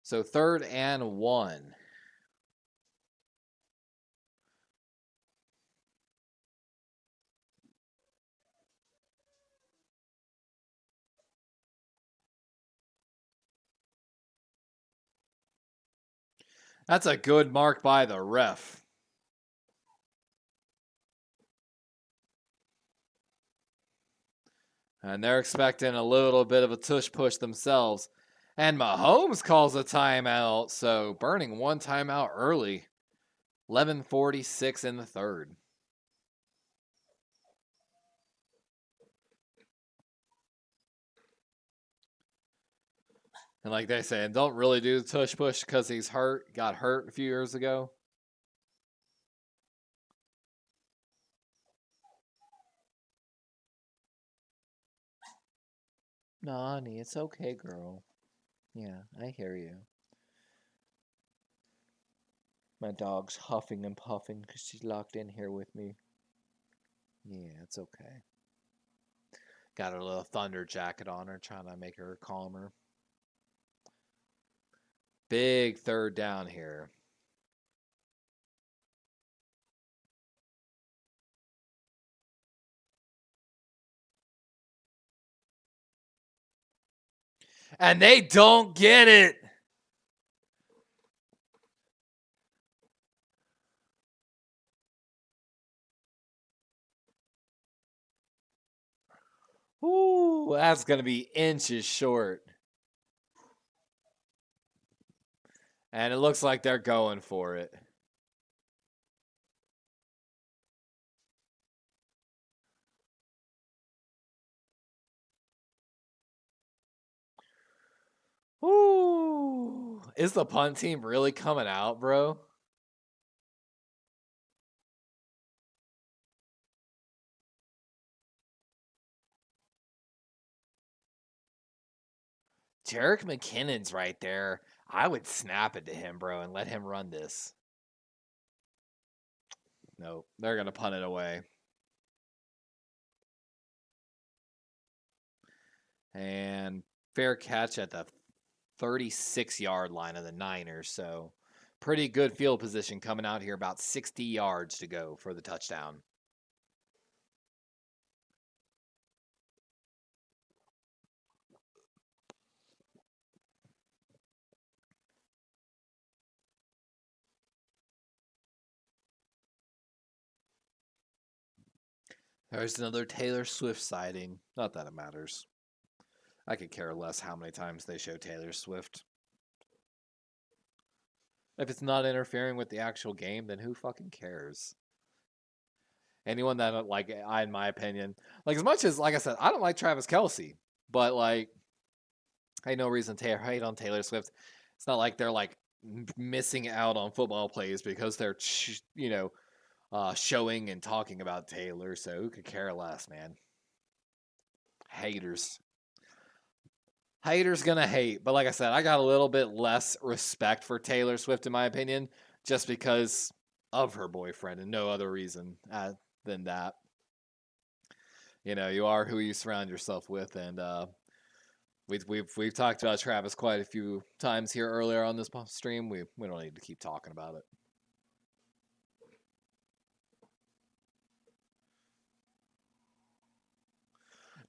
So 3rd and 1. That's a good mark by the ref. And they're expecting a little bit of a tush push themselves. And Mahomes calls a timeout. So burning one timeout early. 11:46 in the 3rd. And like they say, don't really do the tush push because he's hurt. Got hurt a few years ago. No, honey, it's okay, girl. Yeah, I hear you. My dog's huffing and puffing because she's locked in here with me. Yeah, it's okay. Got a little thunder jacket on her, trying to make her calmer. Big 3rd down here. And they don't get it. Ooh, that's going to be inches short. And it looks like they're going for it. Ooh. Is the punt team really coming out, bro? Jerick McKinnon's right there. I would snap it to him, bro, and let him run this. Nope, they're going to punt it away. And fair catch at the 36-yard line of the Niners. So pretty good field position coming out here. About 60 yards to go for the touchdown. There's another Taylor Swift sighting. Not that it matters. I could care less how many times they show Taylor Swift. If it's not interfering with the actual game, then who fucking cares? Anyone that, like, in my opinion, like, as much as, like I said, I don't like Travis Kelce, but, like, I had no reason to hate on Taylor Swift. It's not like they're, like, missing out on football plays because they're, showing and talking about Taylor, so who could care less, man? Haters. Haters gonna hate, but like I said, I got a little bit less respect for Taylor Swift, in my opinion, just because of her boyfriend and no other reason than that. You know, you are who you surround yourself with, and we've talked about Travis quite a few times here earlier on this stream. We don't need to keep talking about it.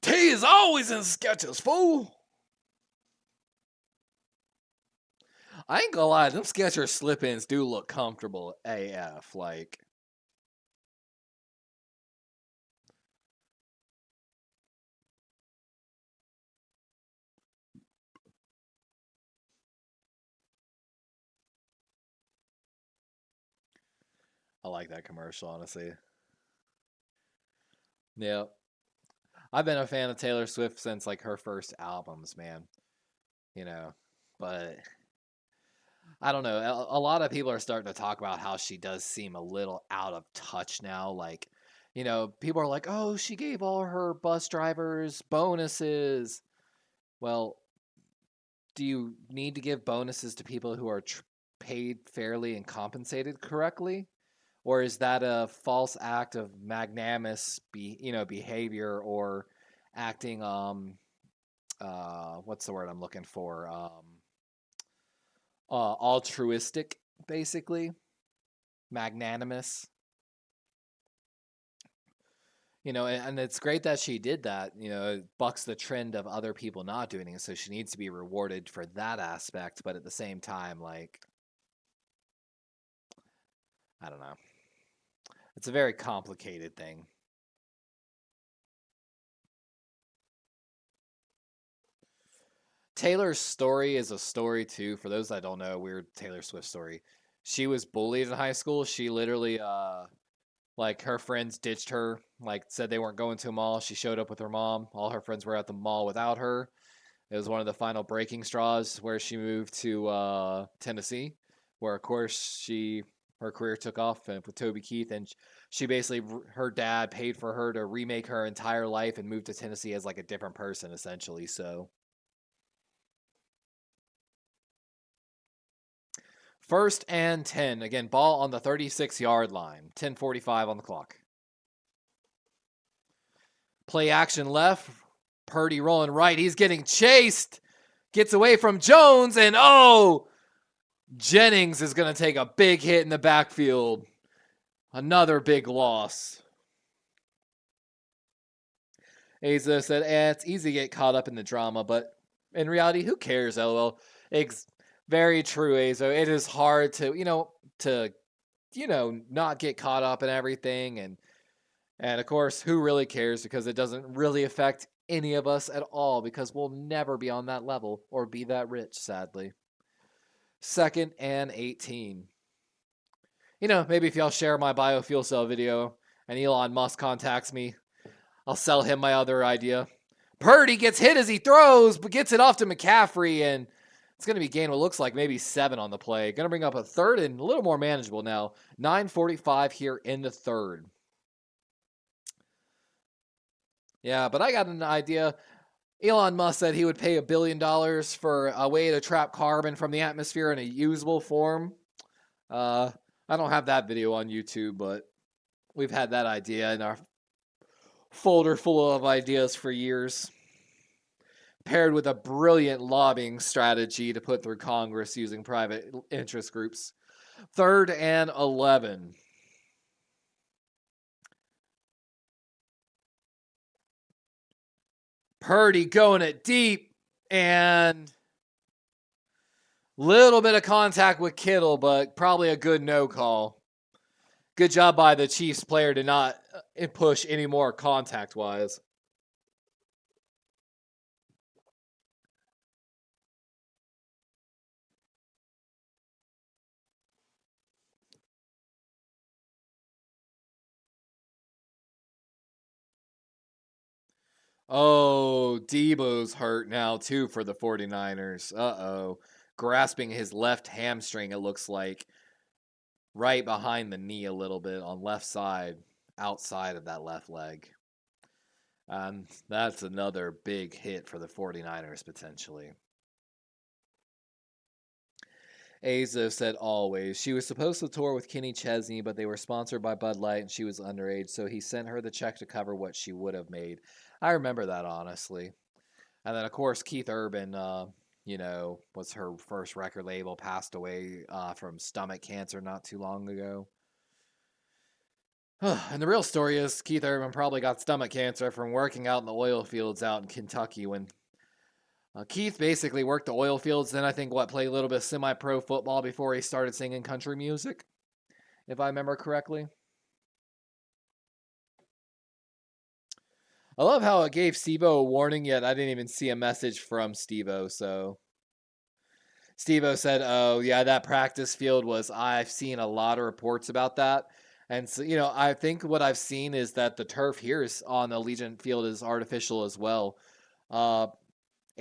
T is always in sketches, fool. I ain't gonna lie, them Skechers slip-ins do look comfortable AF. Like, I like that commercial, honestly. Yeah. I've been a fan of Taylor Swift since, like, her first albums, man. You know, but I don't know. A lot of people are starting to talk about how she does seem a little out of touch now. Like, you know, people are like, oh, she gave all her bus drivers bonuses. Well, do you need to give bonuses to people who are paid fairly and compensated correctly? Or is that a false act of magnanimous behavior, or acting what's the word I'm looking for? Altruistic, basically. Magnanimous. You know, and it's great that she did that. You know, it bucks the trend of other people not doing it, so she needs to be rewarded for that aspect. But at the same time, like, I don't know. It's a very complicated thing. Taylor's story is a story too. For those that don't know, weird Taylor Swift story. She was bullied in high school. She literally, like, her friends ditched her, like, said they weren't going to a mall. She showed up with her mom. All her friends were at the mall without her. It was one of the final breaking straws where she moved to Tennessee, where, of course, her career took off with Toby Keith, and she basically, her dad paid for her to remake her entire life and move to Tennessee as, like, a different person, essentially. So 1st and 10. Again, ball on the 36-yard line. 10:45 on the clock. Play action left. Purdy rolling right. He's getting chased. Gets away from Jones, and Jennings is going to take a big hit in the backfield. Another big loss. Azo said, it's easy to get caught up in the drama, but in reality, who cares, LOL? Very true, Azo. It is hard to not get caught up in everything, and of course, who really cares, because it doesn't really affect any of us at all, because we'll never be on that level or be that rich, sadly. 2nd and 18. You know, maybe if y'all share my biofuel cell video and Elon Musk contacts me, I'll sell him my other idea. Purdy gets hit as he throws, but gets it off to McCaffrey, and it's going to be gain what looks like maybe 7 on the play. Going to bring up a 3rd and a little more manageable now. 9:45 here in the 3rd. Yeah, but I got an idea. Elon Musk said he would pay $1 billion for a way to trap carbon from the atmosphere in a usable form. I don't have that video on YouTube, but we've had that idea in our folder full of ideas for years, paired with a brilliant lobbying strategy to put through Congress using private interest groups. 3rd and 11. Purdy going it deep, and little bit of contact with Kittle, but probably a good no call. Good job by the Chiefs player to not push anymore contact-wise. Oh, Debo's hurt now, too, for the 49ers. Uh-oh. Grasping his left hamstring, it looks like. Right behind the knee a little bit on left side, outside of that left leg. That's another big hit for the 49ers, potentially. Azo said always. She was supposed to tour with Kenny Chesney, but they were sponsored by Bud Light and she was underage, so he sent her the check to cover what she would have made. I remember that, honestly. And then, of course, Keith Urban, was her first record label, passed away from stomach cancer not too long ago. And the real story is Keith Urban probably got stomach cancer from working out in the oil fields out in Kentucky when Keith basically worked the oil fields, then I think, played a little bit of semi-pro football before he started singing country music, if I remember correctly. I love how it gave Steve-O a warning, yet I didn't even see a message from Steve-O, so... Steve-O said, oh, yeah, that practice field I've seen a lot of reports about that. And so, I think what I've seen is that the turf here on the Allegiant Field is artificial as well.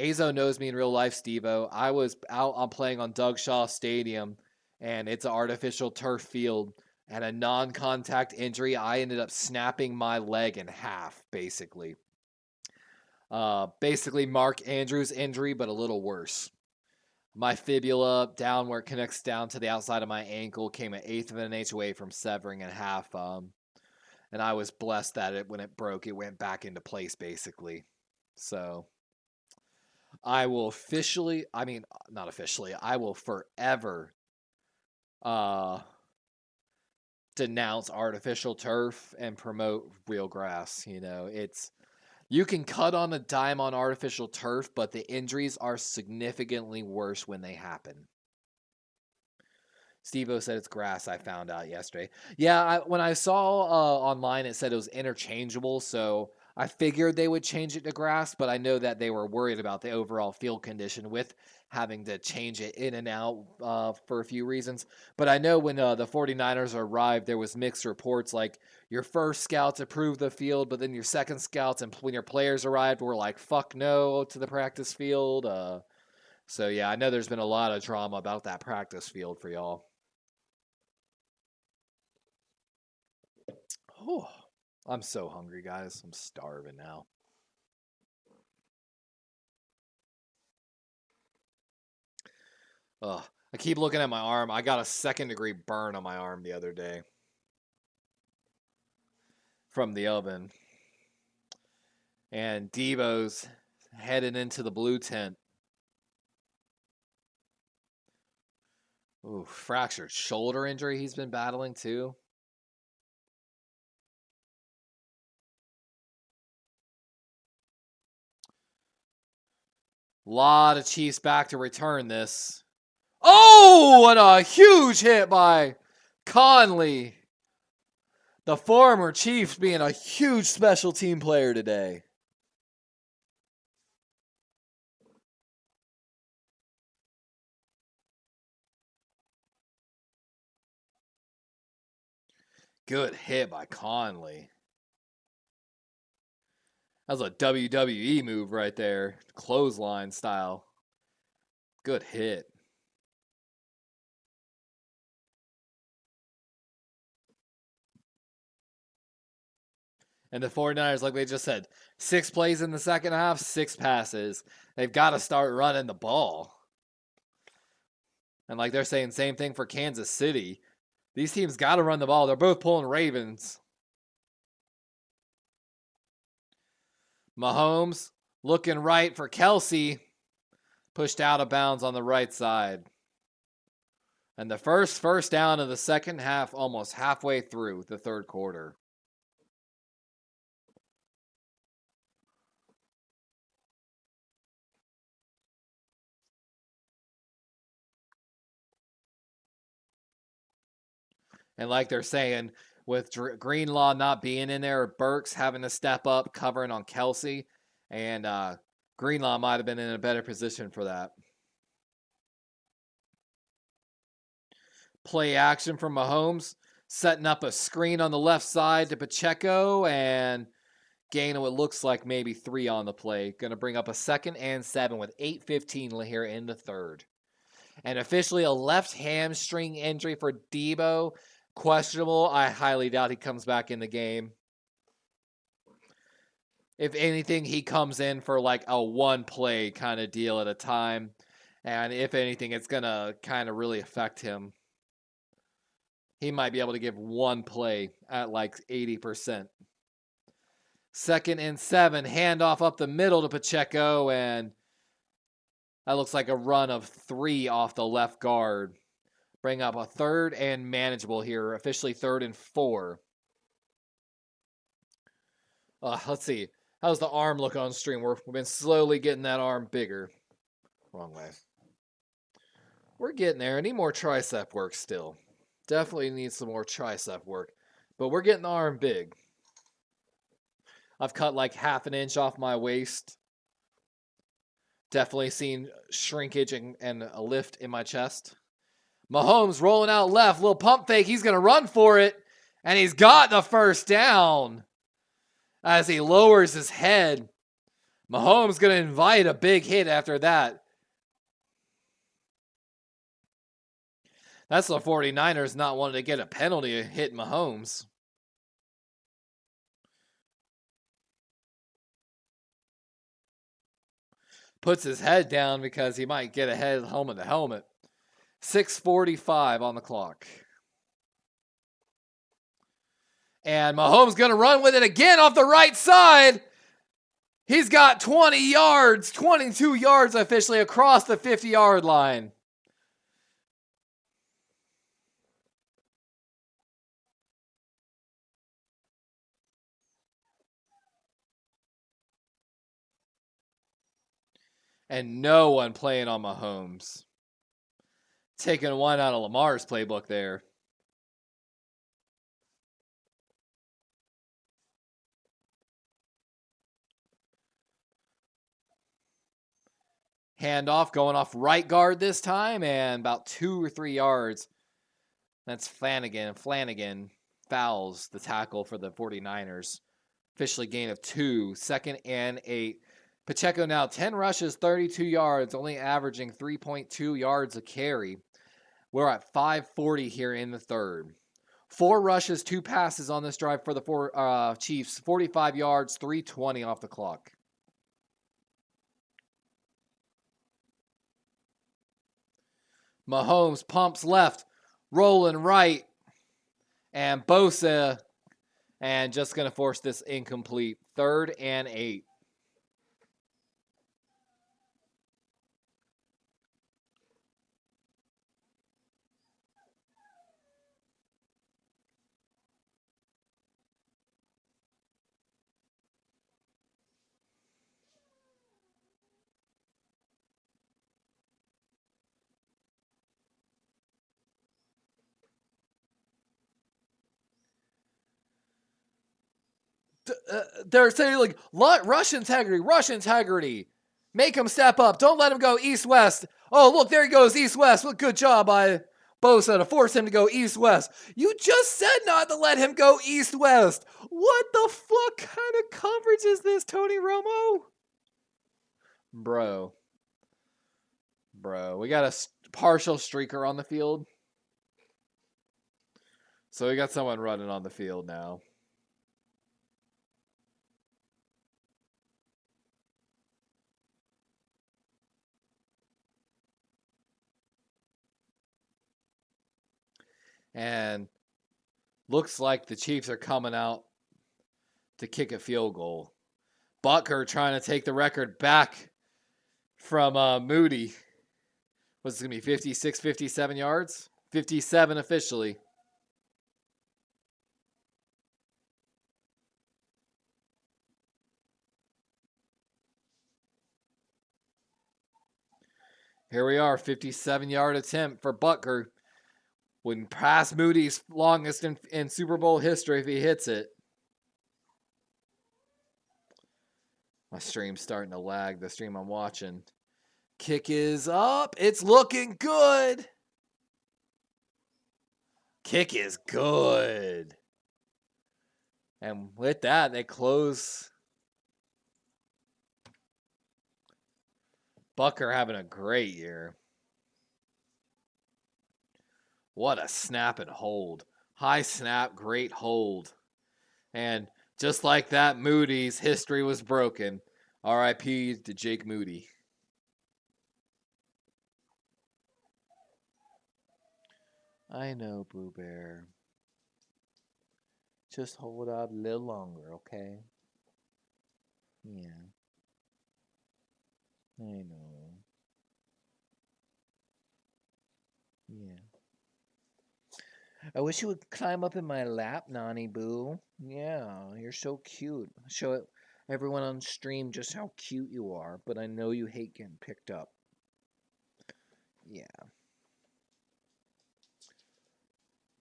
Azo knows me in real life, Steve-O. I was out on playing on Doug Shaw Stadium, and it's an artificial turf field. And a non-contact injury, I ended up snapping my leg in half, basically. Basically Mark Andrews' injury, but a little worse. My fibula, down where it connects down to the outside of my ankle, came an eighth of an inch away from severing in half. And I was blessed that when it broke, it went back into place, basically. So... I will I will forever denounce artificial turf and promote real grass. You can cut on a dime on artificial turf, but the injuries are significantly worse when they happen. Steve-O said it's grass, I found out yesterday. Yeah, when I saw online, it said it was interchangeable, so... I figured they would change it to grass, but I know that they were worried about the overall field condition with having to change it in and out for a few reasons. But I know when the 49ers arrived, there was mixed reports, like your first scouts approved the field, but then your second scouts and when your players arrived were like, fuck no to the practice field. So yeah, I know there's been a lot of drama about that practice field for y'all. Oh. I'm so hungry, guys. I'm starving now. Ugh. I keep looking at my arm. I got a 2nd-degree burn on my arm the other day. From the oven. And Debo's headed into the blue tent. Ooh, fractured shoulder injury he's been battling too. Lot of Chiefs back to return this. Oh, and a huge hit by Conley. The former Chiefs being a huge special team player today. Good hit by Conley. That was a WWE move right there. Clothesline style. Good hit. And the 49ers, like they just said, 6 plays in the second half, 6 passes. They've got to start running the ball. And like they're saying, same thing for Kansas City. These teams got to run the ball. They're both pulling Ravens. Mahomes looking right for Kelsey. Pushed out of bounds on the right side. And the first down of the second half, almost halfway through the third quarter. And like they're saying, with Greenlaw not being in there, Burks having to step up, covering on Kelsey, and Greenlaw might have been in a better position for that. Play action from Mahomes, setting up a screen on the left side to Pacheco, and gain what looks like maybe 3 on the play. Going to bring up a 2nd and 7 with 8:15 here in the third. And officially a left hamstring injury for Debo. Questionable. I highly doubt he comes back in the game. If anything, he comes in for like a 1-play kind of deal at a time. And if anything, it's going to kind of really affect him. He might be able to give 1 play at like 80%. 2nd and 7, handoff up the middle to Pacheco, and that looks like a run of 3 off the left guard. Bring up a 3rd and manageable here, officially 3rd and 4. Let's see. How's the arm look on stream? We've been slowly getting that arm bigger. Wrong way. We're getting there. I need more tricep work still. Definitely need some more tricep work. But we're getting the arm big. I've cut like 1/2 inch off my waist. Definitely seen shrinkage and a lift in my chest. Mahomes rolling out left. Little pump fake. He's going to run for it. And he's got the first down. As he lowers his head. Mahomes going to invite a big hit after that. That's the 49ers not wanting to get a penalty hit Mahomes. Puts his head down because he might get a head helmet to helmet. 6:45 on the clock. And Mahomes going to run with it again off the right side. He's got 20 yards, 22 yards officially across the 50-yard line. And no one playing on Mahomes. Taking one out of Lamar's playbook there. Handoff going off right guard this time and about 2 or 3 yards. That's Flanagan. Flanagan fouls the tackle for the 49ers. Officially gain of 2. 2nd and 8. Pacheco now 10 rushes, 32 yards, only averaging 3.2 yards a carry. We're at 5:40 here in the third. 4 rushes, 2 passes on this drive for the Chiefs. 45 yards, 3:20 off the clock. Mahomes pumps left, rolling right, and Bosa, and just going to force this incomplete. 3rd and 8. They're saying like rush integrity. Make him step up. Don't let him go east-west. Oh, look, there he goes east-west. Well, good job by Bosa to force him to go east-west. You just said not to let him go east-west. What the fuck kind of coverage is this, Tony Romo? Bro, we got a partial streaker on the field. So we got someone running on the field now. And looks like the Chiefs are coming out to kick a field goal. Butker trying to take the record back from Moody. What's it going to be, 56, 57 yards? 57 officially. Here we are, 57-yard attempt for Butker. Wouldn't pass Moody's longest in Super Bowl history if he hits it. My stream's starting to lag, the stream I'm watching. Kick is up. It's looking good. Kick is good. And with that, they close. Bucker having a great year. What a snap and hold. High snap, great hold. And just like that, Moody's history was broken. R.I.P. to Jake Moody. I know, Boo Bear. Just hold out a little longer, okay? Yeah. I know. Yeah. I wish you would climb up in my lap, Nani Boo. Yeah, you're so cute. Show everyone on stream just how cute you are, but I know you hate getting picked up. Yeah.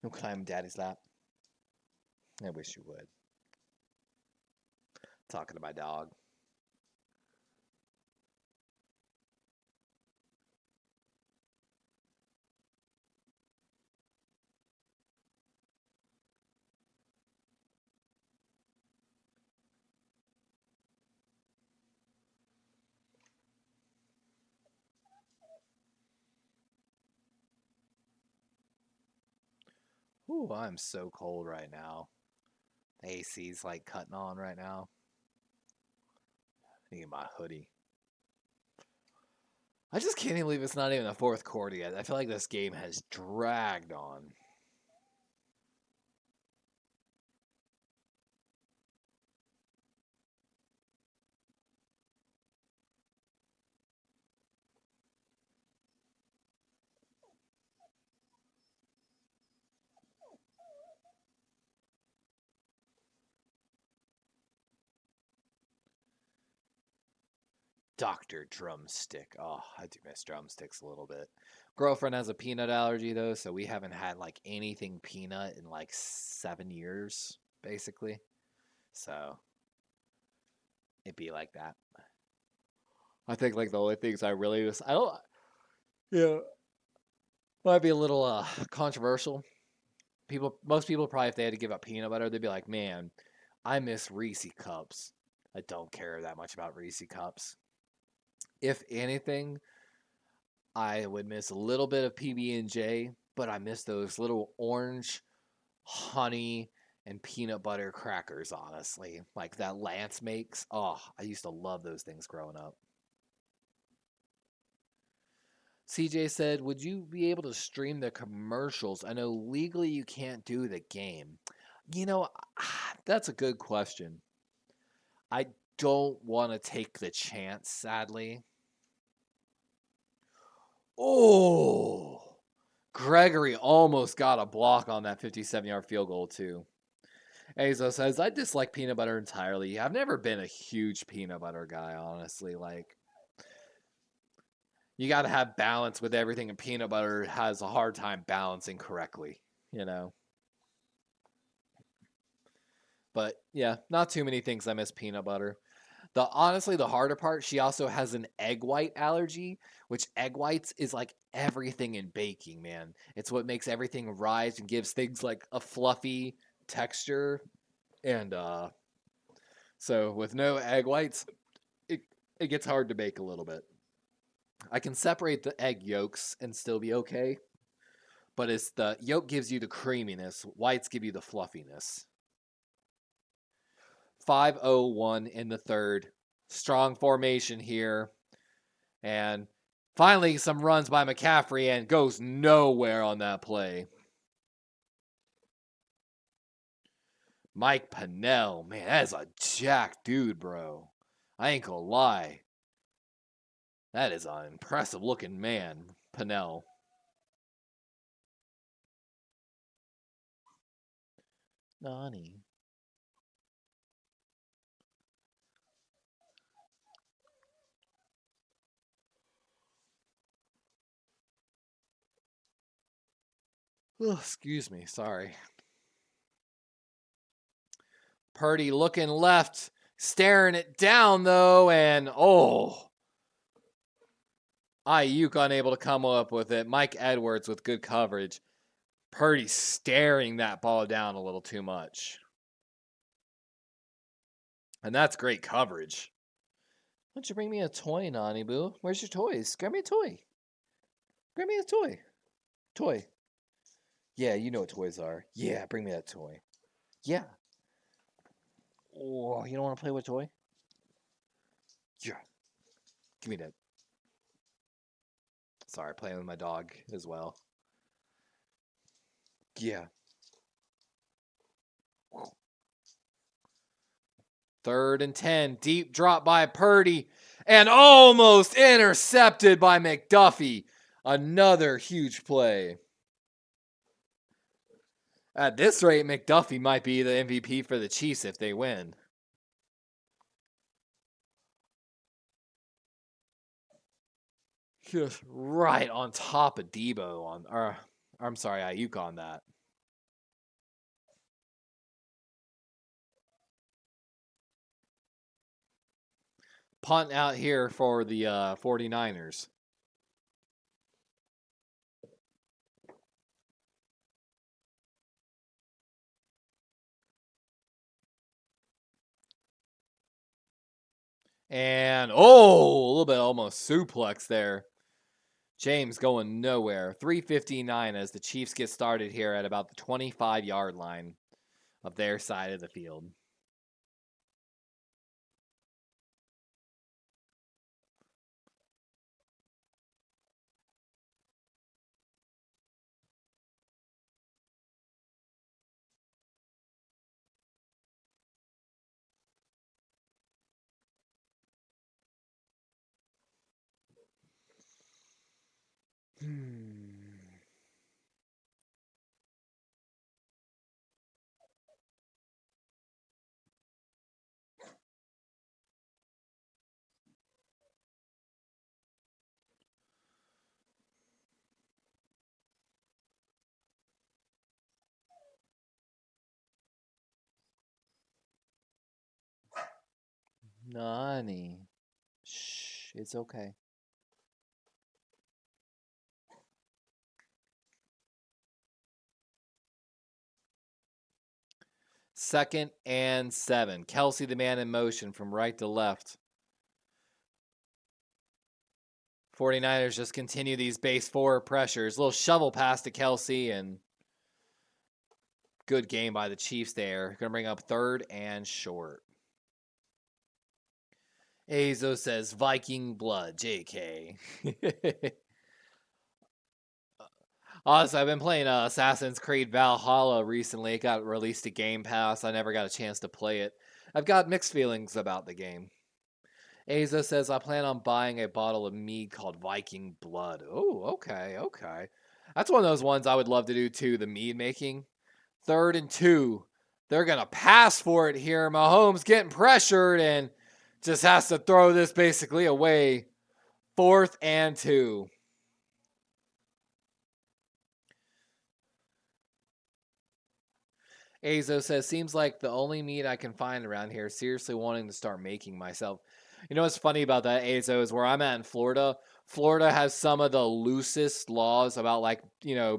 You'll climb Daddy's lap. I wish you would. Talking to my dog. Ooh, I'm so cold right now. The AC's like cutting on right now. I need my hoodie. I just can't even believe it's not even the fourth quarter yet. I feel like this game has dragged on. Dr. Drumstick. Oh, I do miss drumsticks a little bit. Girlfriend has a peanut allergy, though, so we haven't had, like, anything peanut in, like, 7 years, basically. So, it'd be like that. I think, like, the only things I really was... I don't... Yeah. Might be a little controversial. Most people probably, if they had to give up peanut butter, they'd be like, man, I miss Reese Cups. I don't care that much about Reese Cups. If anything, I would miss a little bit of PB&J, but I miss those little orange honey and peanut butter crackers, honestly. Like that Lance makes. Oh, I used to love those things growing up. CJ said, would you be able to stream the commercials? I know legally you can't do the game. You know, that's a good question. I don't want to take the chance, sadly. Oh, Gregory almost got a block on that 57-yard field goal, too. Azo says, I dislike peanut butter entirely. I've never been a huge peanut butter guy, honestly. Like, you got to have balance with everything, and peanut butter has a hard time balancing correctly, you know? But, yeah, not too many things I miss peanut butter. Honestly, the harder part, she also has an egg white allergy, which egg whites is like everything in baking, man. It's what makes everything rise and gives things like a fluffy texture. And so with no egg whites, it gets hard to bake a little bit. I can separate the egg yolks and still be okay, but it's the yolk gives you the creaminess, whites give you the fluffiness. 5-0-1 in the third. Strong formation here. And finally, some runs by McCaffrey and goes nowhere on that play. Mike Pennell. Man, that is a jacked dude, bro. I ain't gonna lie. That is an impressive looking man, Pennell. Nani. Oh, excuse me. Sorry. Purdy looking left, staring it down, though, and Ayuk unable to come up with it. Mike Edwards with good coverage. Purdy staring that ball down a little too much. And that's great coverage. Why don't you bring me a toy, Nani Boo? Where's your toys? Grab me a toy. Grab me a toy. Toy. Yeah, you know what toys are. Yeah, bring me that toy. Yeah. Oh, you don't want to play with a toy? Yeah. Give me that. Sorry, playing with my dog as well. Yeah. 3rd and 10. Deep drop by Purdy. And almost intercepted by McDuffie. Another huge play. At this rate, McDuffie might be the MVP for the Chiefs if they win. Just right on top of Debo I'm sorry, Ayuk on that. Punt out here for the 49ers. And, a little bit almost suplex there. James going nowhere. 3:59 as the Chiefs get started here at about the 25-yard line of their side of the field. Nani. Shh, it's okay. Second and 7. Kelsey, the man in motion from right to left. 49ers just continue these base 4 pressures. Little shovel pass to Kelsey, and good game by the Chiefs there. Going to bring up 3rd and short. Azo says Viking blood, JK. Honestly, I've been playing Assassin's Creed Valhalla recently. It got released to Game Pass. I never got a chance to play it. I've got mixed feelings about the game. Azo says, I plan on buying a bottle of mead called Viking Blood. Oh, okay. That's one of those ones I would love to do too, the mead making. 3rd and 2. They're going to pass for it here. Mahomes getting pressured and just has to throw this basically away. 4th and 2. Azo says, seems like the only meat I can find around here. Seriously wanting to start making myself. You know what's funny about that, Azo, is where I'm at in Florida. Florida has some of the loosest laws about, like,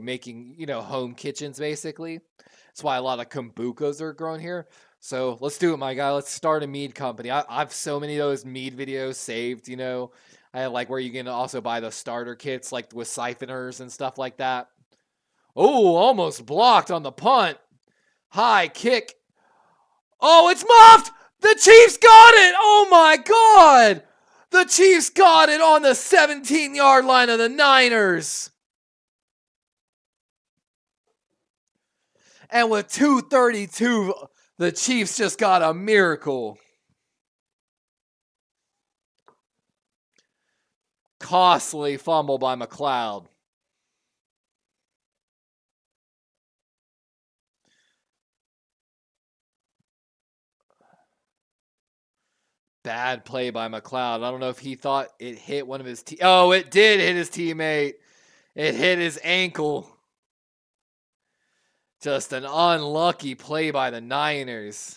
making, home kitchens, basically. That's why a lot of kombuchas are grown here. So let's do it, my guy. Let's start a mead company. I've so many of those mead videos saved, I have, like, where you can also buy the starter kits, like, with siphoners and stuff like that. Oh, almost blocked on the punt. High kick. Oh, it's muffed! The Chiefs got it! Oh my God! The Chiefs got it on the 17-yard line of the Niners. And with 2:32, the Chiefs just got a miracle. Costly fumble by McLeod. Bad play by McLeod. I don't know if he thought it hit one of his Oh, it did hit his teammate. It hit his ankle. Just an unlucky play by the Niners.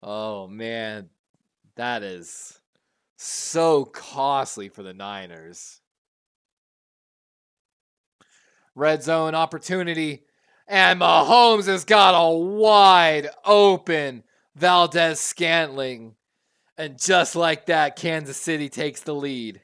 Oh, man. That is so costly for the Niners. Red zone opportunity. And Mahomes has got a wide open Valdez Scantling. And just like that, Kansas City takes the lead.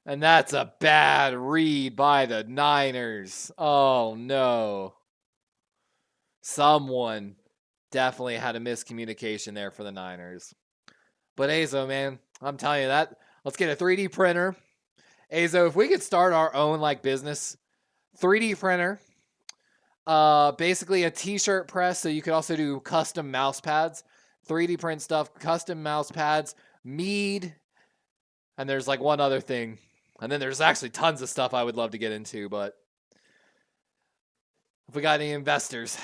And that's a bad read by the Niners. Oh, no. Someone definitely had a miscommunication there for the Niners. But Azo, man, I'm telling you that. Let's get a 3D printer. Azo, if we could start our own like business, 3D printer, basically a t-shirt press, so you could also do custom mouse pads, 3D print stuff, custom mouse pads, mead, and there's like one other thing. And then there's actually tons of stuff I would love to get into, but if we got any investors,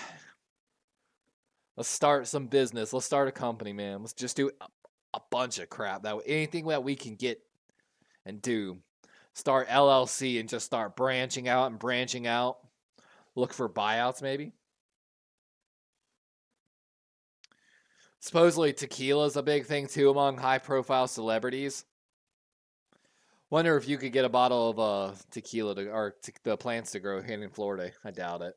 let's start some business. Let's start a company, man. Let's just do a bunch of crap. Anything that we can get and do. Start LLC and just start branching out and branching out. Look for buyouts, maybe. Supposedly tequila is a big thing too among high-profile celebrities. Wonder if you could get a bottle of tequila or the plants to grow here in Florida. I doubt it.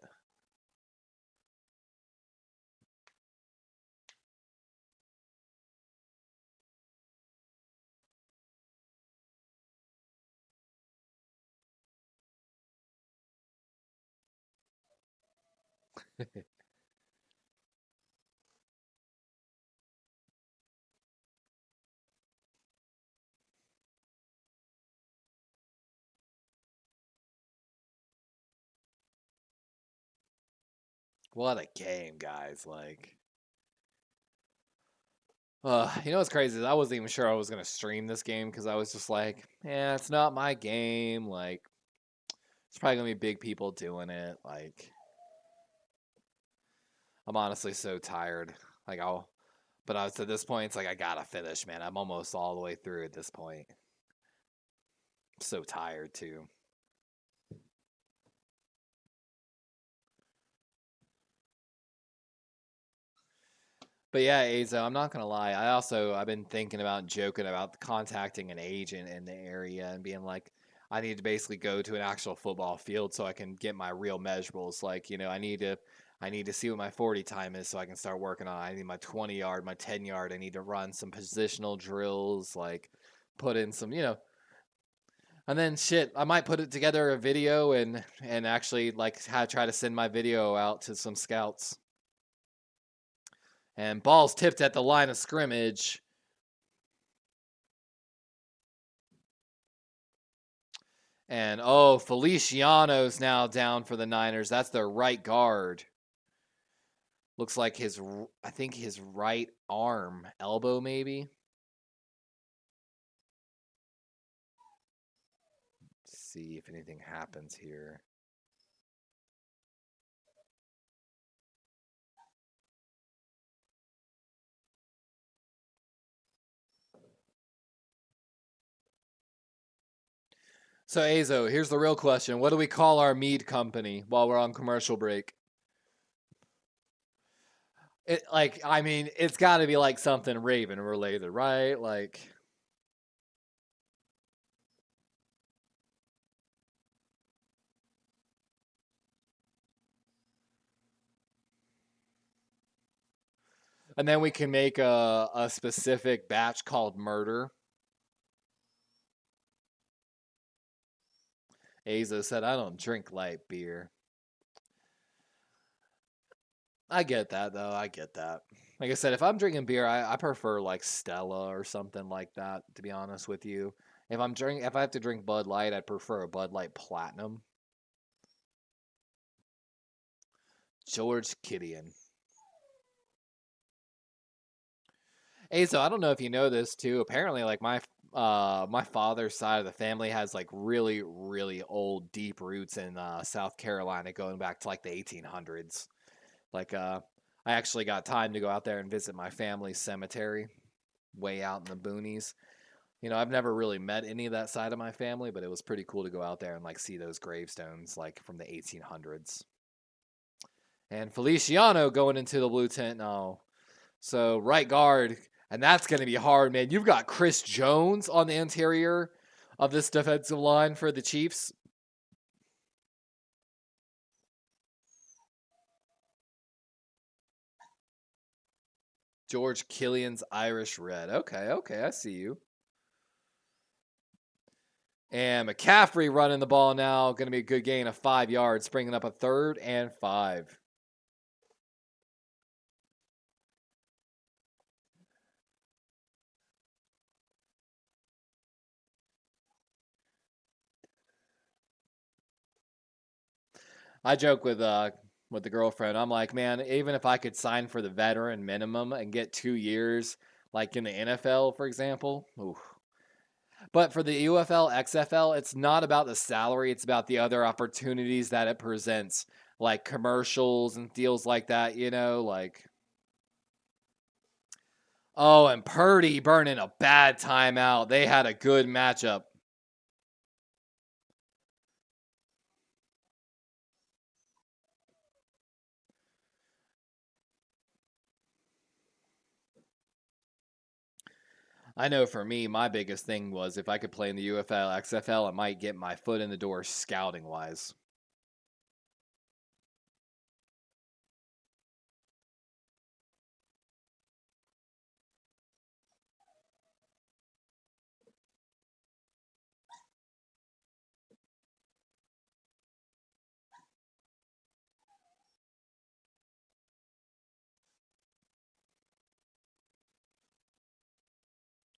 What a game, guys. Like, you know what's crazy is I wasn't even sure I was going to stream this game because I was just like, yeah, it's not my game. Like, it's probably going to be big people doing it. Like, I'm honestly so tired. Like, but I was at this point, it's like, I got to finish, man. I'm almost all the way through at this point. I'm so tired, too. But yeah, Azo, I'm not gonna lie. I've been thinking about joking about contacting an agent in the area and being like, I need to basically go to an actual football field so I can get my real measurables. Like, I need to see what my 40 time is so I can start working on it. I need my 20 yard, my 10 yard. I need to run some positional drills, like put in some, and then shit, I might put it together a video and actually like try to send my video out to some scouts. And ball's tipped at the line of scrimmage. And Feliciano's now down for the Niners. That's their right guard. Looks like I think his right arm, elbow maybe. Let's see if anything happens here. So Azo, here's the real question. What do we call our mead company while we're on commercial break? It's got to be like something Raven related, right? Like, and then we can make a specific batch called murder. Azo said, I don't drink light beer. I get that, though. I get that. Like I said, if I'm drinking beer, I prefer like Stella or something like that, to be honest with you. If I have to drink Bud Light, I'd prefer a Bud Light Platinum. George Killian. Hey, so I don't know if you know this too. Apparently, like my father's side of the family has like really old deep roots in South Carolina, going back to like the 1800s. Like I actually got time to go out there and visit my family's cemetery, way out in the boonies. You know, I've never really met any of that side of my family, but it was pretty cool to go out there and like see those gravestones like from the 1800s. And Feliciano going into the blue tent now. So right guard, and that's going to be hard, man. You've got Chris Jones on the interior of this defensive line for the Chiefs. George Killian's Irish Red. Okay, I see you. And McCaffrey running the ball now. Going to be a good gain of 5 yards, bringing up a 3rd and 5. I joke with the girlfriend. I'm like, man, even if I could sign for the veteran minimum and get 2 years, like in the NFL, for example. Ooh. But for the UFL, XFL, it's not about the salary. It's about the other opportunities that it presents, like commercials and deals like that, you know, like. Oh, and Purdy burning a bad timeout. They had a good matchup. I know for me, my biggest thing was if I could play in the UFL, XFL, it might get my foot in the door scouting wise.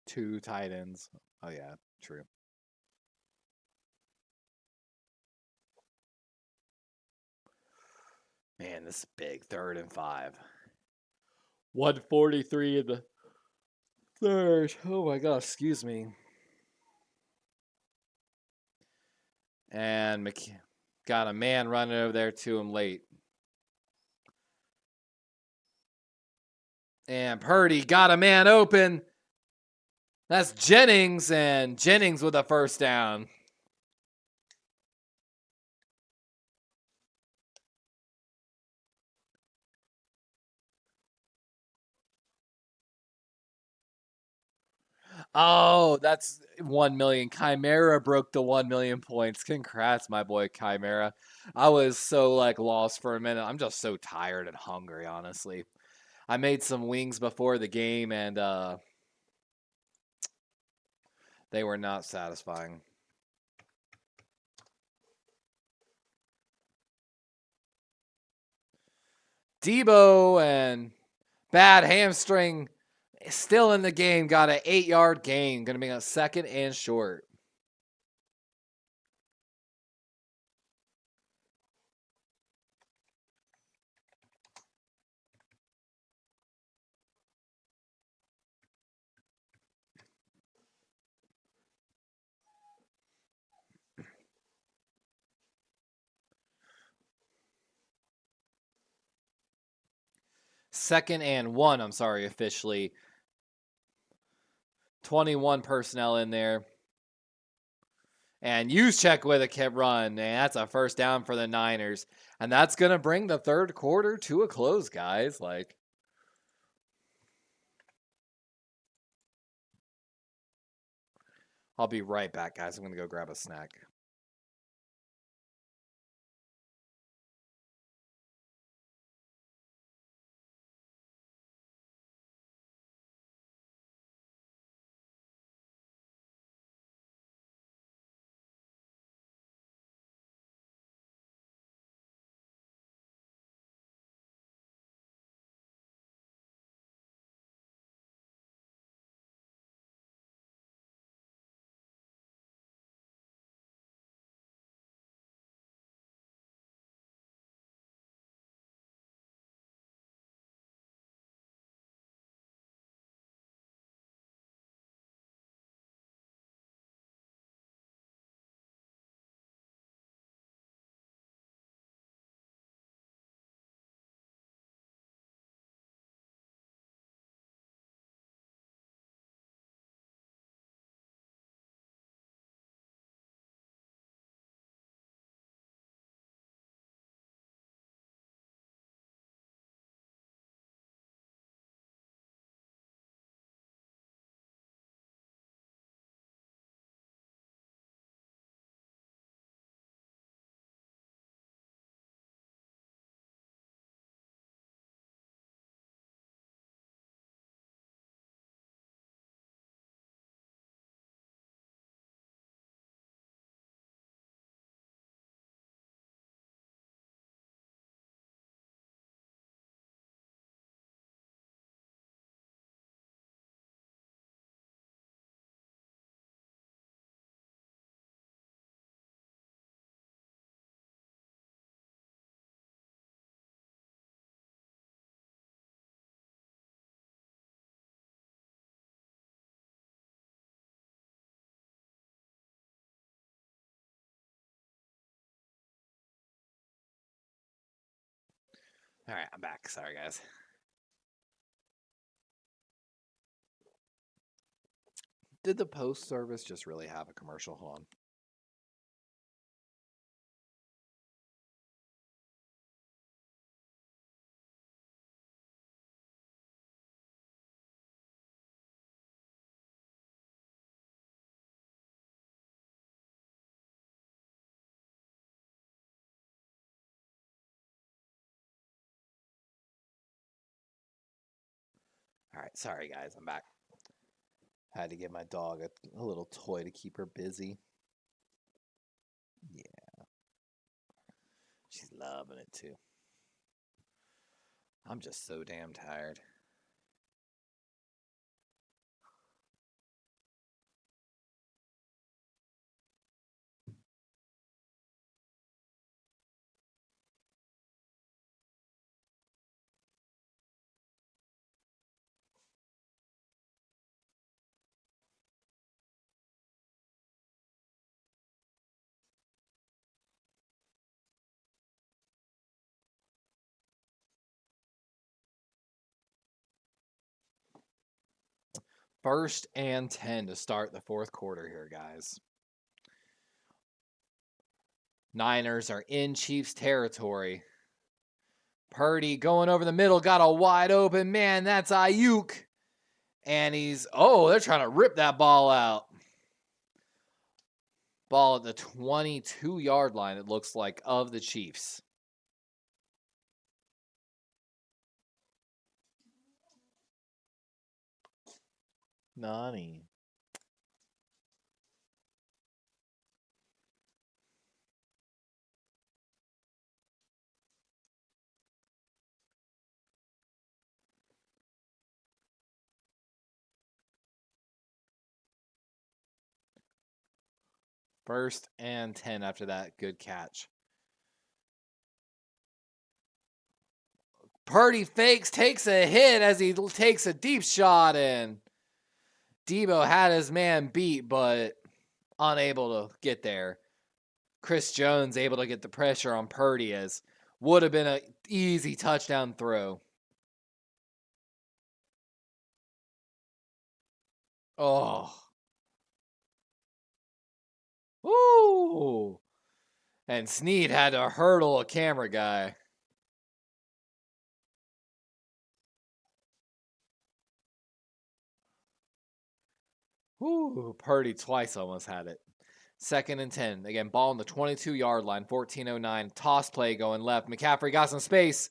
Two tight ends. Oh, yeah, true. Man, this is big. 3rd and 5. 143 in the 3rd. Oh my gosh, excuse me. And got a man running over there to him late. And Purdy got a man open. That's Jennings, and Jennings with a 1st down. Oh, that's 1 million. Chimera broke the 1 million points. Congrats, my boy Chimera. I was so like lost for a minute. I'm just so tired and hungry, honestly. I made some wings before the game and they were not satisfying. Debo and bad hamstring still in the game. Got an 8-yard gain. Going to be a 2nd and short. Second and 1, I'm sorry, officially. 21 personnel in there. And Juszczyk with a run. And that's a 1st down for the Niners. And that's going to bring the 3rd quarter to a close, guys. Like, I'll be right back, guys. I'm going to go grab a snack. All right, I'm back. Sorry, guys. Did the post service just really have a commercial? Hold on. All right, sorry, guys. I'm back. Had to give my dog a little toy to keep her busy. Yeah. She's loving it, too. I'm just so damn tired. First and 10 to start the fourth quarter here, guys. Niners are in Chiefs territory. Purdy going over the middle, got a wide open man. That's Ayuk. And they're trying to rip that ball out. Ball at the 22-yard line, it looks like, of the Chiefs. Nani. First and 10 after that good catch. Purdy fakes, takes a hit as he takes a deep shot, and Debo had his man beat, but unable to get there. Chris Jones able to get the pressure on Purdy, as would have been an easy touchdown throw. Oh. Woo! And Snead had to hurdle a camera guy. Woo! Purdy twice almost had it. Second and 10. Again, ball on the 22-yard line, 14:09. Toss play going left. McCaffrey got some space.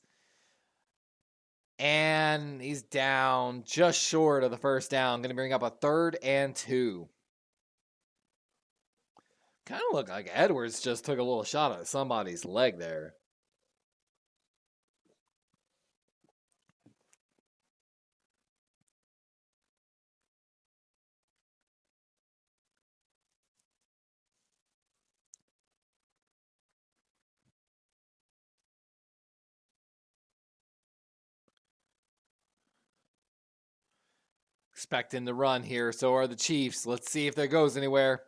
And he's down just short of the first down. Going to bring up a 3rd and 2. Kind of looked like Edwards just took a little shot at somebody's leg there. Expecting the run here. So are the Chiefs. Let's see if that goes anywhere.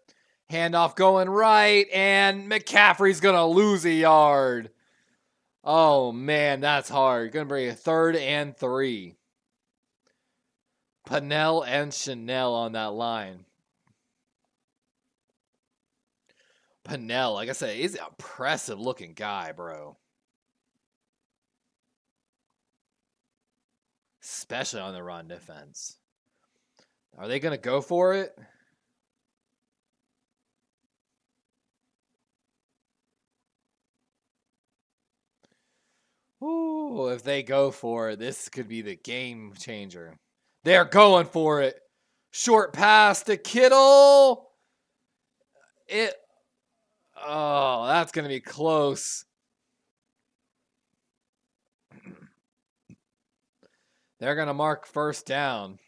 Handoff going right, and McCaffrey's going to lose a yard. Oh, man, that's hard. Going to bring a 3rd and 3. Pennell and Chanel on that line. Pennell, like I said, he's an impressive looking guy, bro. Especially on the run defense. Are they going to go for it? Ooh, if they go for it, this could be the game changer. They're going for it. Short pass to Kittle. Oh, that's going to be close. They're going to mark first down.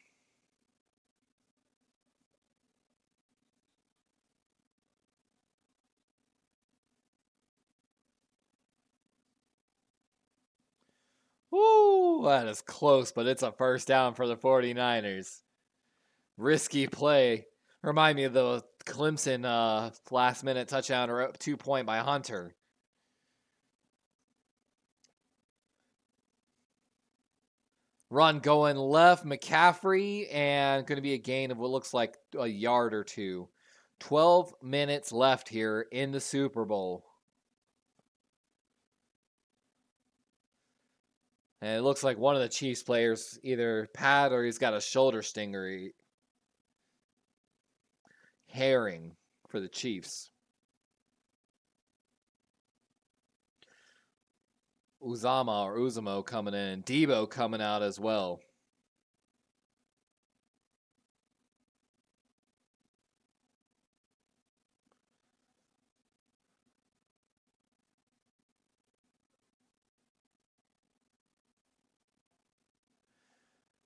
Woo, that is close, but it's a first down for the 49ers. Risky play. Remind me of the Clemson last-minute touchdown or 2-point by Hunter. Run going left, McCaffrey, and going to be a gain of what looks like a yard or two. 12 minutes left here in the Super Bowl. And it looks like one of the Chiefs players, either Pat or he's got a shoulder stinger. Herring for the Chiefs. Uzamo coming in. Debo coming out as well.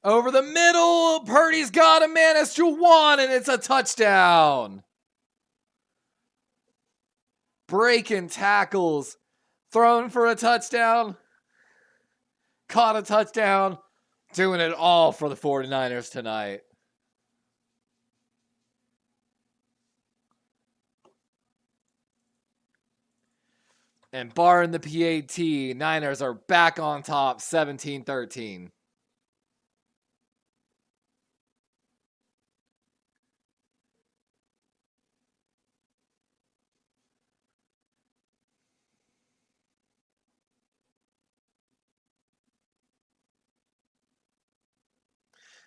Over the middle, Purdy's got a man. It's Juwan, and it's a touchdown. Breaking tackles. Thrown for a touchdown. Caught a touchdown. Doing it all for the 49ers tonight. And barring the PAT, Niners are back on top, 17-13.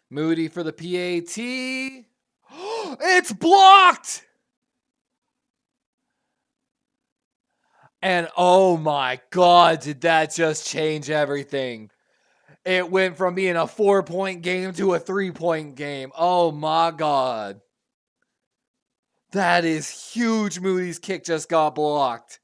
Moody for the PAT. It's blocked! And oh my God, did that just change everything? It went from being a 4-point game to a 3-point game. Oh my God. That is huge. Moody's kick just got blocked.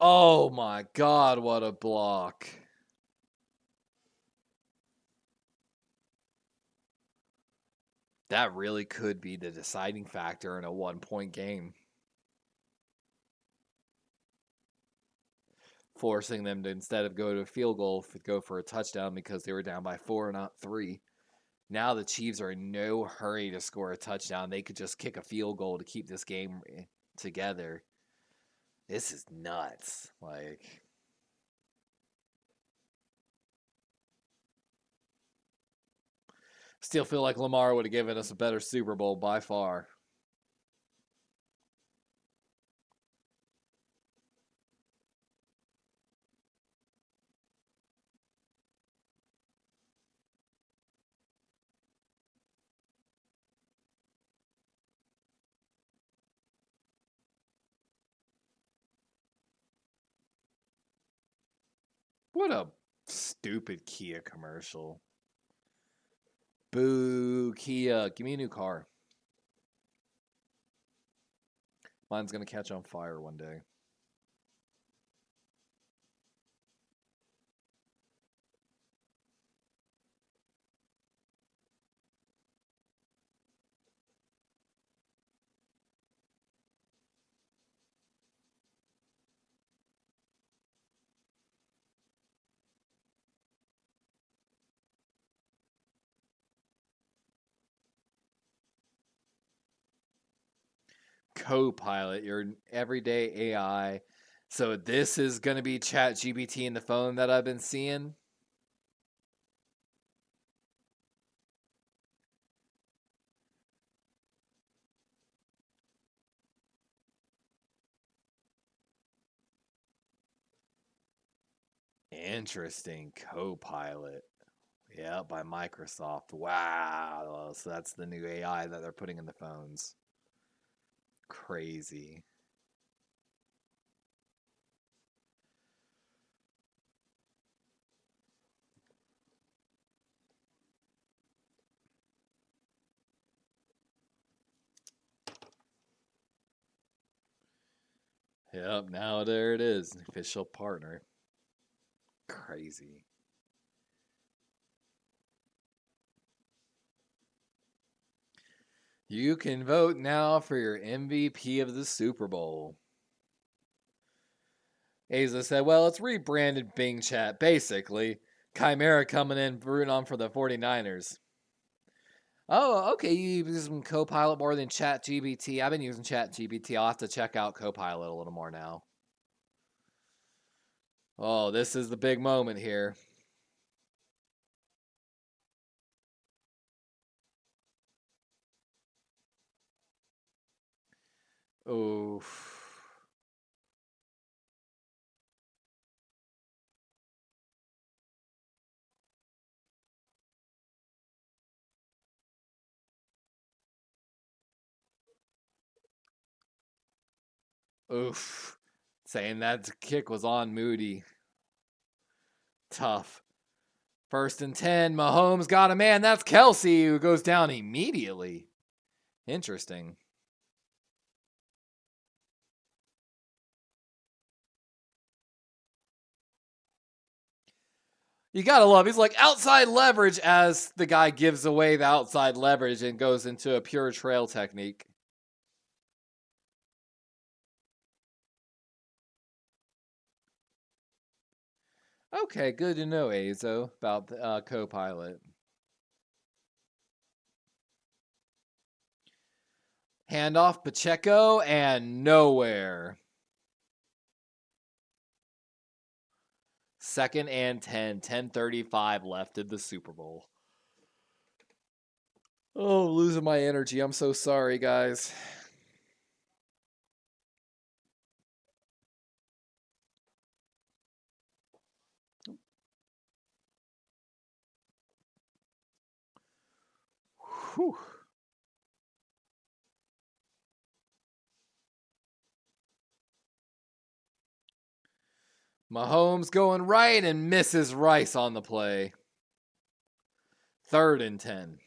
Oh my God, what a block. That really could be the deciding factor in a 1-point game. Forcing them to, instead of go to a field goal, go for a touchdown because they were down by 4, not 3. Now the Chiefs are in no hurry to score a touchdown. They could just kick a field goal to keep this game together. This is nuts. Still feel like Lamar would have given us a better Super Bowl by far. What a stupid Kia commercial. Boo, Kia. Give me a new car. Mine's going to catch on fire one day. Copilot, your everyday AI. So this is going to be ChatGPT in the phone that I've been seeing. Interesting. Copilot. Yeah, by Microsoft. Wow. So that's the new AI that they're putting in the phones. Crazy. Yep, now there it is. Official partner. Crazy. You can vote now for your MVP of the Super Bowl. Asa said, well, it's rebranded Bing Chat, basically. Chimera coming in, rooting on for the 49ers. Oh, okay. You use Copilot more than ChatGPT. I've been using ChatGPT. I'll have to check out Copilot a little more now. Oh, this is the big moment here. Oof. Oof. Saying that kick was on Moody. Tough. 1st and 10. Mahomes got a man. That's Kelsey, who goes down immediately. Interesting. You gotta love. He's like outside leverage as the guy gives away the outside leverage and goes into a pure trail technique. Okay, good to know, Azo, about the Copilot. Handoff Pacheco and nowhere. 2nd and 10, 10:35 left in the Super Bowl. Oh, losing my energy. I'm so sorry, guys. Whew. Mahomes going right and misses Rice on the play. 3rd and 10.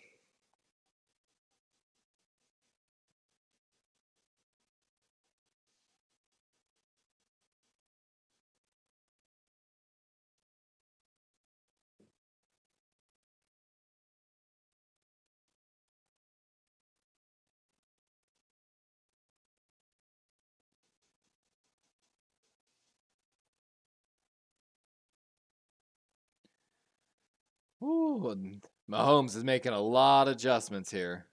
Ooh, and Mahomes is making a lot of adjustments here.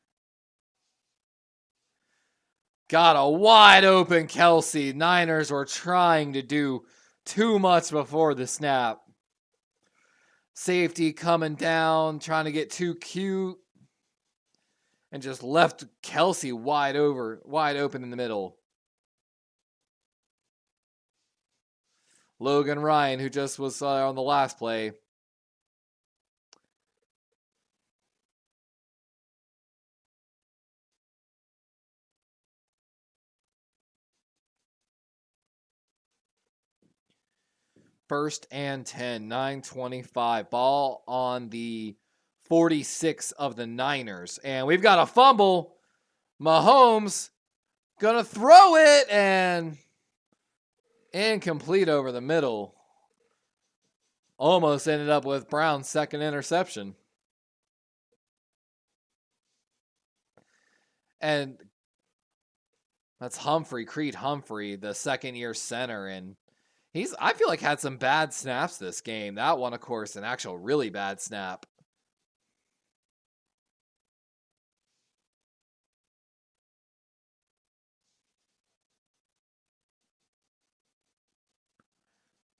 Got a wide open Kelsey. Niners were trying to do too much before the snap. Safety coming down, trying to get too cute. And just left Kelsey wide open in the middle. Logan Ryan, who just was on the last play. First and 10, 9:25. Ball on the 46 of the Niners. And we've got a fumble. Mahomes gonna throw it and incomplete over the middle. Almost ended up with Brown's 2nd interception. And that's Creed Humphrey, the 2nd-year center. And I feel like had some bad snaps this game. That one, of course, an actual really bad snap.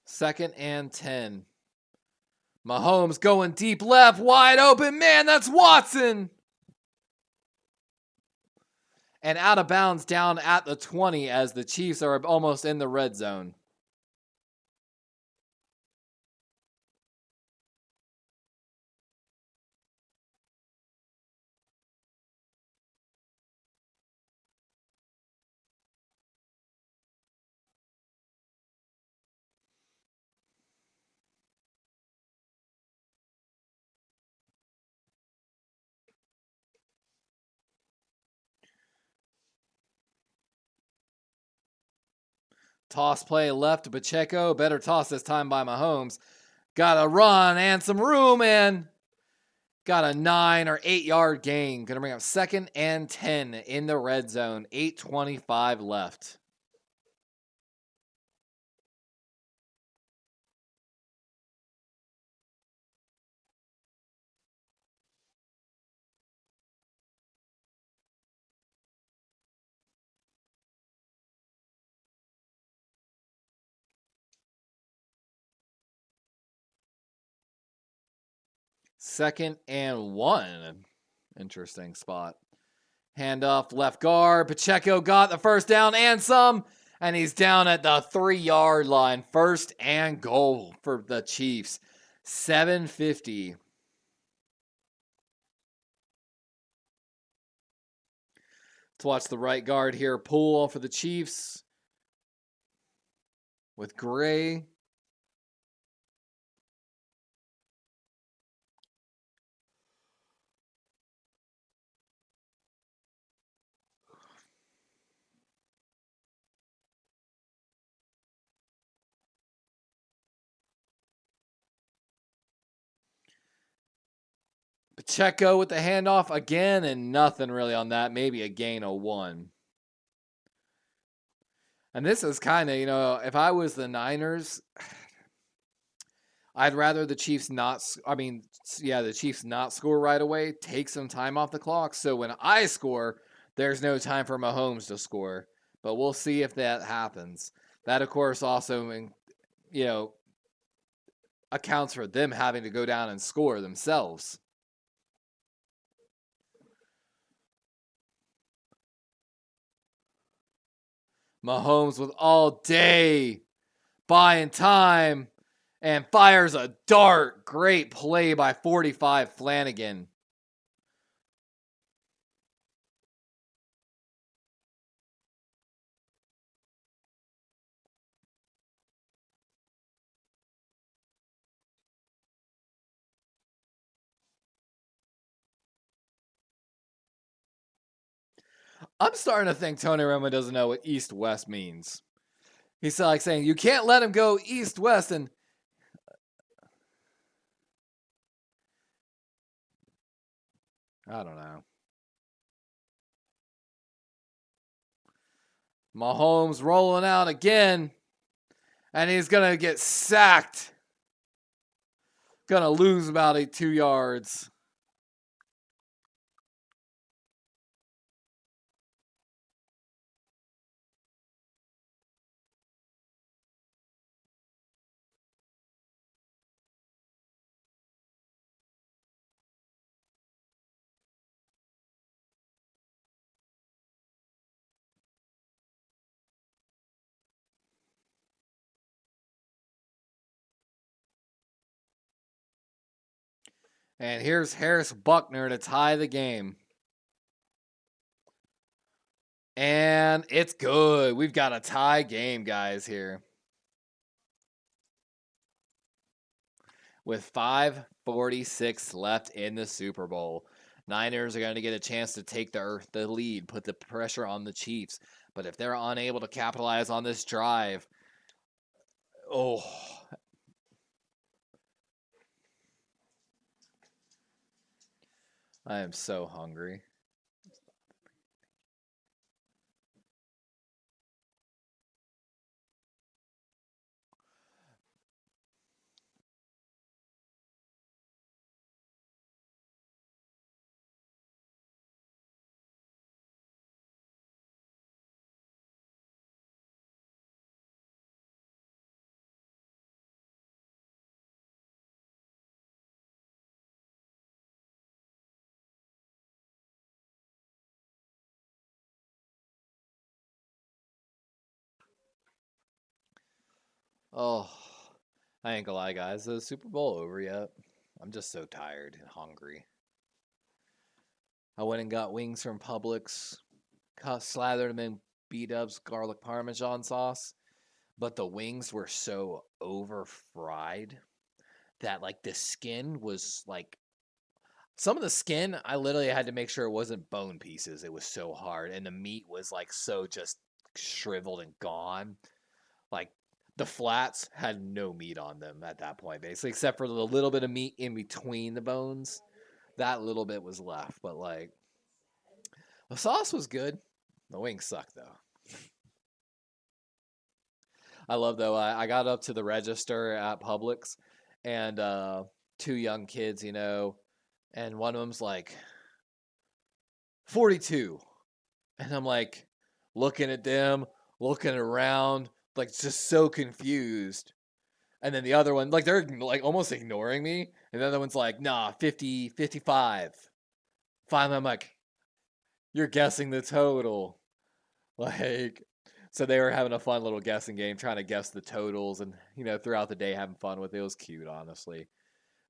Second and 10. Mahomes going deep left, wide open. Man, that's Watson. And out of bounds down at the 20 as the Chiefs are almost in the red zone. Toss play left to Pacheco. Better toss this time by Mahomes. Got a run and some room and got a 9 or 8 yard gain. Going to bring up 2nd and 10 in the red zone. 8:25 left. 2nd and 1. Interesting spot. Handoff, left guard. Pacheco got the first down and some. And he's down at the 3-yard line. 1st and goal for the Chiefs. 7:50. Let's watch the right guard here pull for the Chiefs with Gray. Pacheco with the handoff again, and nothing really on that. Maybe a gain of 1. And this is kind of, if I was the Niners, I'd rather the Chiefs the Chiefs not score right away, take some time off the clock. So when I score, there's no time for Mahomes to score. But we'll see if that happens. That, of course, also, accounts for them having to go down and score themselves. Mahomes with all day, buying time, and fires a dart. Great play by 45 Flanagan. I'm starting to think Tony Romo doesn't know what east-west means. He's like saying, you can't let him go east-west, and I don't know. Mahomes rolling out again, and he's going to get sacked. Going to lose about 2 yards. And here's Harris Buckner to tie the game. And it's good. We've got a tie game, guys, here. With 5:46 left in the Super Bowl. Niners are going to get a chance to take the lead, put the pressure on the Chiefs. But if they're unable to capitalize on this drive, I am so hungry. Oh, I ain't gonna lie, guys. The Super Bowl over yet? I'm just so tired and hungry. I went and got wings from Publix, slathered them in B-Dub's garlic parmesan sauce, but the wings were so over fried that the skin was some of the skin I literally had to make sure it wasn't bone pieces. It was so hard, and the meat was so just shriveled and gone. The flats had no meat on them at that point, basically, except for the little bit of meat in between the bones. That little bit was left, but the sauce was good. The wings sucked though. I love though. I got up to the register at Publix, and 2 young kids, and one of them's 42, and I'm looking at them, looking around, just so confused. And then the other one, like, they're like almost ignoring me. And the other one's like, nah, 50, 55. Finally, I'm like, you're guessing the total. Like, so they were having a fun little guessing game, trying to guess the totals and, throughout the day having fun with it. It was cute, honestly.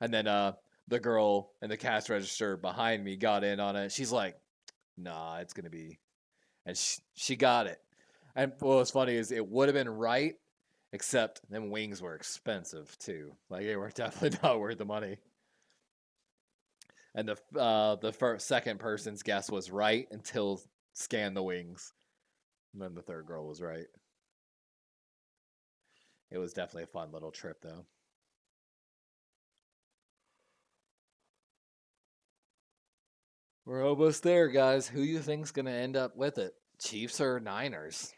And then the girl in the cash register behind me got in on it. She's like, nah, it's going to be. And she got it. And what was funny is it would have been right, except them wings were expensive too. Like, they were definitely not worth the money. And the second person's guess was right until scan the wings. And then the third girl was right. It was definitely a fun little trip, though. We're almost there, guys. Who you think's going to end up with it? Chiefs or Niners?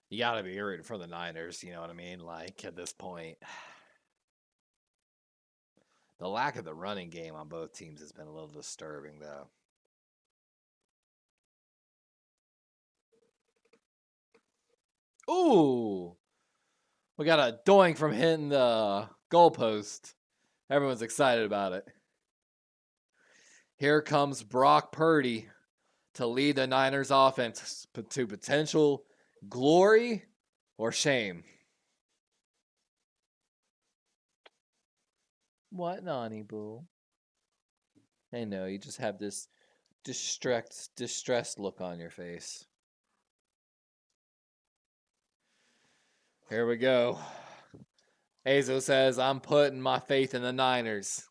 You got to be rooting for the Niners, you know what I mean? Like, at this point. The lack of the running game on both teams has been a little disturbing, though. Ooh! We got a doink from hitting the goalpost. Everyone's excited about it. Here comes Brock Purdy to lead the Niners offense to potential glory or shame. What, Nani Boo? I know, you just have this distressed look on your face. Here we go. Azo says, I'm putting my faith in the Niners.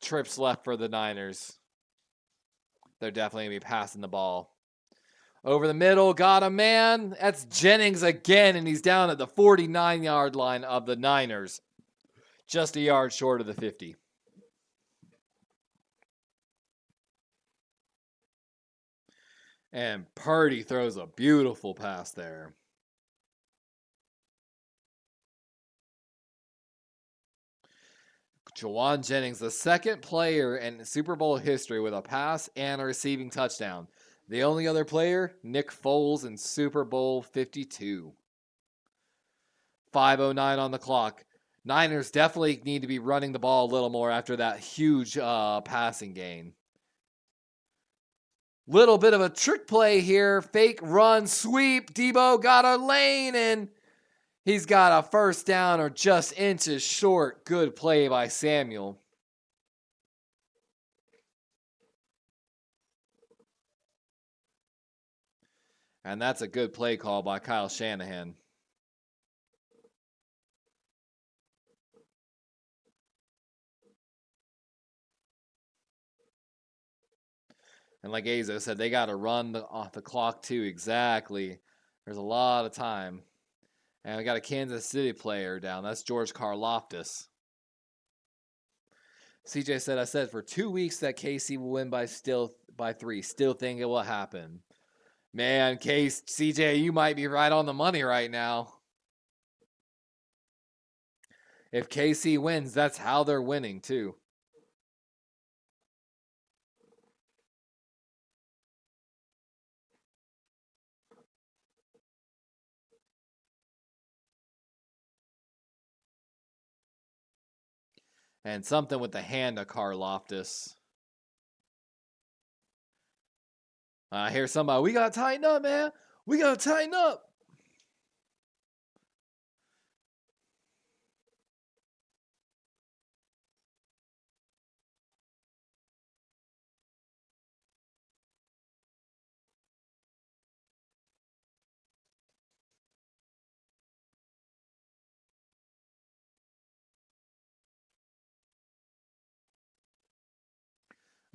Trips left for the Niners. They're definitely going to be passing the ball. Over the middle, got a man. That's Jennings again, and he's down at the 49-yard line of the Niners. Just a yard short of the 50. And Purdy throws a beautiful pass there. Jawan Jennings, the second player in Super Bowl history with a pass and a receiving touchdown. The only other player, Nick Foles in Super Bowl 52. 5:09 on the clock. Niners definitely need to be running the ball a little more after that huge passing gain. Little bit of a trick play here. Fake run, sweep. Debo got a lane, and he's got a first down or just inches short. Good play by Samuel. And that's a good play call by Kyle Shanahan. And like Azo said, they got to run off the clock too. Exactly. There's a lot of time. And we got a Kansas City player down. That's George Karlaftis. CJ said, I said for 2 weeks that KC will win by 3. Still think it will happen. Man, CJ, you might be right on the money right now. If KC wins, that's how they're winning too. And something with the hand of Karlaftis. I hear somebody, we got to tighten up, man. We got to tighten up.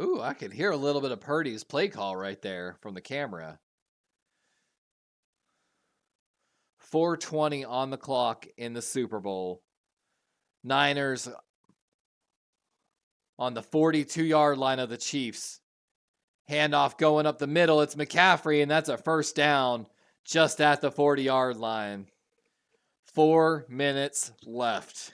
Ooh, I could hear a little bit of Purdy's play call right there from the camera. 4:20 on the clock in the Super Bowl. Niners on the 42-yard line of the Chiefs. Handoff going up the middle. It's McCaffrey, and that's a first down just at the 40-yard line. 4 minutes left.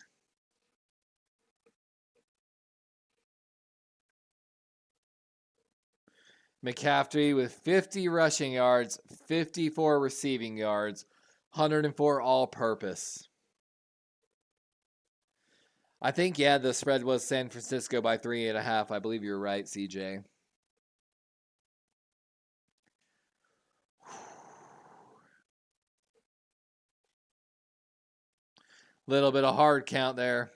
McCaffrey with 50 rushing yards, 54 receiving yards, 104 all-purpose. I think, yeah, the spread was San Francisco by 3.5. I believe you're right, CJ. Little bit of hard count there.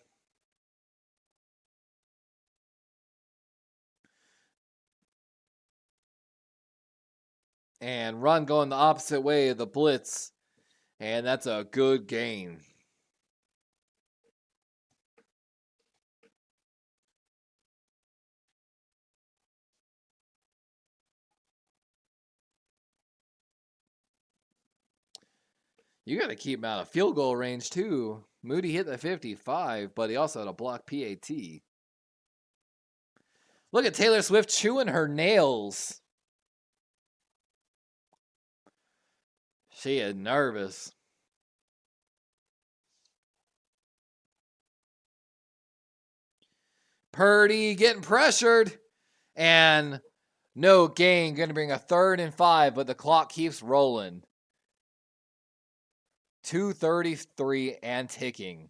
And run going the opposite way of the blitz. And that's a good gain. You got to keep him out of field goal range, too. Moody hit the 55, but he also had a block PAT. Look at Taylor Swift chewing her nails. She is nervous. Purdy getting pressured. And no gain. Going to bring a 3rd and 5, but the clock keeps rolling. 2:33 and ticking.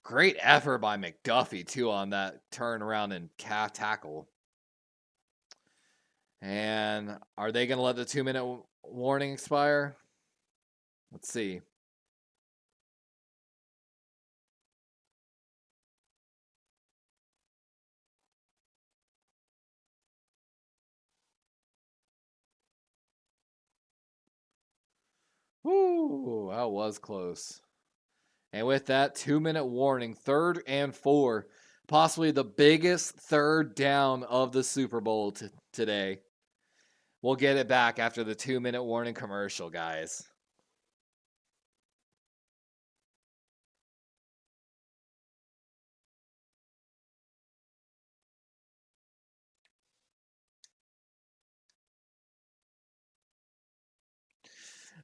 Great effort by McDuffie, too, on that turnaround and calf tackle. And are they going to let the 2-minute warning expire? Let's see. Woo, that was close. And with that 2-minute warning, 3rd and 4, possibly the biggest 3rd down of the Super Bowl today. We'll get it back after the 2-minute warning commercial, guys.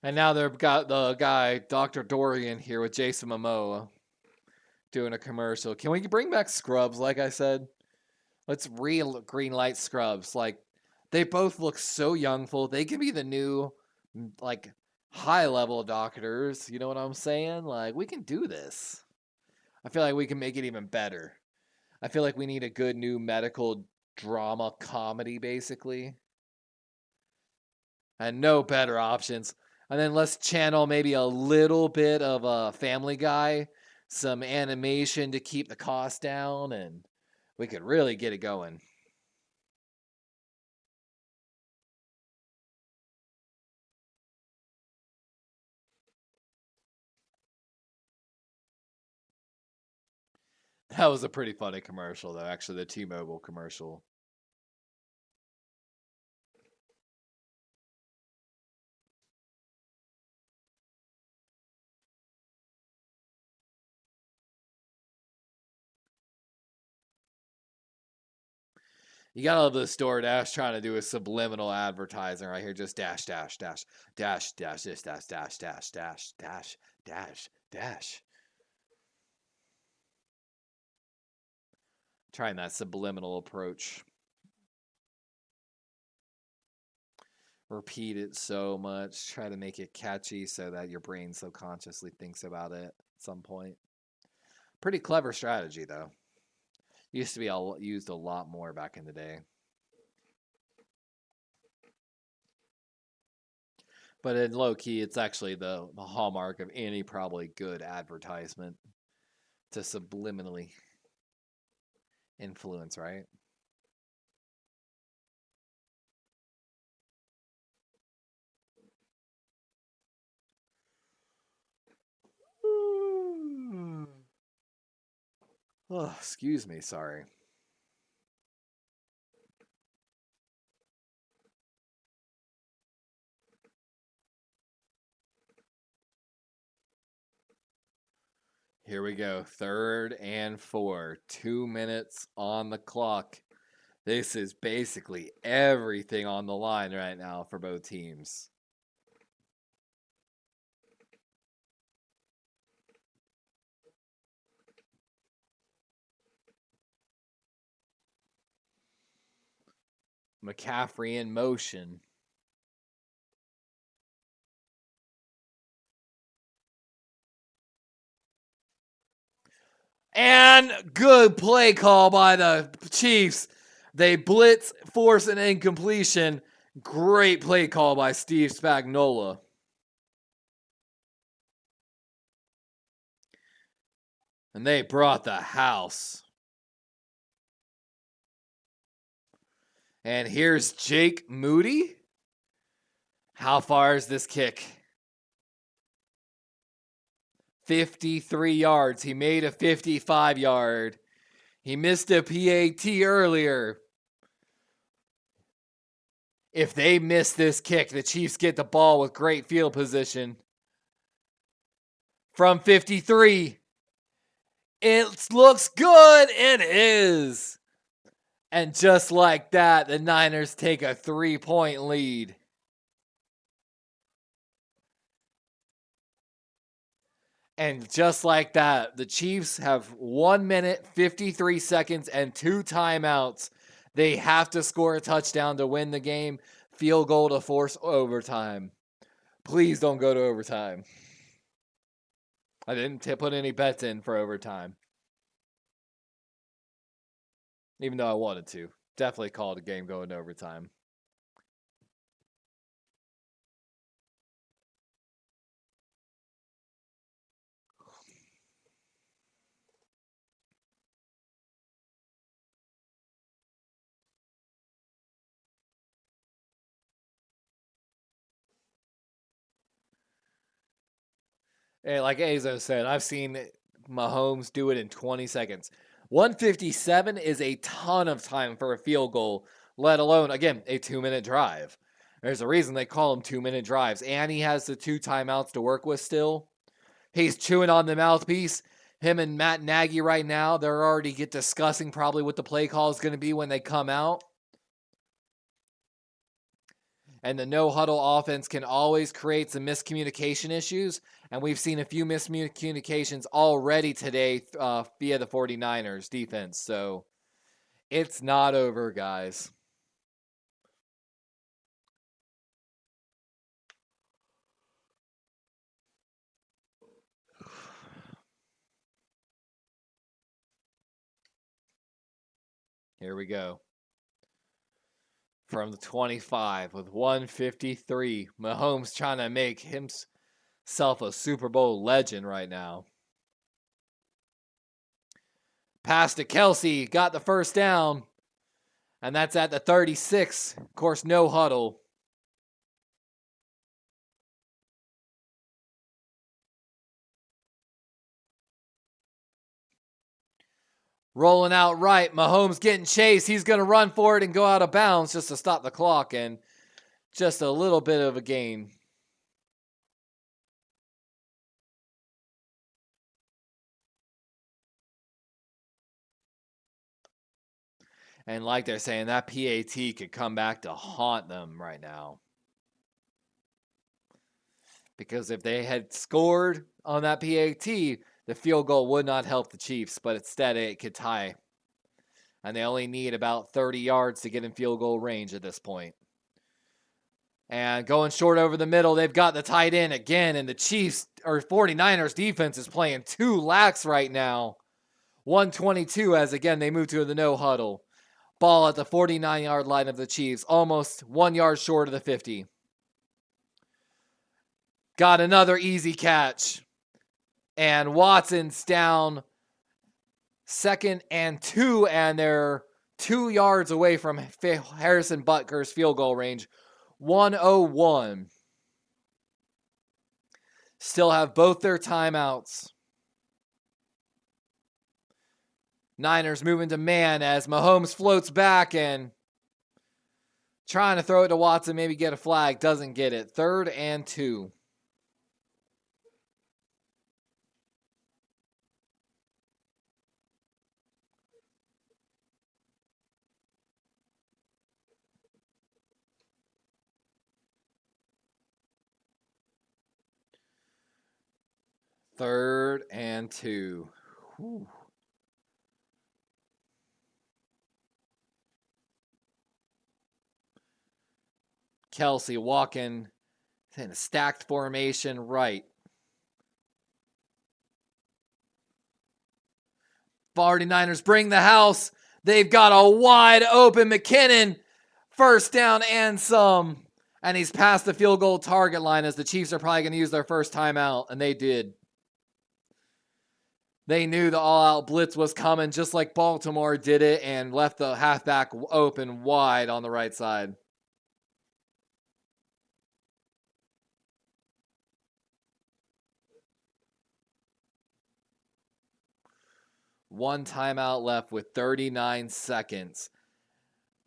And now they've got the guy, Dr. Dorian, here with Jason Momoa doing a commercial. Can we bring back Scrubs, like I said? Let's green light Scrubs. Like, they both look so youngful. They can be the new, like, high-level doctors. You know what I'm saying? Like, we can do this. I feel like we can make it even better. I feel like we need a good new medical drama comedy, basically. And no better options. And then let's channel maybe a little bit of a Family Guy, some animation to keep the cost down, and we could really get it going. That was a pretty funny commercial, though, actually, the T-Mobile commercial. You gotta love this DoorDash trying to do a subliminal advertising right here. Just dash, dash, dash, dash, dash, this, dash, dash, dash, dash, dash, dash, dash. Trying that subliminal approach. Repeat it so much. Try to make it catchy so that your brain subconsciously thinks about it at some point. Pretty clever strategy, though. Used to be used a lot more back in the day. But in low key, it's actually the hallmark of any probably good advertisement to subliminally influence, right? Oh, excuse me, sorry. Here we go. 3rd and 4. 2 minutes on the clock. This is basically everything on the line right now for both teams. McCaffrey in motion. And good play call by the Chiefs. They blitz, force an incompletion. Great play call by Steve Spagnuolo. And they brought the house. And here's Jake Moody. How far is this kick? 53 yards. He made a 55-yard. He missed a PAT earlier. If they miss this kick, the Chiefs get the ball with great field position. From 53. It looks good. It is. And just like that, the Niners take a 3-point lead. And just like that, the Chiefs have 1 minute, 53 seconds, and 2 timeouts. They have to score a touchdown to win the game. Field goal to force overtime. Please don't go to overtime. I didn't put any bets in for overtime. Even though I wanted to. Definitely called a game going to overtime. And like Azo said, I've seen Mahomes do it in 20 seconds. 157 is a ton of time for a field goal, let alone, again, a 2-minute drive. There's a reason they call them 2-minute drives. And he has the 2 timeouts to work with still. He's chewing on the mouthpiece. Him and Matt Nagy right now, they're already discussing probably what the play call is going to be when they come out. And the no-huddle offense can always create some miscommunication issues. And we've seen a few miscommunications already today via the 49ers defense. So it's not over, guys. Here we go. From the 25 with 153. Mahomes trying to make himself a Super Bowl legend right now. Pass to Kelsey, got the first down. And that's at the 36. Of course, no huddle. Rolling out right. Mahomes getting chased. He's going to run for it and go out of bounds just to stop the clock. And just a little bit of a gain. And like they're saying, that PAT could come back to haunt them right now. Because if they had scored on that PAT, the field goal would not help the Chiefs, but instead it could tie. And they only need about 30 yards to get in field goal range at this point. And going short over the middle, they've got the tight end again, and the Chiefs, or 49ers defense is playing too lax right now. 122 as, again, they move to the no huddle. Ball at the 49-yard line of the Chiefs, almost 1 yard short of the 50. Got another easy catch. And Watson's down 2nd and 2, and they're 2 yards away from Harrison Butker's field goal range. 101. Still have both their timeouts. Niners moving to man as Mahomes floats back and trying to throw it to Watson, maybe get a flag. Doesn't get it. 3rd and 2. Third and 2. Whew. Kelsey walking in a stacked formation right. 49ers bring the house. They've got a wide open McKinnon. First down and some. And he's past the field goal target line as the Chiefs are probably going to use their first timeout. And they did. They knew the all-out blitz was coming just like Baltimore did it and left the halfback open wide on the right side. One timeout left with 39 seconds.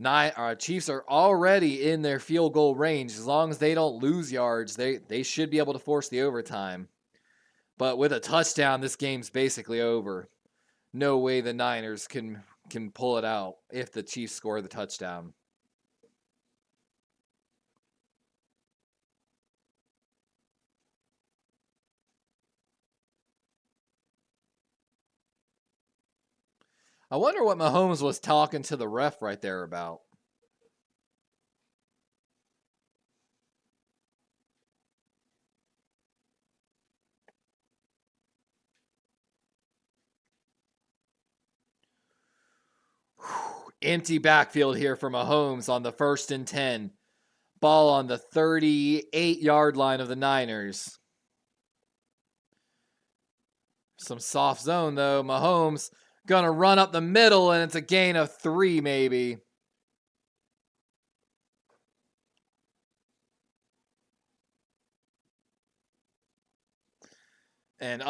Our Chiefs are already in their field goal range. As long as they don't lose yards, they should be able to force the overtime. But with a touchdown, this game's basically over. No way the Niners can pull it out if the Chiefs score the touchdown. I wonder what Mahomes was talking to the ref right there about. Empty backfield here for Mahomes on the 1st and 10. Ball on the 38-yard line of the Niners. Some soft zone, though. Mahomes going to run up the middle, and it's a gain of 3, maybe. And,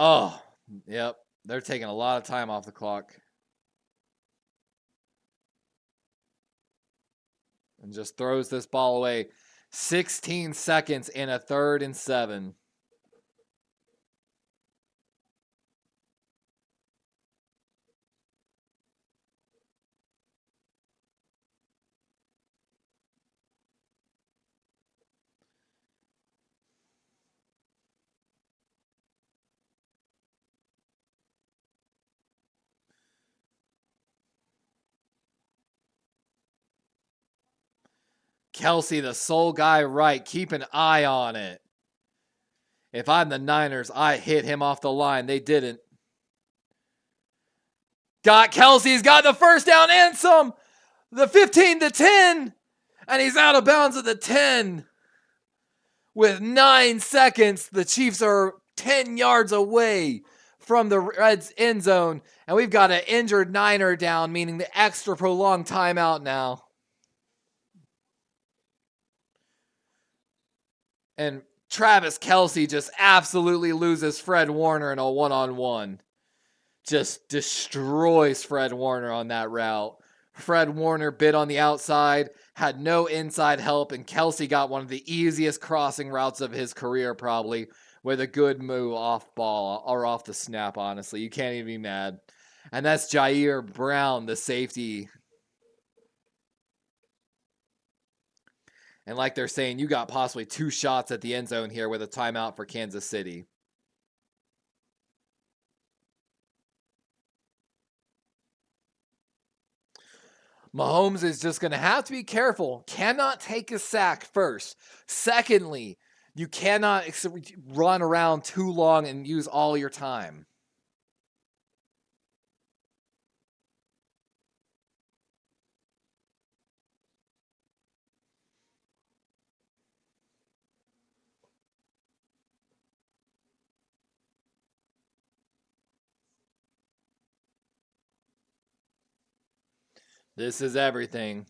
yep, they're taking a lot of time off the clock. And just throws this ball away. 16 seconds in a 3rd and 7. Kelsey, the sole guy right. Keep an eye on it. If I'm the Niners, I hit him off the line. They didn't. Got Kelsey. He's got the first down and some. The 15-10. And he's out of bounds at the 10. With 9 seconds, the Chiefs are 10 yards away from the Reds' end zone. And we've got an injured Niner down, meaning the extra prolonged timeout now. And Travis Kelsey just absolutely loses Fred Warner in a one-on-one. Just destroys Fred Warner on that route. Fred Warner bit on the outside, had no inside help, and Kelsey got one of the easiest crossing routes of his career probably, with a good move off ball, or off the snap, honestly. You can't even be mad. And that's Jair Brown, the safety. And like they're saying, you got possibly 2 shots at the end zone here with a timeout for Kansas City. Mahomes is just going to have to be careful. Cannot take a sack first. Secondly, you cannot run around too long and use all your time. This is everything.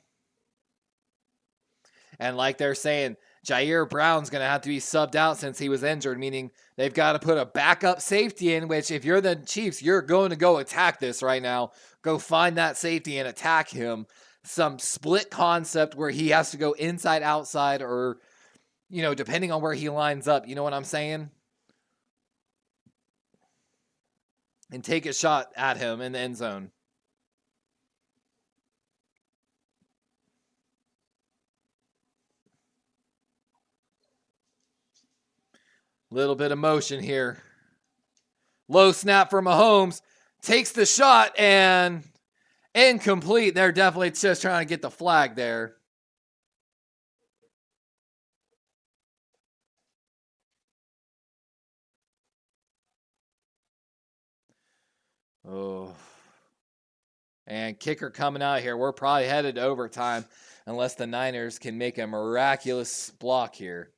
And like they're saying, Jair Brown's going to have to be subbed out since he was injured, meaning they've got to put a backup safety in, which if you're the Chiefs, you're going to go attack this right now. Go find that safety and attack him. Some split concept where he has to go inside, outside, or, you know, depending on where he lines up. You know what I'm saying? And take a shot at him in the end zone. Little bit of motion here. Low snap for Mahomes. Takes the shot and incomplete. They're definitely just trying to get the flag there. Oh. And kicker coming out here. We're probably headed to overtime unless the Niners can make a miraculous block here.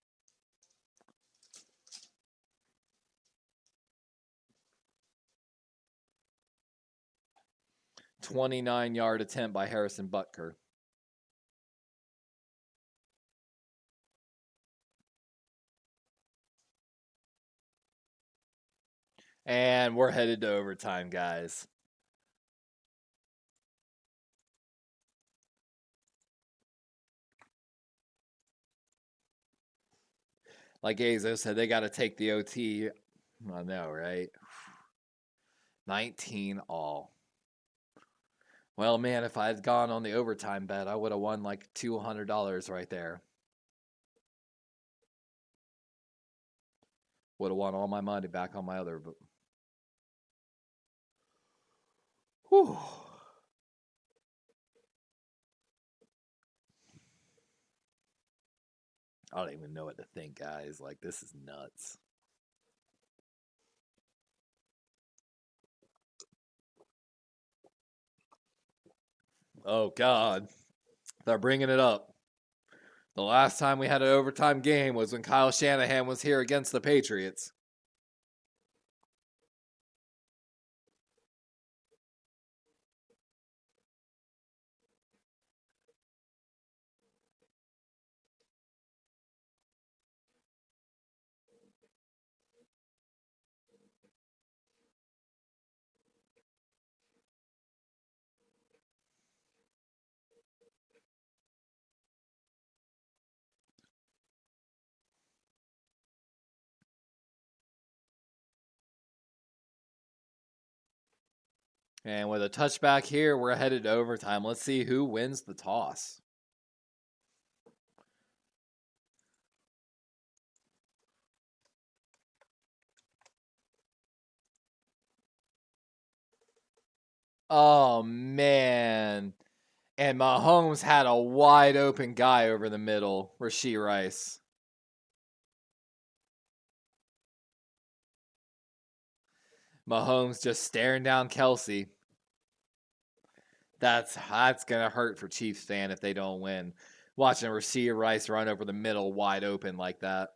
.29-yard attempt by Harrison Butker. And we're headed to overtime, guys. Like Azo said, they got to take the OT. I know, right? 19 all. Well, man, if I had gone on the overtime bet, I would have won like $200 right there. Would have won all my money back on my other. Whew. I don't even know what to think, guys. Like, this is nuts. Oh, God. They're bringing it up. The last time we had an overtime game was when Kyle Shanahan was here against the Patriots. And with a touchback here, we're headed to overtime. Let's see who wins the toss. Oh, man. And Mahomes had a wide open guy over the middle, Rashee Rice. Mahomes just staring down Kelsey. That's gonna hurt for Chiefs fan if they don't win. Watching Rashee Rice run over the middle wide open like that.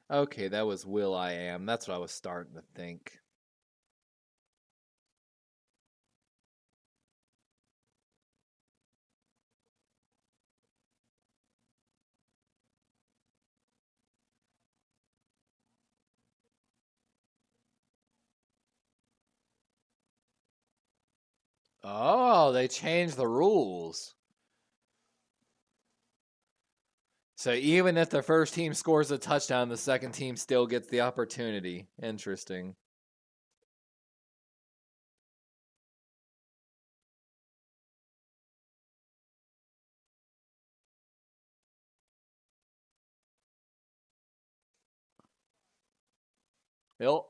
Okay, that was Will I Am. That's what I was starting to think. Oh, they changed the rules. So even if the first team scores a touchdown, the second team still gets the opportunity. Interesting. Yep.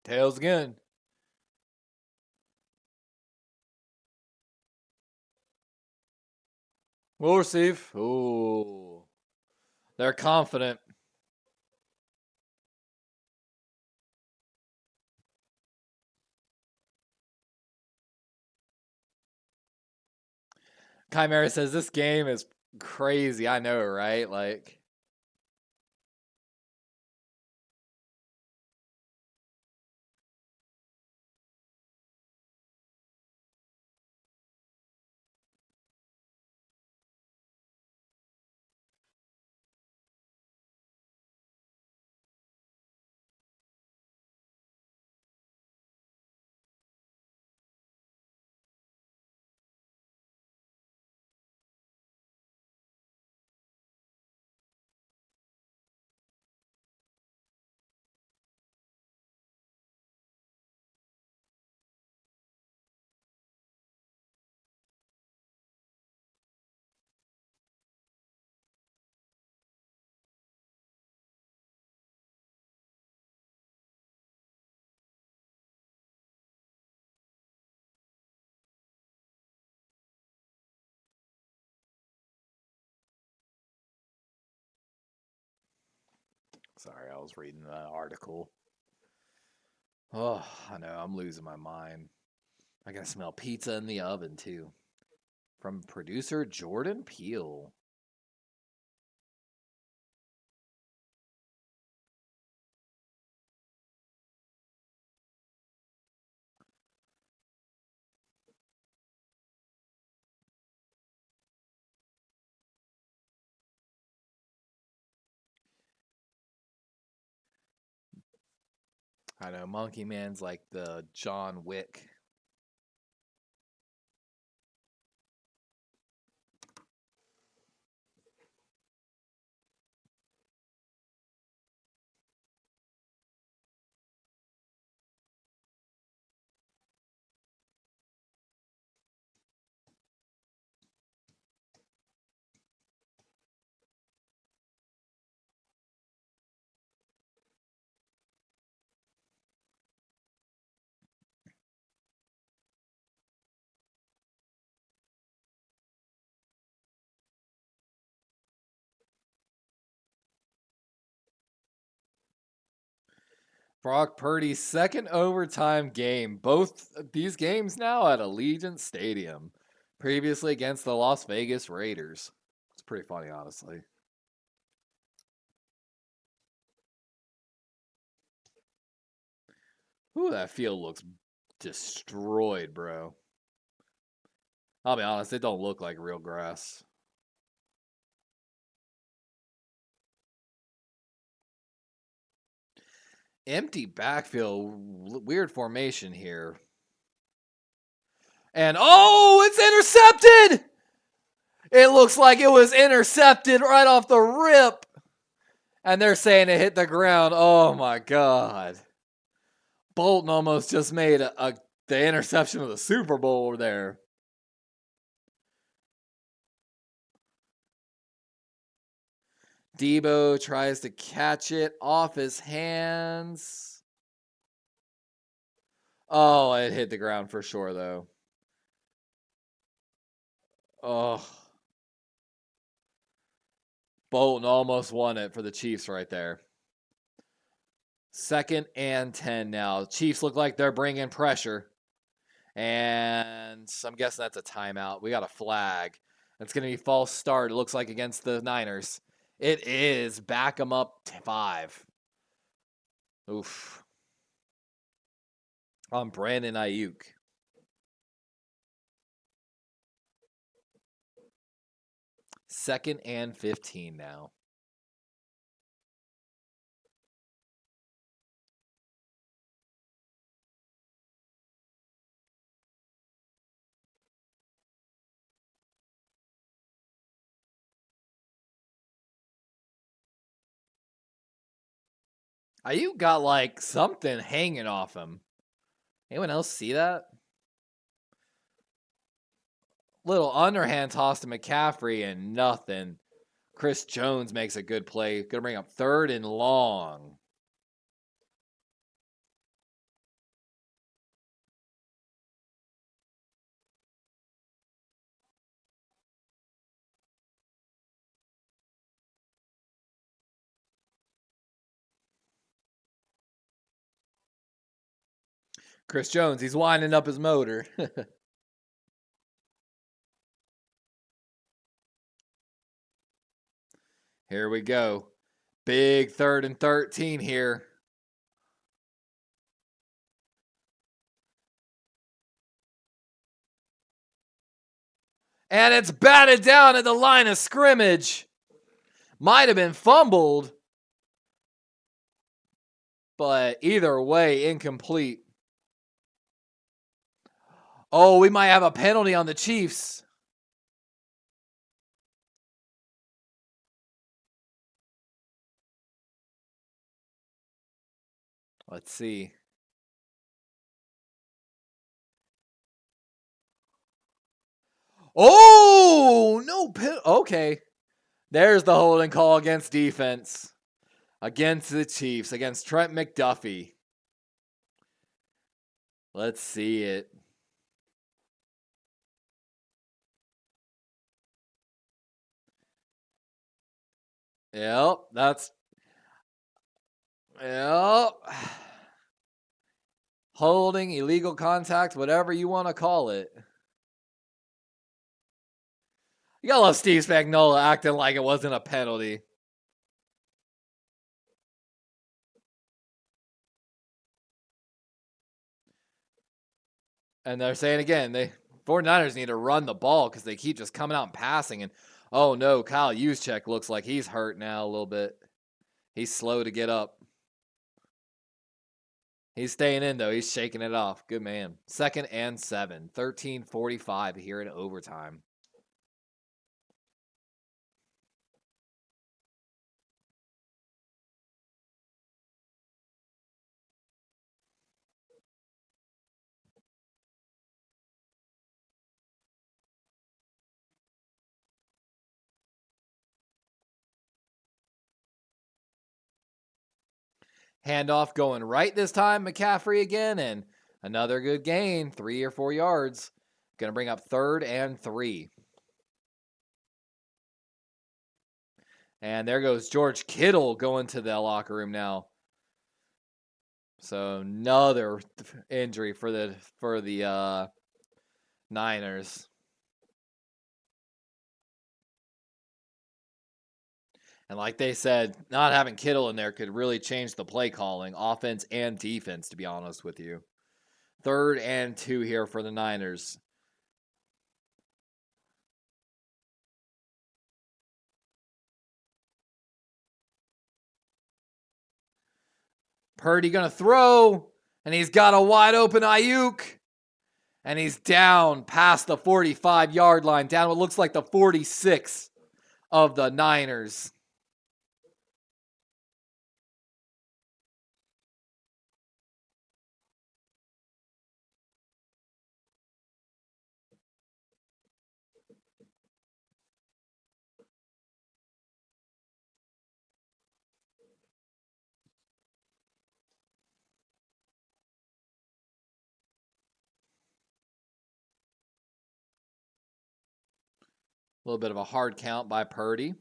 Tails again. We'll receive. Ooh. They're confident. Chimera says this game is crazy. I know, right? Like, Sorry, I was reading the article. Oh, I know. I'm losing my mind. I can smell pizza in the oven, too. From producer Jordan Peele. I know. Monkey Man's like the John Wick. Brock Purdy's second overtime game. Both these games now at Allegiant Stadium. Previously against the Las Vegas Raiders. It's pretty funny, honestly. Ooh, that field looks destroyed, bro. I'll be honest, it don't look like real grass. Empty backfield, weird formation here. And oh, it's intercepted! It looks like it was intercepted right off the rip. And they're saying it hit the ground. Oh my God. Bolton almost just made the interception of the Super Bowl over there. Debo tries to catch it off his hands. Oh, it hit the ground for sure, though. Oh. Bolton almost won it for the Chiefs right there. 2nd and 10 now. Chiefs look like they're bringing pressure. And I'm guessing that's a timeout. We got a flag. It's going to be false start, it looks like, against the Niners. It is. Back them up to 5. Oof. On Brandon Ayuk. Second and 15 now. Ayuk got like something hanging off him. Anyone else see that? Little underhand toss to McCaffrey and nothing. Chris Jones makes a good play. Gonna bring up 3rd and long. Chris Jones, he's winding up his motor. Here we go. Big 3rd and 13 here. And it's batted down at the line of scrimmage. Might have been fumbled. But either way, incomplete. Oh, we might have a penalty on the Chiefs. Let's see. Oh, no. Okay. There's the holding call against defense. Against the Chiefs. Against Trent McDuffie. Let's see it. Yep, that's... Yep. Holding, illegal contact, whatever you want to call it. You gotta love Steve Spagnuolo acting like it wasn't a penalty. And they're saying again, 49ers need to run the ball because they keep just coming out and passing. And oh no, Kyle Juszczyk looks like he's hurt now a little bit. He's slow to get up. He's staying in though. He's shaking it off. Good man. 2nd and 7. 13:45 here in overtime. Handoff going right this time. McCaffrey again, and another good gain, 3 or 4 yards. Going to bring up 3rd and 3. And there goes George Kittle going to the locker room now. So another injury for the Niners. And like they said, not having Kittle in there could really change the play calling, offense and defense, to be honest with you. 3rd and 2 here for the Niners. Purdy going to throw, and he's got a wide open Ayuk. And he's down past the 45-yard line, down what looks like the 46 of the Niners. A little bit of a hard count by Purdy.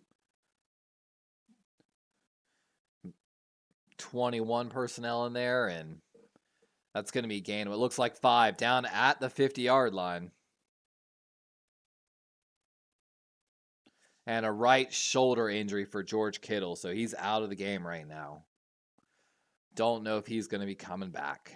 21 personnel in there, and that's going to be gained. It looks like 5 down at the 50-yard line. And a right shoulder injury for George Kittle, so he's out of the game right now. Don't know if he's going to be coming back.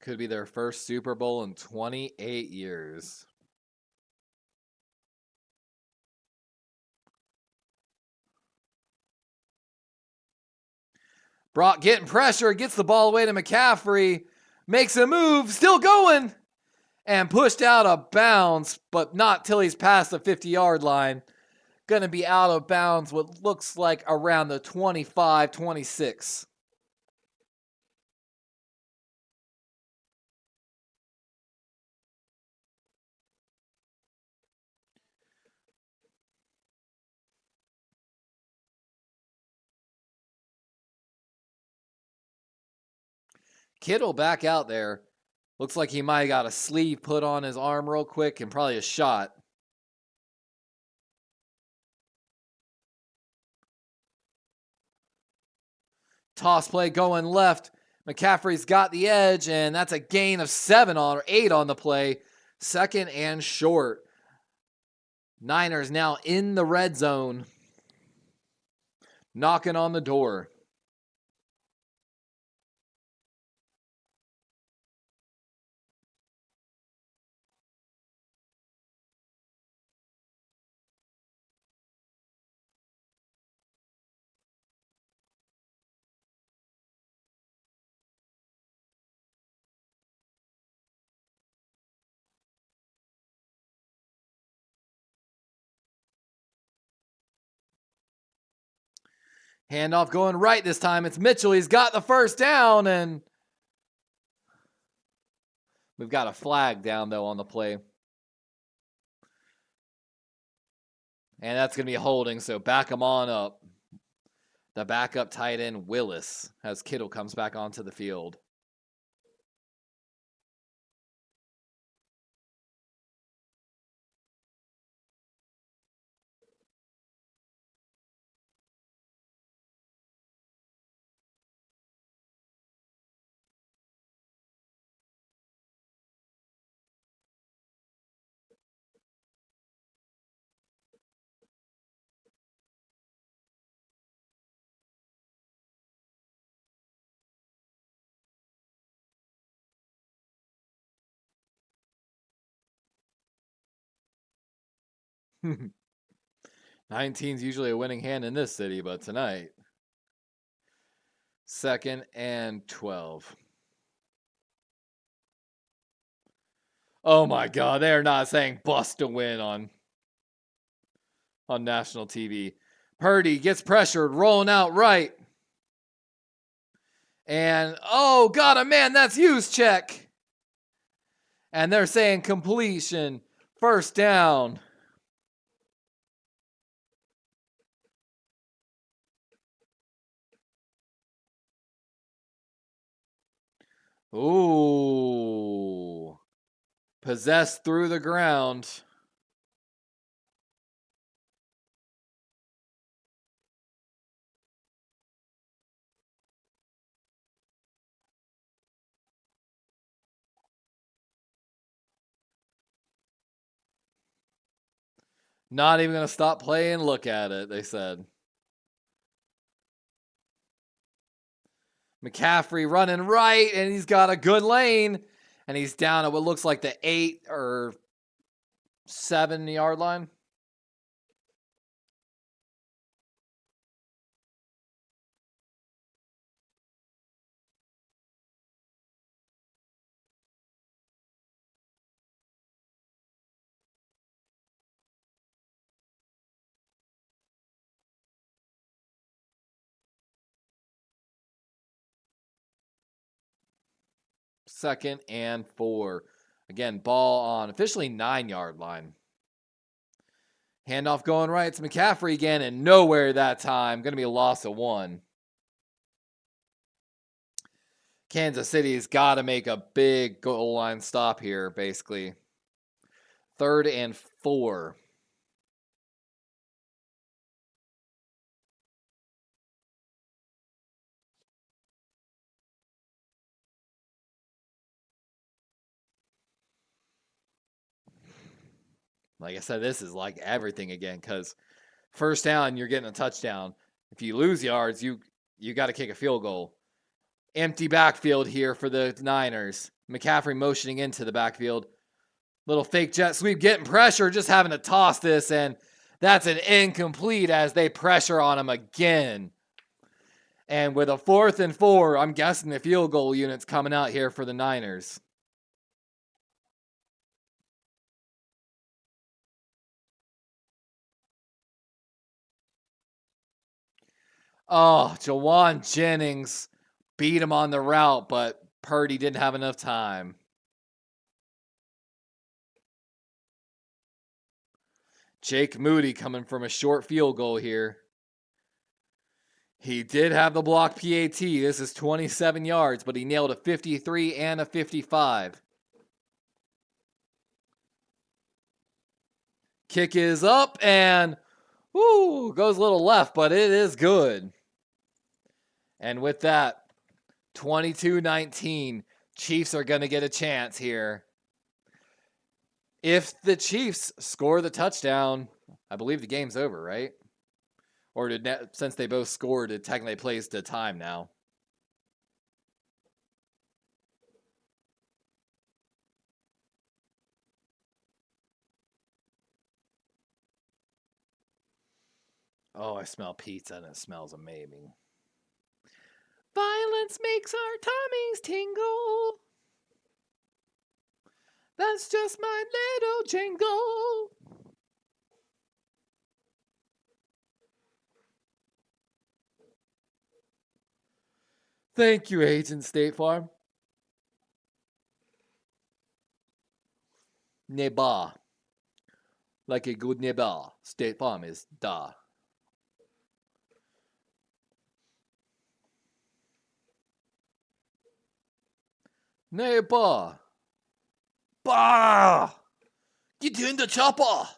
Could be their first Super Bowl in 28 years. Brock getting pressure, gets the ball away to McCaffrey, makes a move, still going, and pushed out of bounds, but not till he's past the 50-yard line. Going to be out of bounds what looks like around the 25, 26. Kittle back out there. Looks like he might have got a sleeve put on his arm real quick and probably a shot. Toss play going left. McCaffrey's got the edge, and that's a gain of 7 or 8 on the play. 2nd and short. Niners now in the red zone. Knocking on the door. Handoff going right this time. It's Mitchell. He's got the first down, and we've got a flag down, though, on the play. And that's going to be holding, so back him on up. The backup tight end, Willis, as Kittle comes back onto the field. 19's usually a winning hand in this city, but tonight. 2nd and 12. Oh my God, they're not saying bust to win on national TV. Purdy gets pressured, rolling out right. And, oh, got a man, that's Hughes check. And they're saying completion, first down. Ooh. Possessed through the ground. Not even going to stop play and look at it, they said. McCaffrey running right, and he's got a good lane. And he's down at what looks like the 8 or 7 yard line. Second and 4. Again, ball on officially 9 yard line. Handoff going right. It's McCaffrey again, and nowhere that time. Going to be a loss of 1. Kansas City's got to make a big goal line stop here, basically. 3rd and 4. Like I said, this is like everything again, because first down, you're getting a touchdown. If you lose yards, you got to kick a field goal. Empty backfield here for the Niners. McCaffrey motioning into the backfield. Little fake jet sweep, getting pressure, just having to toss this, and that's an incomplete as they pressure on him again. And with a 4th and 4, I'm guessing the field goal unit's coming out here for the Niners. Oh, Jawan Jennings beat him on the route, but Purdy didn't have enough time. Jake Moody coming from a short field goal here. He did have the block PAT. This is 27 yards, but he nailed a 53 and a 55. Kick is up and goes a little left, but it is good. And with that, 22-19, Chiefs are going to get a chance here. If the Chiefs score the touchdown, I believe the game's over, right? Or since they both scored, it technically plays to time now. Oh, I smell pizza and it smells amazing. Violence makes our tummies tingle. That's just my little jingle. Thank you, Agent State Farm. Neighbor. Like a good neighbor, State Farm is da. Neighbor. Bah! Get in the chopper!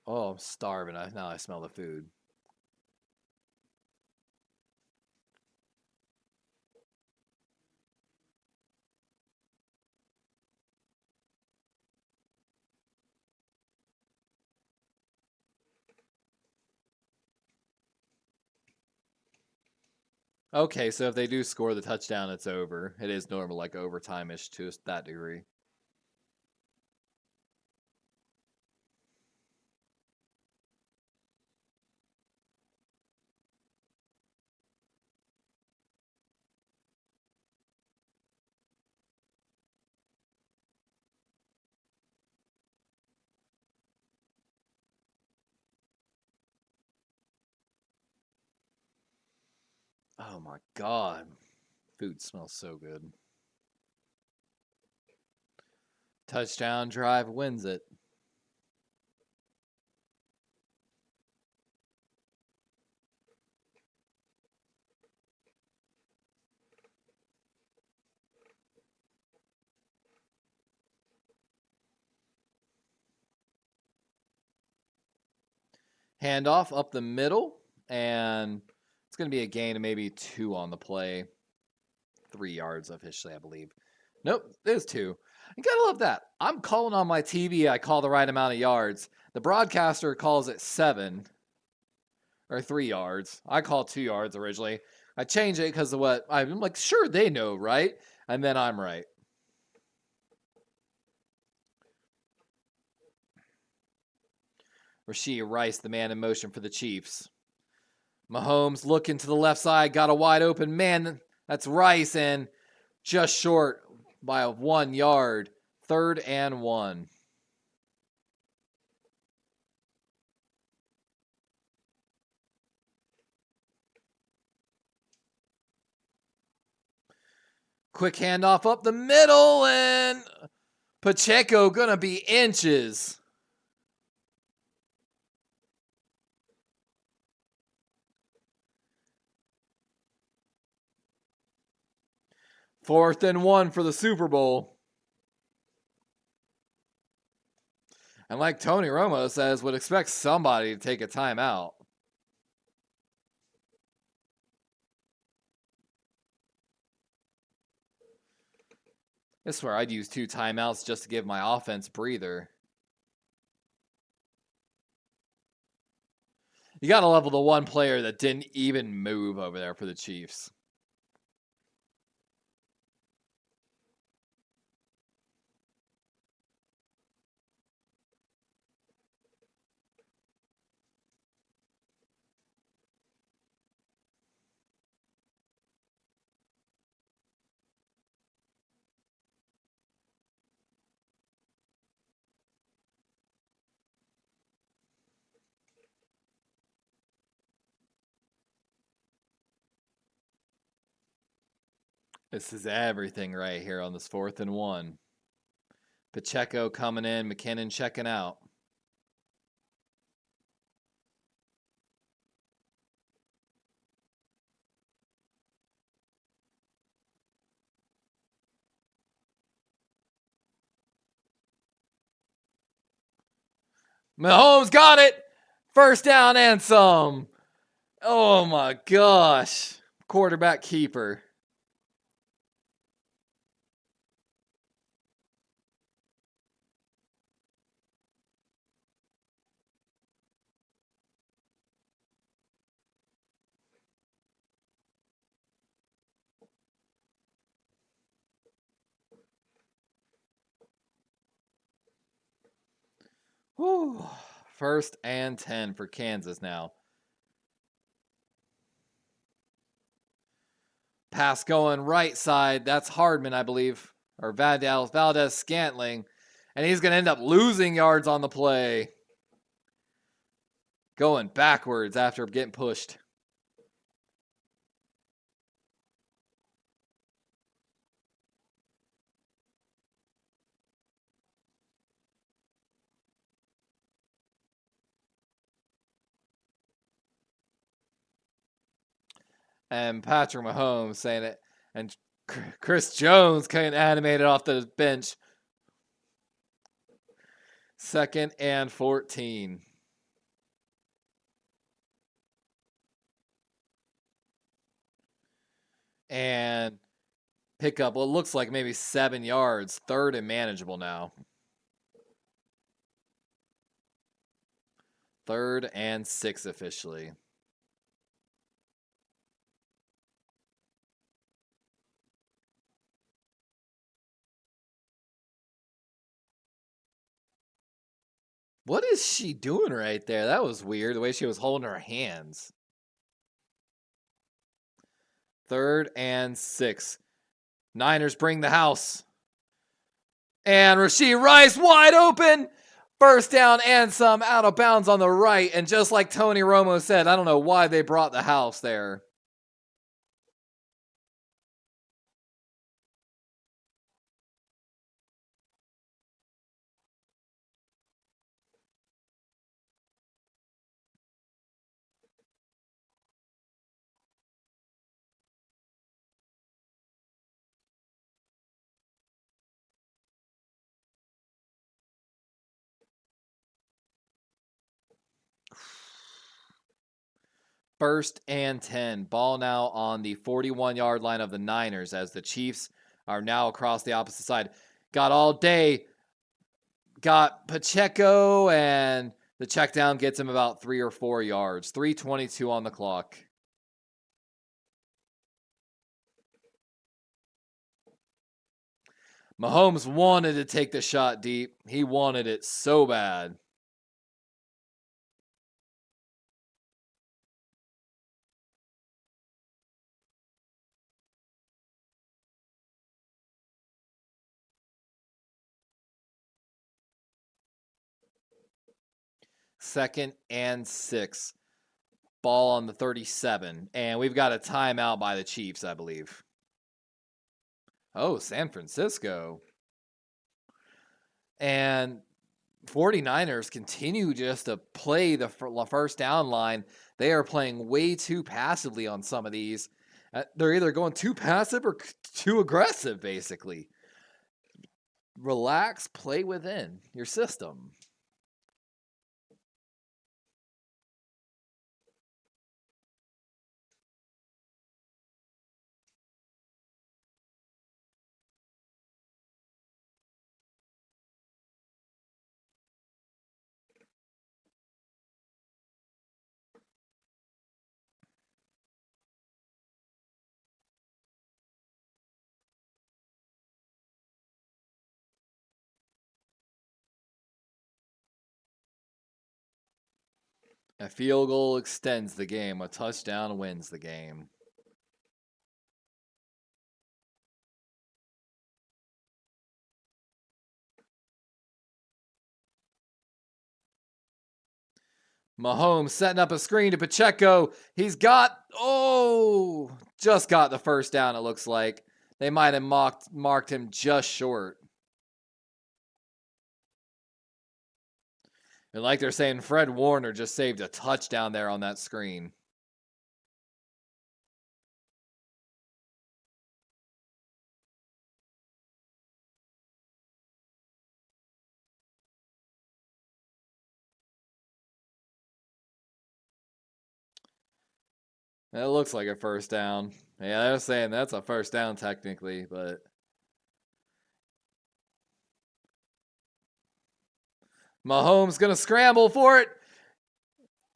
Oh, I'm starving. Now I smell the food. Okay, so if they do score the touchdown, it's over. It is normal, like overtime-ish to that degree. Oh my God. Food smells so good. Touchdown drive wins it. Handoff up the middle, and it's going to be a gain of maybe 2 on the play. 3 yards officially, I believe. Nope, there's 2. You gotta love that. I'm calling on my TV. I call the right amount of yards. The broadcaster calls it 7 or 3 yards. I call 2 yards originally. I change it because of what I'm like. Sure, they know, right? And then I'm right. Rashee Rice, the man in motion for the Chiefs. Mahomes looking to the left side, got a wide open man. That's Rice, and just short by 1 yard. 3rd and 1. Quick handoff up the middle, and Pacheco gonna be inches. Fourth and 1 for the Super Bowl. And like Tony Romo says, would expect somebody to take a timeout. I swear I'd use 2 timeouts just to give my offense breather. You got to level the one player that didn't even move over there for the Chiefs. This is everything right here on this 4th and 1. Pacheco coming in, McKinnon checking out. Mahomes got it. 1st down and some. Oh my gosh. Quarterback keeper. Whew. 1st and 10 for Kansas now. Pass going right side. That's Hardman, I believe. Or Valdez Scantling. And he's going to end up losing yards on the play. Going backwards after getting pushed. And Patrick Mahomes saying it. And Chris Jones getting animated off the bench. 2nd and 14. And pick up what looks like maybe 7 yards. 3rd and manageable now. 3rd and 6 officially. What is she doing right there? That was weird, the way she was holding her hands. 3rd and 6. Niners bring the house. And Rashee Rice wide open. 1st down and some, out of bounds on the right. And just like Tony Romo said, I don't know why they brought the house there. 1st and 10. Ball now on the 41-yard line of the Niners as the Chiefs are now across the opposite side. Got all day. Got Pacheco, and the check down gets him about 3 or 4 yards. 3:22 on the clock. Mahomes wanted to take the shot deep. He wanted it so bad. Second and 6. Ball on the 37. And we've got a timeout by the Chiefs, I believe. Oh, San Francisco. And 49ers continue just to play the first down line. They are playing way too passively on some of these. They're either going too passive or too aggressive, basically. Relax, play within your system. A field goal extends the game. A touchdown wins the game. Mahomes setting up a screen to Pacheco. He's got, just got the first down, it looks like. They might have marked him just short. And like they're saying, Fred Warner just saved a touchdown there on that screen. It looks like a first down. Yeah, they're saying that's a first down technically, but Mahomes going to scramble for it.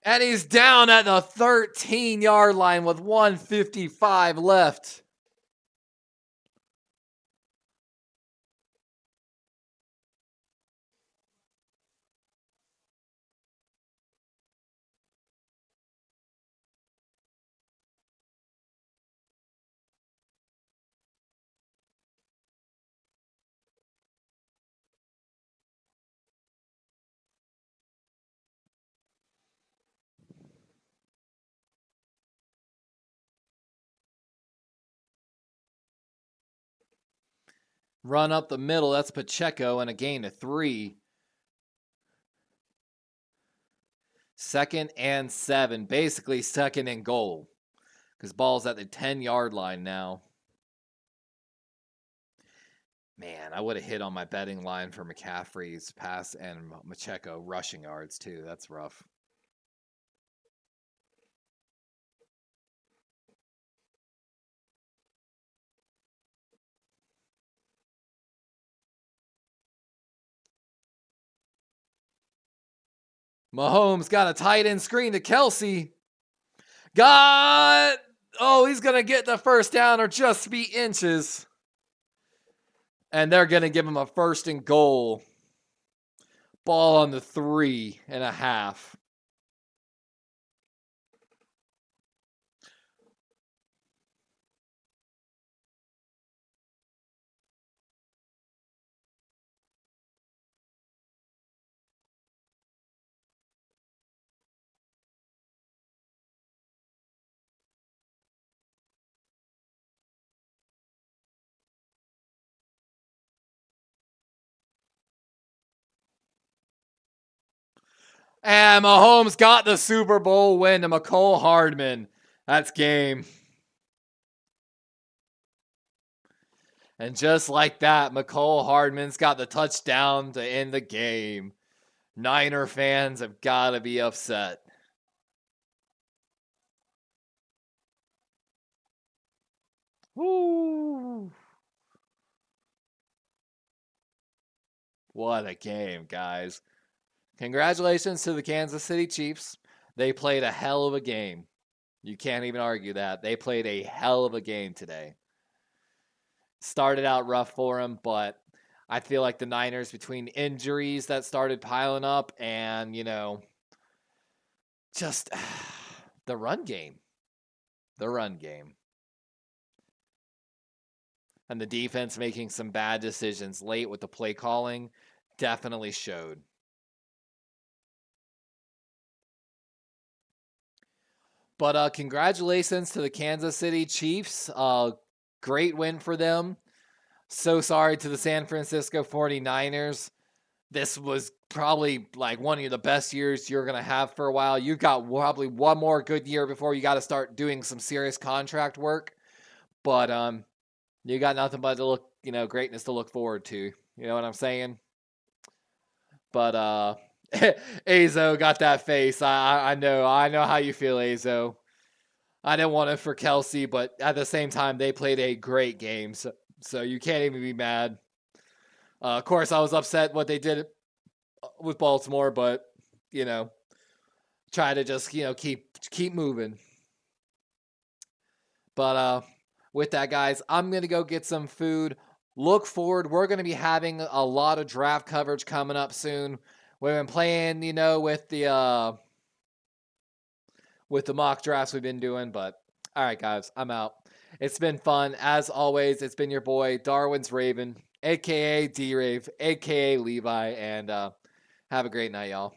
And he's down at the 13-yard line with 1:55 left. Run up the middle. That's Pacheco and a gain of 3. 2nd and 7. Basically 2nd and goal. Because ball's at the 10-yard line now. Man, I would have hit on my betting line for McCaffrey's pass and Pacheco rushing yards too. That's rough. Mahomes got a tight end screen to Kelsey. He's going to get the first down or just be inches. And they're going to give him a 1st and goal. Ball on the 3.5. And Mahomes got the Super Bowl win to McCole Hardman. That's game. And just like that, McCole Hardman's got the touchdown to end the game. Niner fans have got to be upset. Woo! What a game, guys. Congratulations to the Kansas City Chiefs. They played a hell of a game. You can't even argue that. They played a hell of a game today. Started out rough for them, but I feel like the Niners, between injuries that started piling up and, just the run game. The run game. And the defense making some bad decisions late with the play calling definitely showed. But congratulations to the Kansas City Chiefs. Great win for them. So sorry to the San Francisco 49ers. This was probably like one of the best years you're going to have for a while. You've got probably one more good year before you got to start doing some serious contract work. But you got nothing but greatness to look forward to. You know what I'm saying? But Azo got that face. I know how you feel, Azo. I didn't want it for Kelsey, but at the same time, they played a great game. So you can't even be mad. Of course, I was upset what they did with Baltimore, but try to just keep moving. But with that, guys, I'm gonna go get some food. Look forward. We're gonna be having a lot of draft coverage coming up soon. We've been playing, with the mock drafts we've been doing. But all right, guys, I'm out. It's been fun as always. It's been your boy DarwinsRaven, aka D-Rave, aka Levi, and have a great night, y'all.